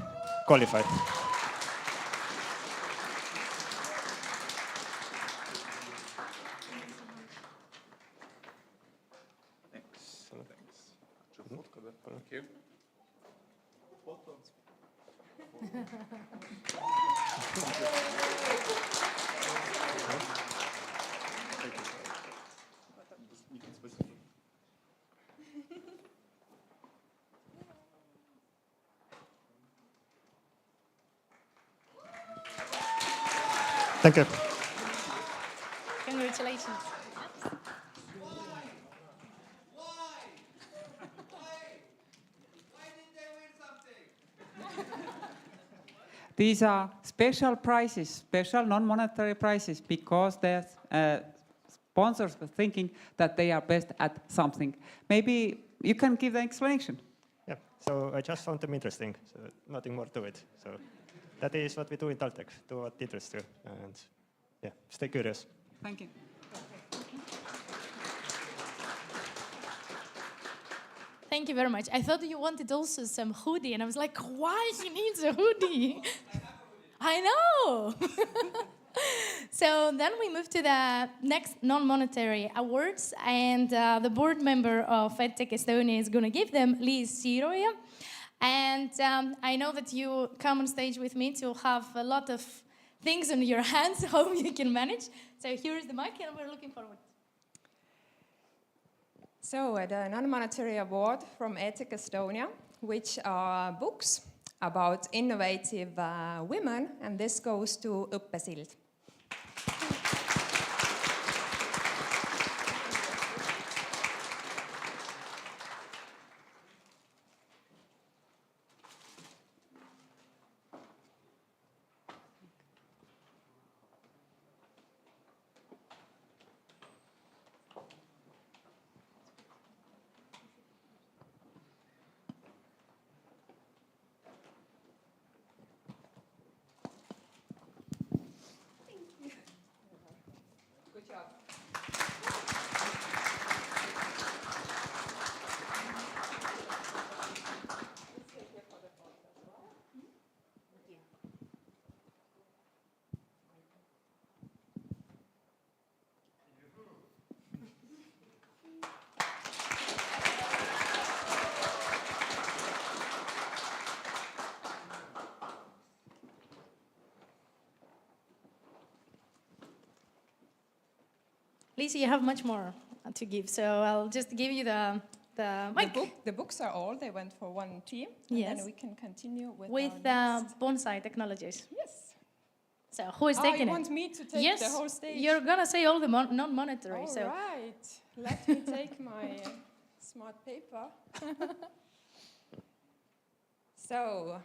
Thank you. Congratulations. These are special prizes, special non-monetary prizes, because the sponsors were thinking that they are best at something. Maybe you can give the explanation. Yeah, so I just found them interesting, so nothing more to it. So that is what we do in Taltech, do what interests you, and yeah, stay curious. Thank you. Thank you very much. I thought you wanted also some hoodie, and I was like, why he needs a hoodie? I know. So then we move to the next non-monetary awards, and the board member of EdTech Estonia is going to give them, Liis Siiroja. And I know that you come on stage with me to have a lot of things on your hands, how you can manage. So here is the mic, and we're looking forward. So the non-monetary award from EdTech Estonia, which are books about innovative women, and this goes to Õppesild. Lisa, you have much more to give, so I'll just give you the mic. The books are all, they went for one team, and Yes. then we can continue with Bonsai Technologies. Yes. So who is taking you it? want me to take Yes, the whole stage? you're going to say all the non-monetary. All so. right, let me take my smart paper. So,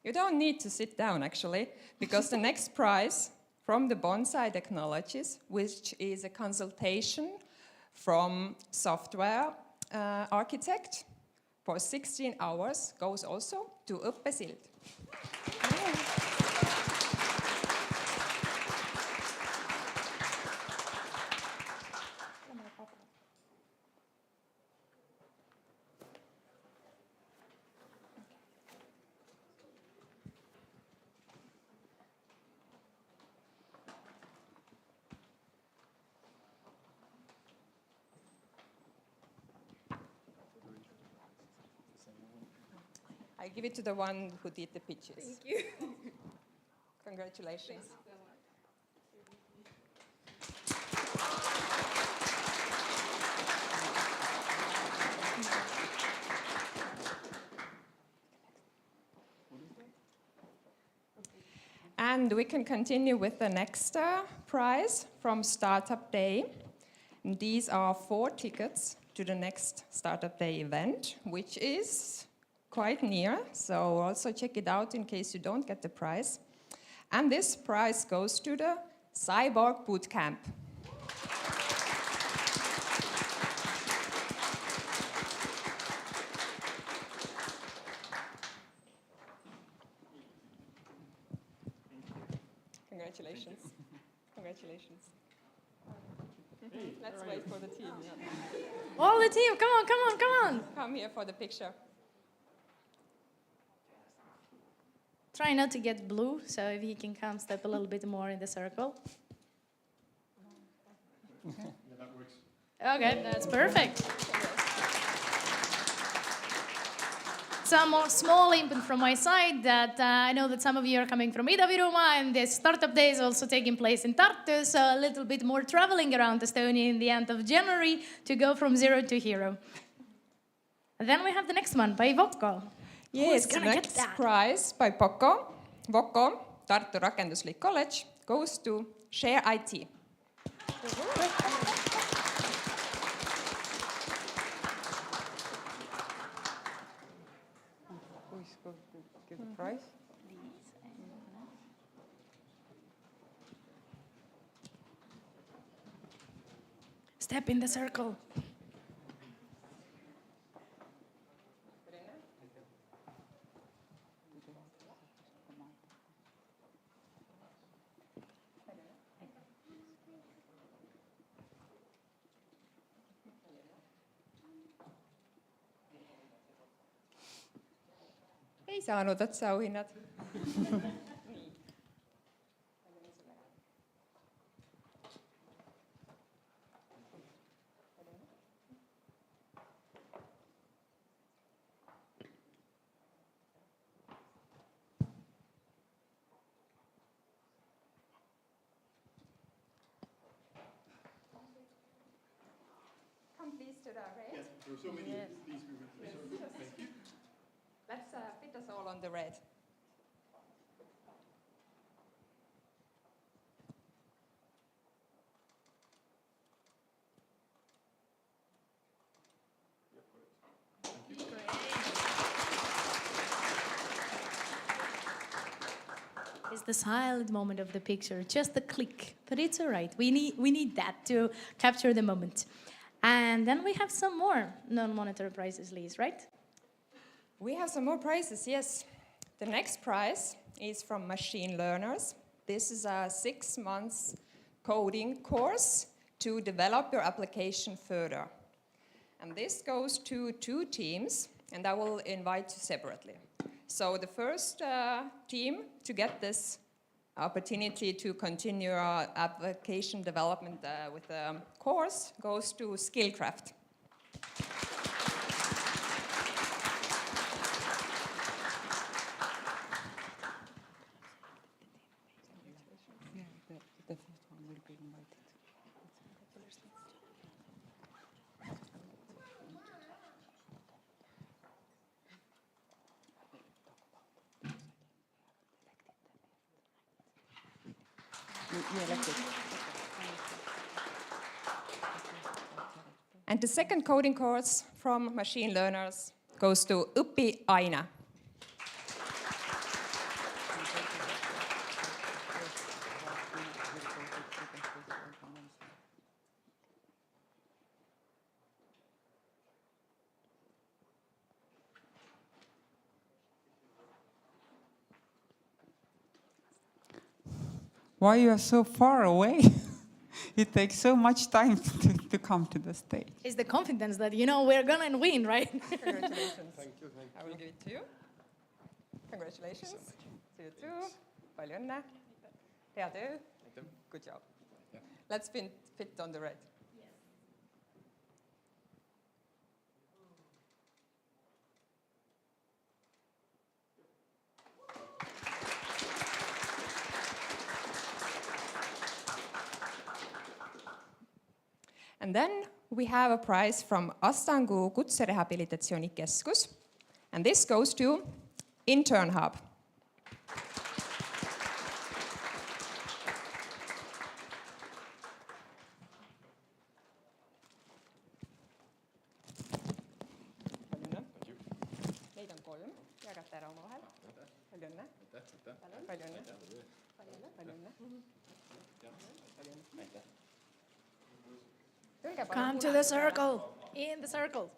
you don't need to sit down actually, because the next prize from the Bonsai Technologies, which is a consultation from software architect for 16 hours, goes also to Õppesild. I give it to the one who did the pitches. Thank you. Congratulations. And we can continue with the next prize from Startup Day. And these are 4 tickets to the next Startup Day event, which is quite near. So also check it out in case you don't get the prize. And this prize goes to the Cyborg Bootcamp. Congratulations. Congratulations. Let's wait for the team. All the team, come on, come on, come on. Come here for the picture. Try not to get blue, so if you can come step a little bit more in the circle. Yeah, that works. Okay, that's perfect. Some more small input from my side that I know that some of you are coming from Ida-Virumaa and the Startup Day is also taking place in Tartu, so a little bit more traveling around Estonia in the end of January to go from zero to hero. And then we have the next one by Voko. Yes, the next prize by Voko, Tartu Rakenduslik College, goes to ShareIT. Who's going to give the prize? Step in the circle. Ei saanut otsaauhinnat. Come please to the red. Yes, there were so many. Yes. Please move into the circle. Thank you. Let's fit us all on the red. It's the silent moment of the picture, just a click, but it's all right. We need that to capture the moment. And then we have some more non-monetary prizes, Liz, right? We have some more prizes, yes. The next prize is from machine learners. This is a 6 months coding course to develop your application further. And this goes to 2 teams, and I will invite you separately. So the first team to get this opportunity to continue our application development with the course goes to Skillcraft. The first one will be invited. And the second coding course from machine learners goes to Aina. Why you are so far away? It takes so much time to come to the stage. It's the confidence that, you know, we're gonna win, right? Congratulations. Thank you. I will give it to you. Congratulations. To you too. Palju õnne. Hea töö. Good job. Yeah. Let's fit on the red. And then we have a prize from Astangu Kutserehabilitatsioonikeskus, and this goes to InternHub. Neid on 3, jagate ära omavahel. Palju õnne. Palju õnne. Palju õnne. Come to the circle. In the circle.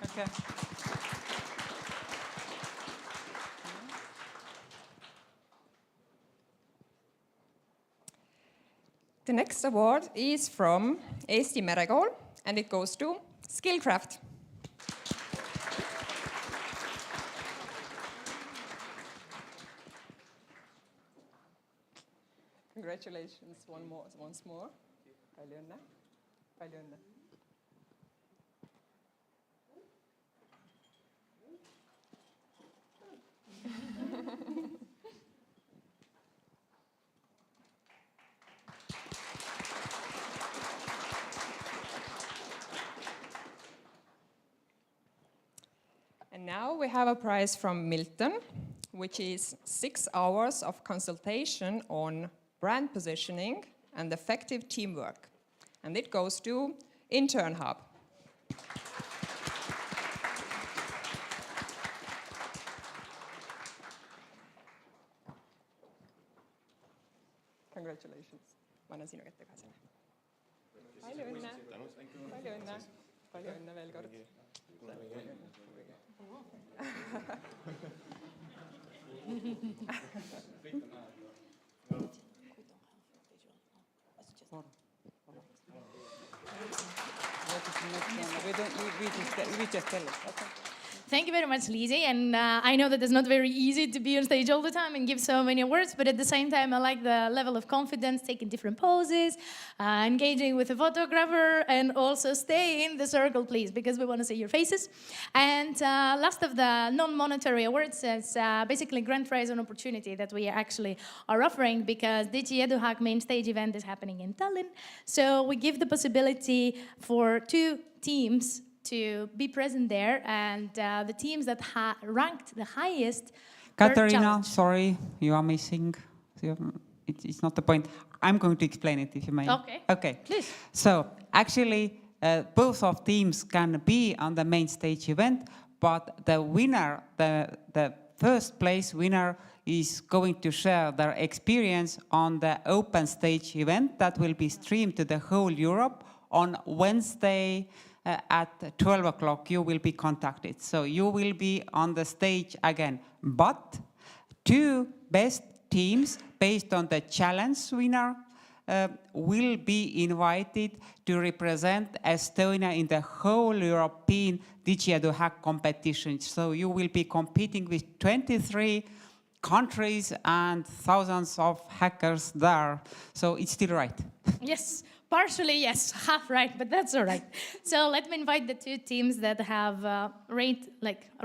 Okay. The next award is from Eesti Merekool, and it goes to Skillcraft. Congratulations once more. Palju õnne. Palju õnne. And now we have a prize from Milton, which is 6 hours of consultation on brand positioning and effective teamwork. And it goes to InternHub. Congratulations. Ma annan sinu kätte kaasa. Palju õnne. Palju õnne. Palju õnne veel kord. We just tell it. Okay. Thank you very much, Lizzie. And I know that it's not very easy to be on stage all the time and give so many awards, but at the same time, I like the level of confidence, taking different poses, engaging with a photographer, and also stay in the circle, please, because we want to see your faces. And last of the non-monetary awards is basically grand prize and opportunity that we actually are offering, because Digi EduHack main stage event is happening in Tallinn. So we give the possibility for 2 teams to be present there, and the teams that ranked the highest. Katarina, sorry, you are missing. It's not the point. I'm going to explain it if you may. Okay. Okay. Please. So actually, both of teams can be on the main stage event, but the winner, the first place winner, is going to share their experience on the open stage event that will be streamed to the whole Europe on Wednesday. At 12 o'clock, you will be contacted. So you will be on the stage again. But 2 best teams, based on the challenge winner, will be invited to represent Estonia in the whole European Digi EduHack competition. So you will be competing with 23 countries and thousands of hackers there. So it's still right. Yes. Partially, yes, half right, but that's all right. So let me invite the 2 teams that have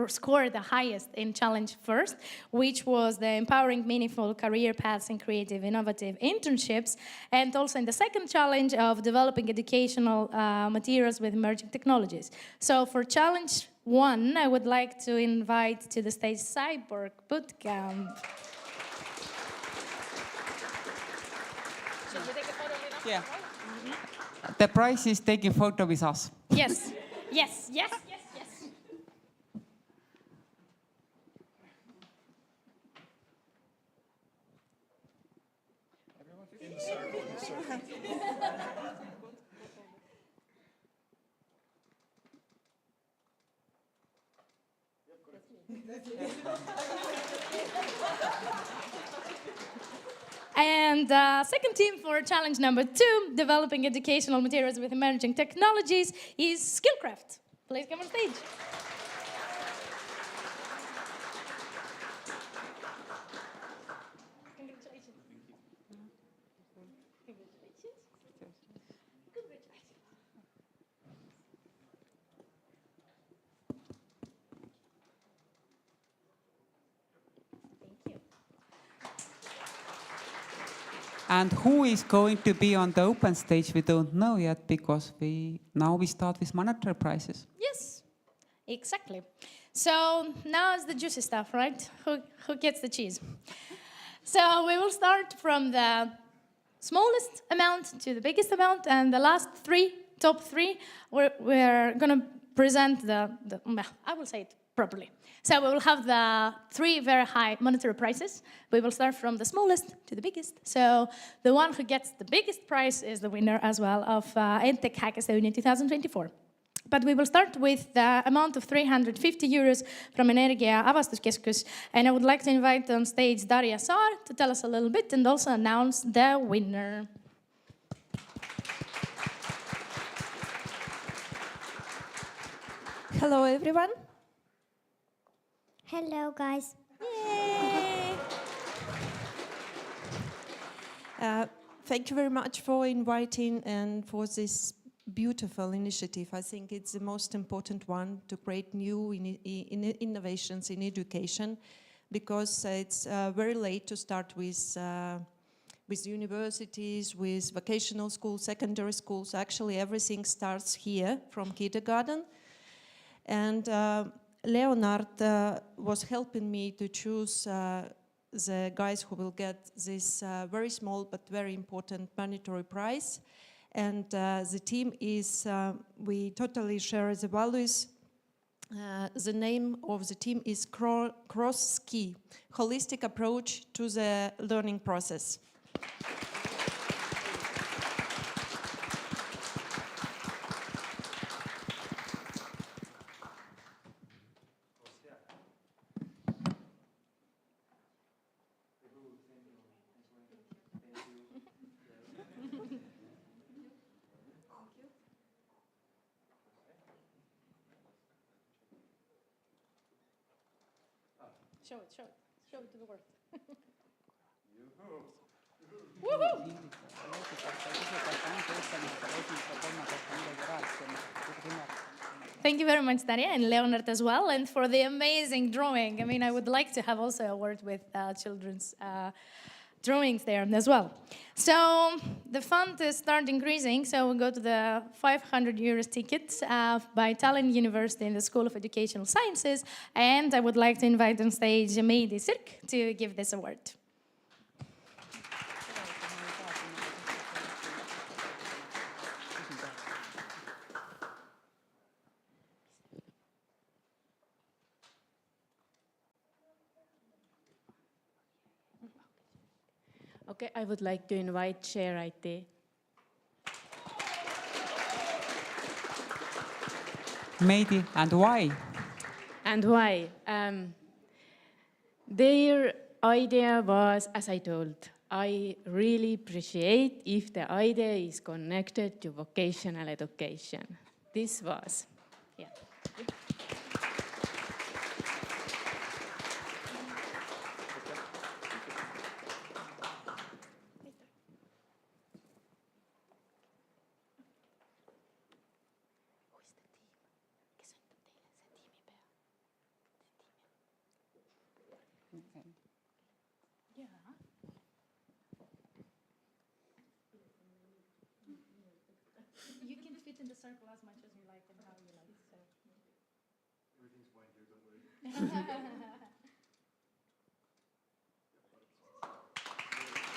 scored the highest in challenge first, which was the empowering meaningful career paths and creative innovative internships, and also in the second challenge of developing educational materials with emerging technologies. So for challenge 1, I would like to invite to the stage Cyborg Bootcamp. Should we take a photo with us? Yeah. The prize is taking photo with us. Yes, yes, yes, yes, yes. In the circle, in the circle. And second team for challenge number 2, developing educational materials with emerging technologies, is Skillcraft. Please come on stage. Congratulations. Congratulations. Congratulations. And who is going to be on the open stage, we don't know yet, because now we start with monetary prizes. Yes, exactly. So now it's the juicy stuff, right? Who gets the cheese? So we will start from the smallest amount to the biggest amount, and the last top three, we're going to present I will say it properly. So we will have the 3 very high monetary prizes. We will start from the smallest to the biggest. So the one who gets the biggest prize is the winner as well of EdTech Hackathon in 2024. But we will start with the amount of 350 euros from Energia Avastuskeskus. And I would like to invite on stage Darja Saar to tell us a little bit and also announce the winner. Hello, everyone. Hello, guys. Thank you very much for inviting and for this beautiful initiative. I think it's the most important one to create new innovations in education, because it's very late to start with universities, with vocational schools, secondary schools. Actually, everything starts here from kindergarten. And Leonard was helping me to choose the guys who will get this very small but very important mandatory prize. And the team is, we totally share the values. The name of the team is CrosSci, Holistic Approach to the Learning Process. Show it to the world. Woohoo! Thank you very much, Darja, and Leonard as well, and for the amazing drawing. I mean, I would like to have also a word with children's drawings there as well. So the fund is start increasing, so we'll go to the 500 euros tickets by Tallinn University in the School of Educational Sciences, and I would like to invite on stage Meidi Sirk to give this award. Okay, I would like to invite ShareIT. Maybe, and why? And why? Their idea was, as I told, I really appreciate if the idea is connected to vocational education. This was, yeah. You can fit in the circle as much as you like and how you like. So. Everything's fine here, don't worry.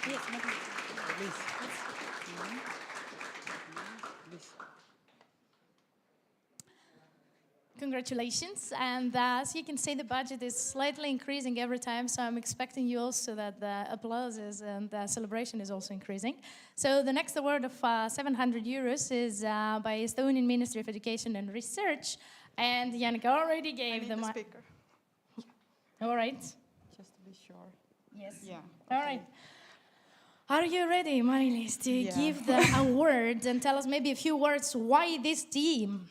Yes, please. Please. Congratulations, and as you can see, the budget is slightly increasing every time, so I'm expecting you also that the applause and the celebration is also increasing. So the next award of 700 euros is by Estonian Ministry of Education and Research, and Janika already gave the speaker. All right. Just to be sure. Yes. Yeah. All right. Are you ready, Mari-Liis, to give the award and tell us maybe a few words why this team?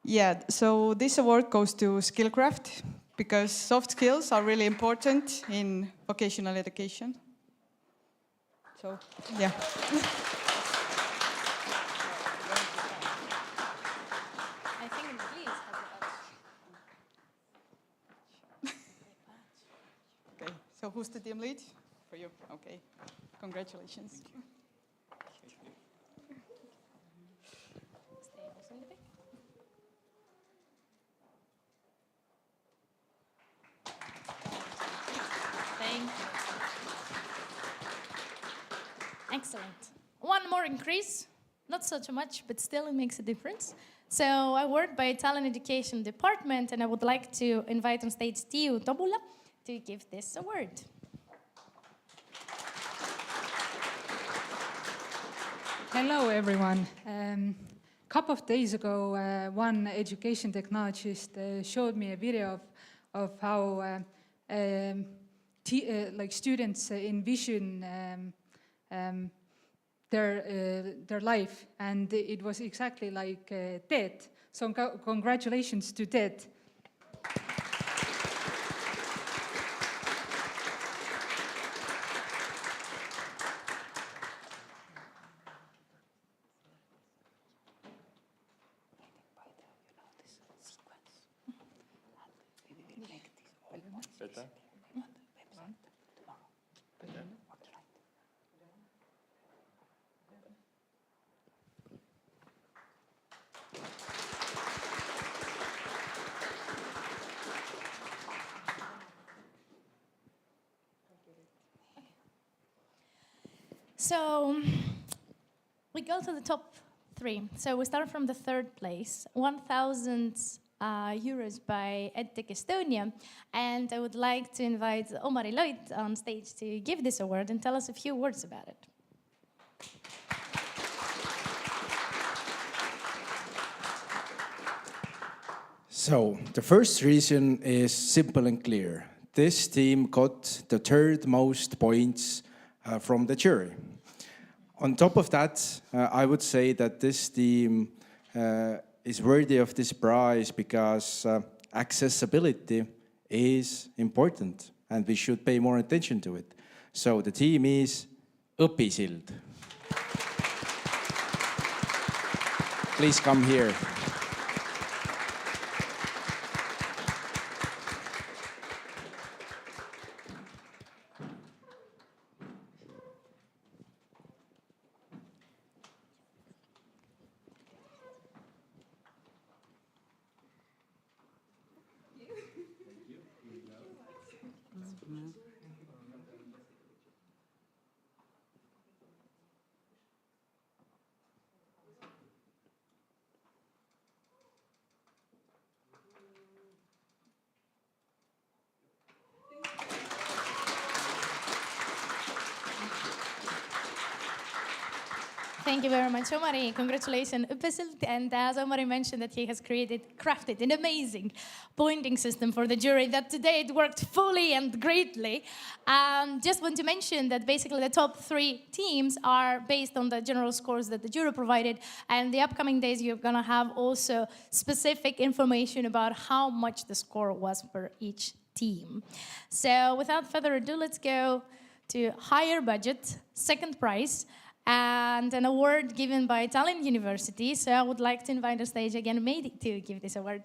Yeah, so this award goes to Skillcraft because soft skills are really important in vocational education. So, yeah. I think Liis has a Okay, so who's the team lead? for you. Okay. Congratulations. Thank you. Excellent. One more increase, not so much, but still it makes a difference. So I work by Tallinn Education Department, and I would like to invite on stage Tiiu Tobula to give this award. Hello, everyone. Couple of days ago, one education technologist showed me a video of how like students envision their life, and it was exactly like TED. So congratulations to TED. Better? So we go to the top 3. So we start from the 3rd place, 1,000 euros by EdTech Estonia. And I would like to invite Omari Loit on stage to give this award and tell us a few words about it. So the first reason is simple and clear. This team got the 3rd most points from the jury. On top of that, I would say that this team is worthy of this prize because accessibility is important and we should pay more attention to it. So the team is Õpisild. Please come here. Thank you very much, Omari. Congratulations, Õpisild. And as Omari mentioned, that he has crafted an amazing pointing system for the jury that today it worked fully and greatly. Just want to mention that basically the top 3 teams are based on the general scores that the jury provided. And the upcoming days, you're going to have also specific information about how much the score was for each team. So without further ado, let's go to higher budget, 2nd prize, and an award given by Tallinn University. So I would like to invite on stage again Meidi to give this award.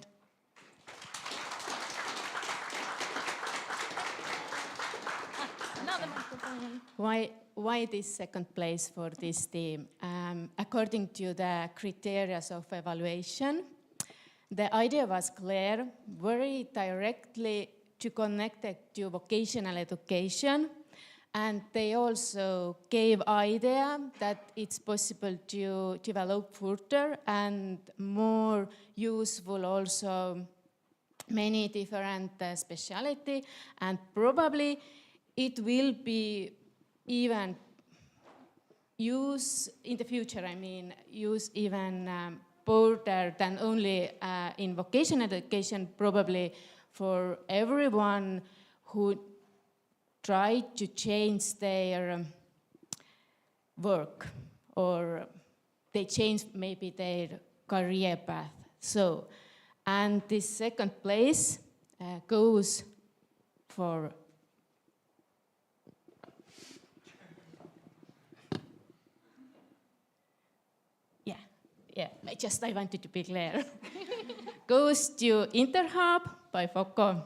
Another microphone. Why this 2nd place for this team? According to the criteria of evaluation, the idea was clear, very directly to connect it to vocational education. And they also gave idea that it's possible to develop further and more useful also many different speciality, and probably it will be even use in the future, use even broader than only in vocational education, probably for everyone who try to change their work, or they change maybe their career path. So, and this 2nd place goes for I wanted to be clear. Goes to InternHub by Foko.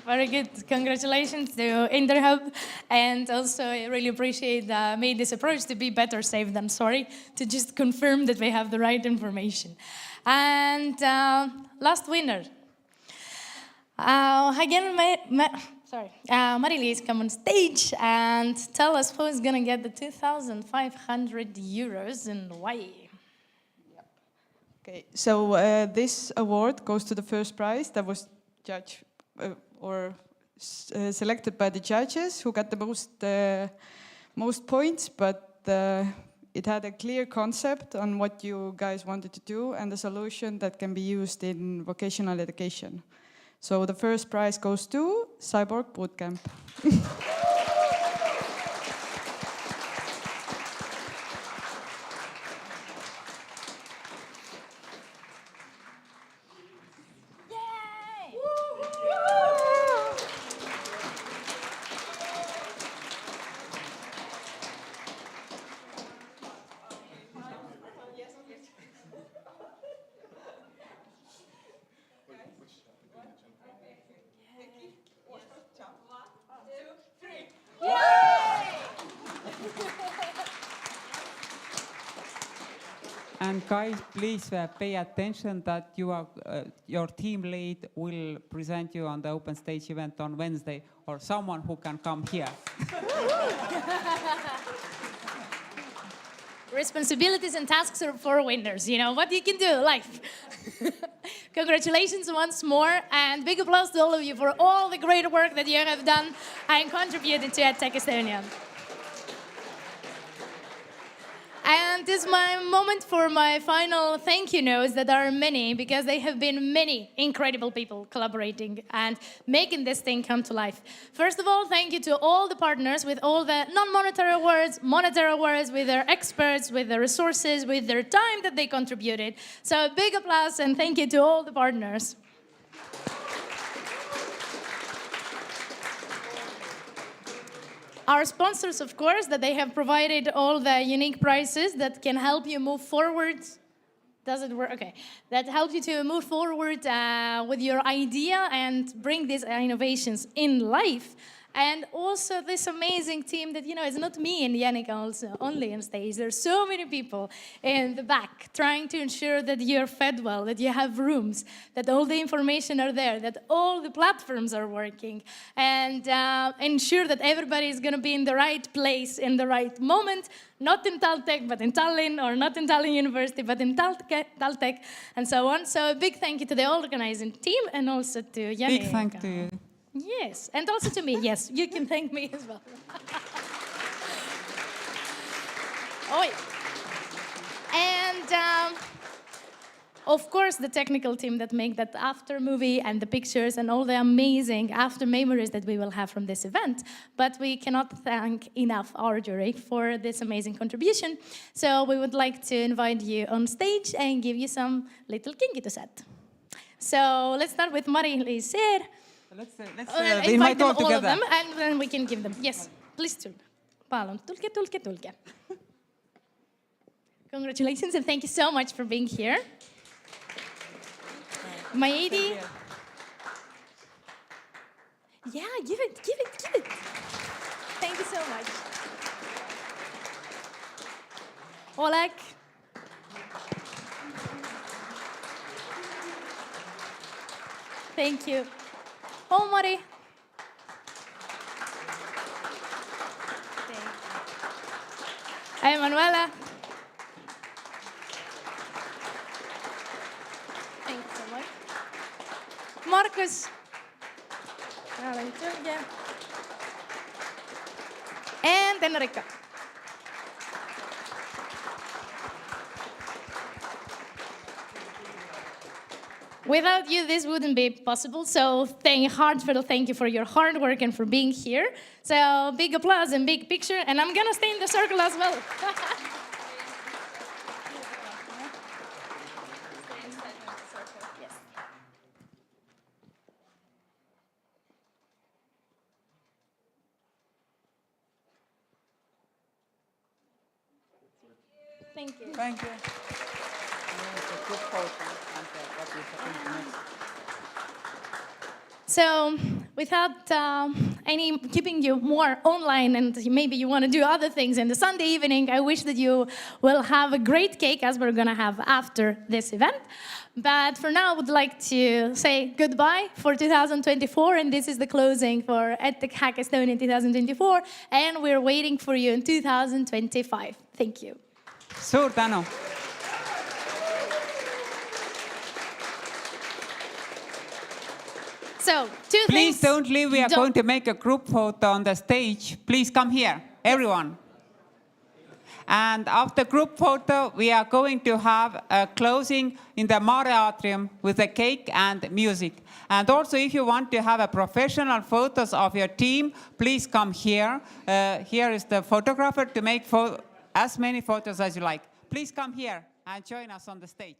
Very good. Congratulations to InternHub. And also, I really appreciate made this approach to be better safe than sorry, to just confirm that we have the right information. And last winner. Again, Mari-Liis, come on stage and tell us who's going to get the 2,500 euros and why. Okay, so this award goes to the first prize that was selected by the judges who got the most points, but it had a clear concept on what you guys wanted to do and a solution that can be used in vocational education. So the first prize goes to Cyborg Bootcamp. And guys, please pay attention that your team lead will present you on the open stage event on Wednesday, or someone who can come here. Responsibilities and tasks are for winners. You know what you can do, life. Congratulations once more, and big applause to all of you for all the great work that you have done and contributed to EdTech Estonia. And this is my moment for my final thank you notes that are many, because there have been many incredible people collaborating and making this thing come to life. First of all, thank you to all the partners with all the non-monetary awards, monetary awards, with their experts, with their resources, with their time that they contributed. So a big applause and thank you to all the partners. Our sponsors, of course, that they have provided all the unique prizes that can help you move forward. Does it work? Okay. That helps you to move forward with your idea and bring these innovations in life. And also this amazing team that, you know, it's not me and Yannicka also only on stage. There's so many people in the back trying to ensure that you're fed well, that you have rooms, that all the information are there, that all the platforms are working, and ensure that everybody is going to be in the right place in the right moment, not in Taltech, but in Tallinn, or not in Tallinn University, but in Taltech, and so on. So a big thank you to the organizing team and also to Yannicka. Big thank to you. Yes, and also to me. Yes, you can thank me as well. And of course, the technical team that make that after movie and the pictures and all the amazing after memories that we will have from this event. But we cannot thank enough our jury for this amazing contribution. So we would like to invite you on stage and give you some little kingitused. So let's start with Mari-Liis here. Let's invite them all of them, and then we can give them. Yes, please do. Palun, tulge. Congratulations, and thank you so much for being here. Maedi. Yeah, give it. Thank you so much. Oleg. Thank you. Mari. Emanuela. Thank you so much. Markus. And Enrica. Without you, this wouldn't be possible. So heartfelt thank you for your hard work and for being here. So big applause and big picture. And I'm going to stay in the circle as well. Thank you. Thank you. So without any keeping you more online, and maybe you want to do other things in the Sunday evening, I wish that you will have a great cake as we're going to have after this event. But for now, I would like to say goodbye for 2024, and this is the closing for EdTech Hackathon in 2024, and we're waiting for you in 2025. Thank you. Suur tänu. So, two Please things. don't leave. We are going to make a group photo on the stage. Please come here, everyone. And after group photo, we are going to have a closing in the Mare Atrium with a cake and music. And also, if you want to have a professional photos of your team, please come here. Here is the photographer to make as many photos as you like. Please come here and join us on the stage.